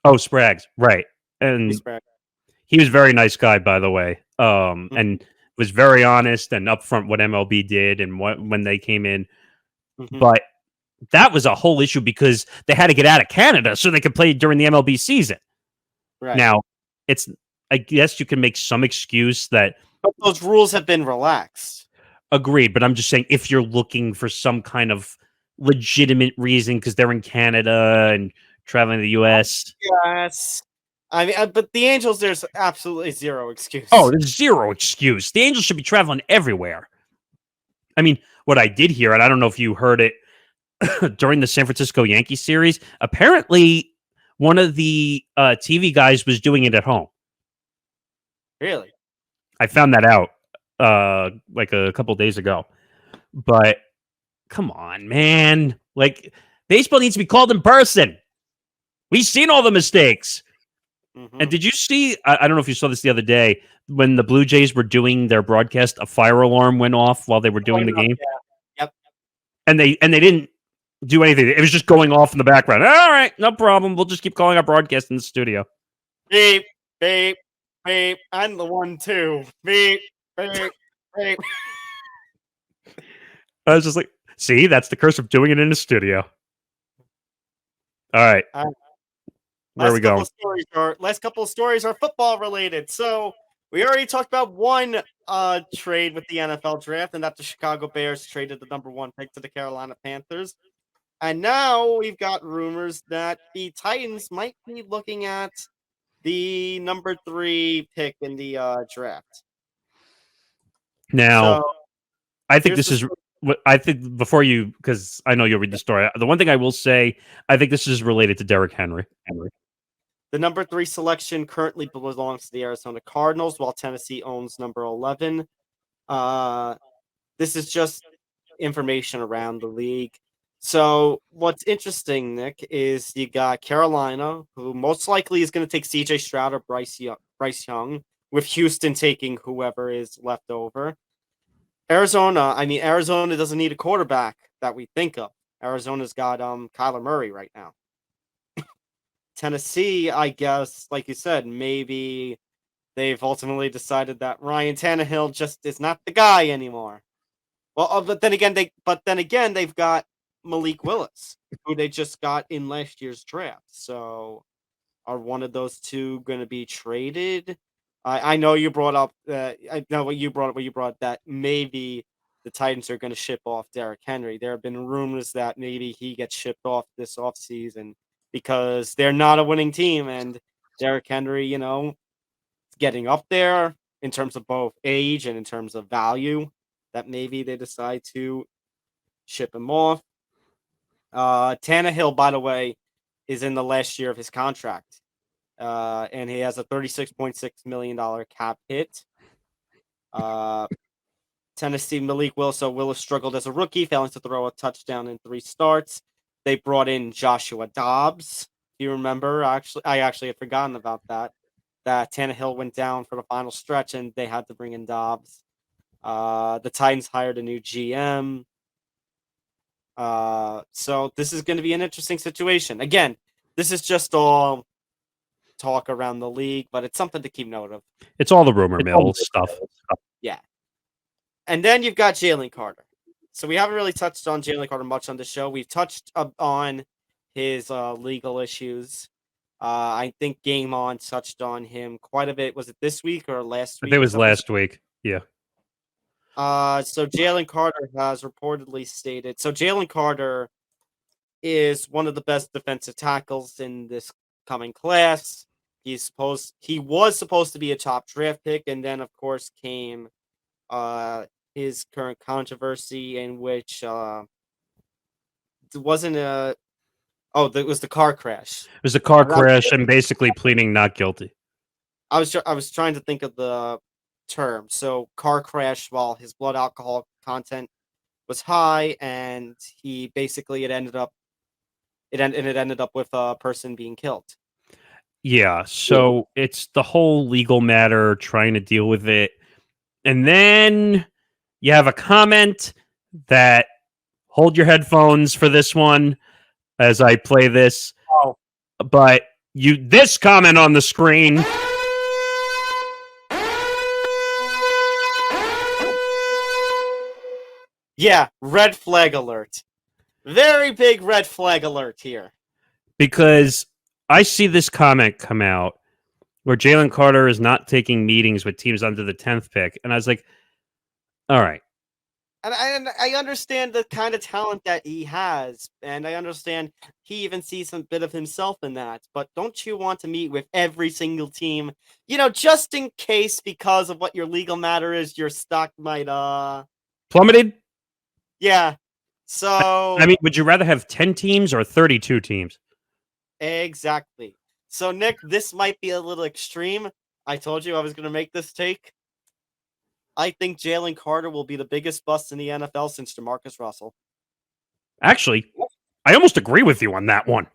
[SPEAKER 3] Oh, Sprague's right, and
[SPEAKER 2] Sprague.
[SPEAKER 3] he was a very nice guy, by the way, and was very honest and upfront what MLB did and when they came in. But that was a whole issue because they had to get out of Canada so they could play during the MLB season.
[SPEAKER 2] Right.
[SPEAKER 3] Now, I guess you can make some excuse that
[SPEAKER 2] but those rules have been relaxed.
[SPEAKER 3] Agreed, but I'm just saying if you're looking for some kind of legitimate reason because they're in Canada and traveling to the U.S.
[SPEAKER 2] Yes. I mean, but the Angels, there's absolutely zero excuse.
[SPEAKER 3] Oh, there's zero excuse. The Angels should be traveling everywhere. I mean, what I did hear, and I don't know if you heard it during the San Francisco Yankees series, apparently one of the TV guys was doing it at home.
[SPEAKER 2] Really?
[SPEAKER 3] I found that out like a couple days ago. But come on, man. Like, baseball needs to be called in person. We've seen all the mistakes. And did you see, I don't know if you saw this the other day, when the Blue Jays were doing their broadcast, a fire alarm went off while they were doing the game.
[SPEAKER 2] Yeah. Yep.
[SPEAKER 3] And they didn't do anything. It was just going off in the background. All right, no problem. We'll just keep calling our broadcast in the studio.
[SPEAKER 2] Beep, beep, beep. I'm the one too. Beep, beep, beep.
[SPEAKER 3] I was just like, see, that's the curse of doing it in the studio. All right. Where are we going?
[SPEAKER 2] Last couple of stories are football related. So we already talked about one trade with the NFL draft, and that the Chicago Bears traded the number 1 pick to the Carolina Panthers. And now we've got rumors that the Titans might be looking at the number 3 pick in the draft.
[SPEAKER 3] Now, I think this is. I think before you, because I know you'll read the story. The one thing I will say, I think this is related to Derrick Henry.
[SPEAKER 2] The number 3 selection currently belongs to the Arizona Cardinals, while Tennessee owns number 11. This is just information around the league. So what's interesting, Nick, is you got Carolina, who most likely is going to take C.J. Stroud or Bryce Young, with Houston taking whoever is left over. Arizona doesn't need a quarterback that we think of. Arizona's got Kyler Murray right now. Tennessee, I guess, like you said, maybe they've ultimately decided that Ryan Tannehill just is not the guy anymore. Well, but then again, they've got Malik Willis, who they just got in last year's draft. So, are one of those two going to be traded? I know you brought up. I know what you brought that maybe the Titans are going to ship off Derrick Henry. There have been rumors that maybe he gets shipped off this offseason because they're not a winning team, and Derrick Henry, getting up there in terms of both age and in terms of value, that maybe they decide to ship him off. Tannehill, by the way, is in the last year of his contract. And he has a $36.6 million cap hit. Tennessee, Malik Willis. So Willis struggled as a rookie, failing to throw a touchdown in 3 starts. They brought in Joshua Dobbs. Do you remember? I actually had forgotten about that. That Tannehill went down for the final stretch, and they had to bring in Dobbs. The Titans hired a new GM. So this is going to be an interesting situation. Again, this is just all talk around the league, but it's something to keep note of.
[SPEAKER 3] It's all the rumor mill stuff.
[SPEAKER 2] Yeah. And then you've got Jalen Carter. So we haven't really touched on Jalen Carter much on the show. We've touched on his legal issues. I think Game On touched on him quite a bit. Was it this week or last week?
[SPEAKER 3] I think it was last week. Yeah.
[SPEAKER 2] So Jalen Carter has reportedly stated. So Jalen Carter is one of the best defensive tackles in this coming class. He was supposed to be a top draft pick, and then of course came his current controversy in which it wasn't a it was the car crash.
[SPEAKER 3] It was a car crash and basically pleading not guilty.
[SPEAKER 2] I was trying to think of the term. So car crash while his blood alcohol content was high, and he basically it ended up with a person being killed.
[SPEAKER 3] Yeah, so it's the whole legal matter, trying to deal with it. And then you have a comment that, hold your headphones for this one as I play this.
[SPEAKER 2] Oh.
[SPEAKER 3] But this comment on the screen.
[SPEAKER 2] Yeah, red flag alert. Very big red flag alert here.
[SPEAKER 3] Because I see this comment come out where Jalen Carter is not taking meetings with teams under the 10th pick. And I was like, all right.
[SPEAKER 2] And I understand the kind of talent that he has, and I understand he even sees some bit of himself in that. But don't you want to meet with every single team, just in case, because of what your legal matter is, your stock might
[SPEAKER 3] plummeted?
[SPEAKER 2] Yeah. So
[SPEAKER 3] I mean, would you rather have 10 teams or 32 teams?
[SPEAKER 2] Exactly. So, Nick, this might be a little extreme. I told you I was going to make this take. I think Jalen Carter will be the biggest bust in the NFL since DeMarcus Russell.
[SPEAKER 3] Actually, I almost agree with you on that one.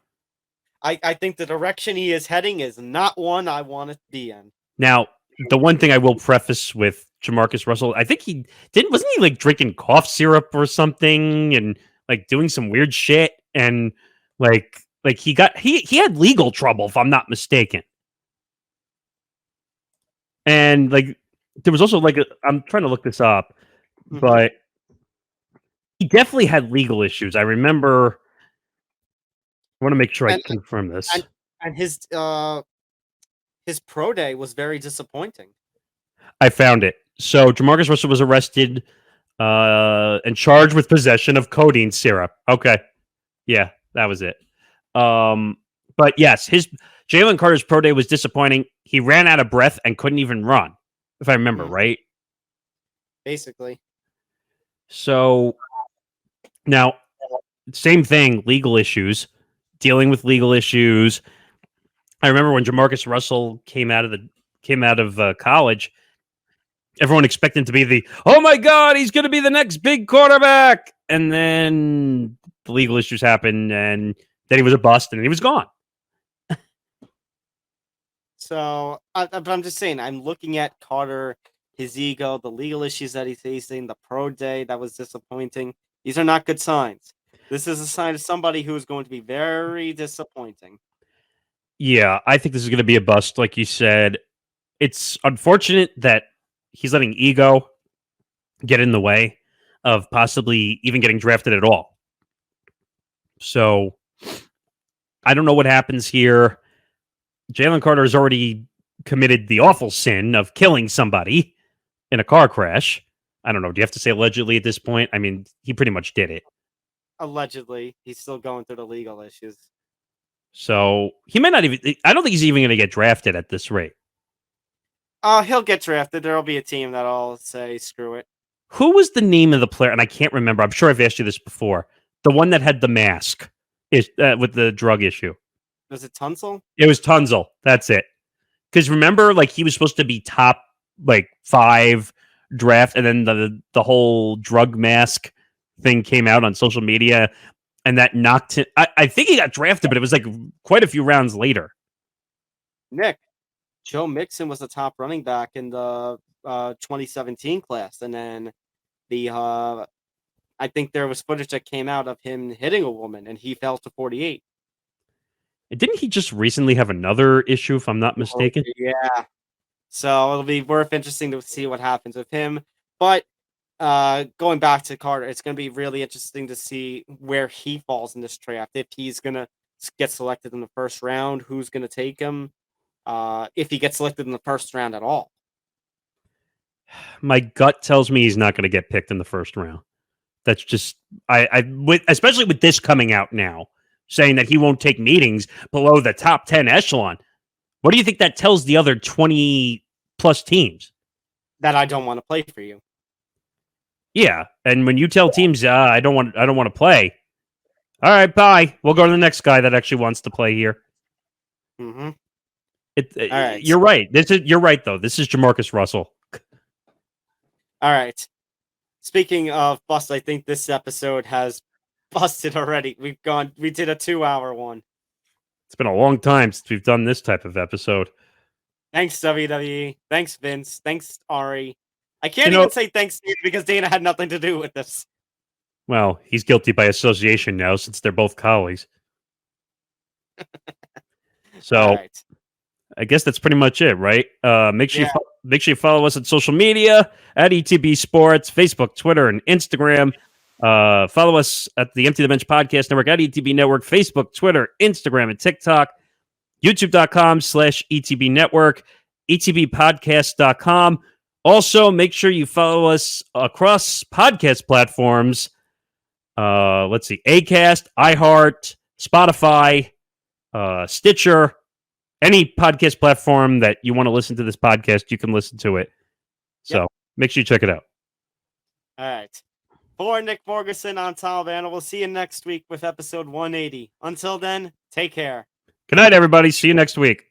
[SPEAKER 2] I think the direction he is heading is not one I want to be in.
[SPEAKER 3] Now, the one thing I will preface with JaMarcus Russell, I think wasn't he like drinking cough syrup or something and like doing some weird shit, and like he had legal trouble, if I'm not mistaken. And like there was also like I'm trying to look this up, but he definitely had legal issues. I remember. I want to make sure I confirm this.
[SPEAKER 2] And his pro day was very disappointing.
[SPEAKER 3] I found it. So JaMarcus Russell was arrested and charged with possession of codeine syrup. Okay. Yeah, that was it. But yes, Jalen Carter's pro day was disappointing. He ran out of breath and couldn't even run, if I remember right.
[SPEAKER 2] Basically.
[SPEAKER 3] So now, same thing, legal issues, dealing with legal issues. I remember when JaMarcus Russell came out of college, everyone expected him to be oh my God, he's going to be the next big quarterback. And then the legal issues happened, and then he was a bust, and he was gone.
[SPEAKER 2] So, I'm just saying, I'm looking at Carter, his ego, the legal issues that he's facing, the pro day that was disappointing. These are not good signs. This is a sign of somebody who is going to be very disappointing. Yeah,
[SPEAKER 3] I think this is going to be a bust, like you said. It's unfortunate that he's letting ego get in the way of possibly even getting drafted at all. So, I don't know what happens here. Jalen Carter has already committed the awful sin of killing somebody in a car crash. I don't know. Do you have to say allegedly at this point? I mean, he pretty much did it.
[SPEAKER 2] Allegedly. He's still going through the legal issues.
[SPEAKER 3] So he may not even... I don't think he's even going to get drafted at this rate.
[SPEAKER 2] He'll get drafted. There'll be a team that'll say, screw it.
[SPEAKER 3] Who was the name of the player? And I can't remember. I'm sure I've asked you this before. The one that had the mask with the drug issue.
[SPEAKER 2] Was it Tunsil?
[SPEAKER 3] It was Tunsil. That's it. Because remember, like, he was supposed to be top, 5 draft, and then the whole drug mask thing came out on social media, and that knocked him. I think he got drafted, but it was, quite a few rounds later.
[SPEAKER 2] Nick, Joe Mixon was the top running back in the 2017 class, and then I think there was footage that came out of him hitting a woman, and he fell to 48.
[SPEAKER 3] Didn't he just recently have another issue, if I'm not mistaken?
[SPEAKER 2] Yeah. So it'll be interesting to see what happens with him. But going back to Carter, it's going to be really interesting to see where he falls in this draft. If he's going to get selected in the first round, who's going to take him? If he gets selected in the first round at all.
[SPEAKER 3] My gut tells me he's not going to get picked in the first round. That's just especially with this coming out now, saying that he won't take meetings below the top 10 echelon. What do you think that tells the other 20 plus teams?
[SPEAKER 2] That I don't want to play for you.
[SPEAKER 3] Yeah, and when you tell teams, I don't want to play. All right, bye. We'll go to the next guy that actually wants to play here.
[SPEAKER 2] Mm-hmm.
[SPEAKER 3] All
[SPEAKER 2] right.
[SPEAKER 3] You're right. You're right though. This is Jamarcus Russell.
[SPEAKER 2] All right. Speaking of bust, I think this episode has busted already. We did a 2-hour one.
[SPEAKER 3] It's been a long time since we've done this type of episode.
[SPEAKER 2] Thanks, WWE. Thanks, Vince. Thanks, Ari. I can't even say thanks Dana because Dana had nothing to do with this.
[SPEAKER 3] Well, he's guilty by association now since they're both colleagues. So
[SPEAKER 2] right.
[SPEAKER 3] I guess that's pretty much it, right? Make sure you follow us on social media at ETB Sports, Facebook, Twitter, and Instagram. Follow us at the Empty the Bench Podcast Network at ETB Network, Facebook, Twitter, Instagram, and TikTok. YouTube.com/ETB Network, ETBpodcast.com. Also, make sure you follow us across podcast platforms. Let's see, Acast, iHeart, Spotify, Stitcher, any podcast platform that you want to listen to this podcast, you can listen to it. So make sure you check it out.
[SPEAKER 2] All right. For Nick Morgasen on Albano, we'll see you next week with episode 180. Until then, take care.
[SPEAKER 3] Good night, everybody. See you next week.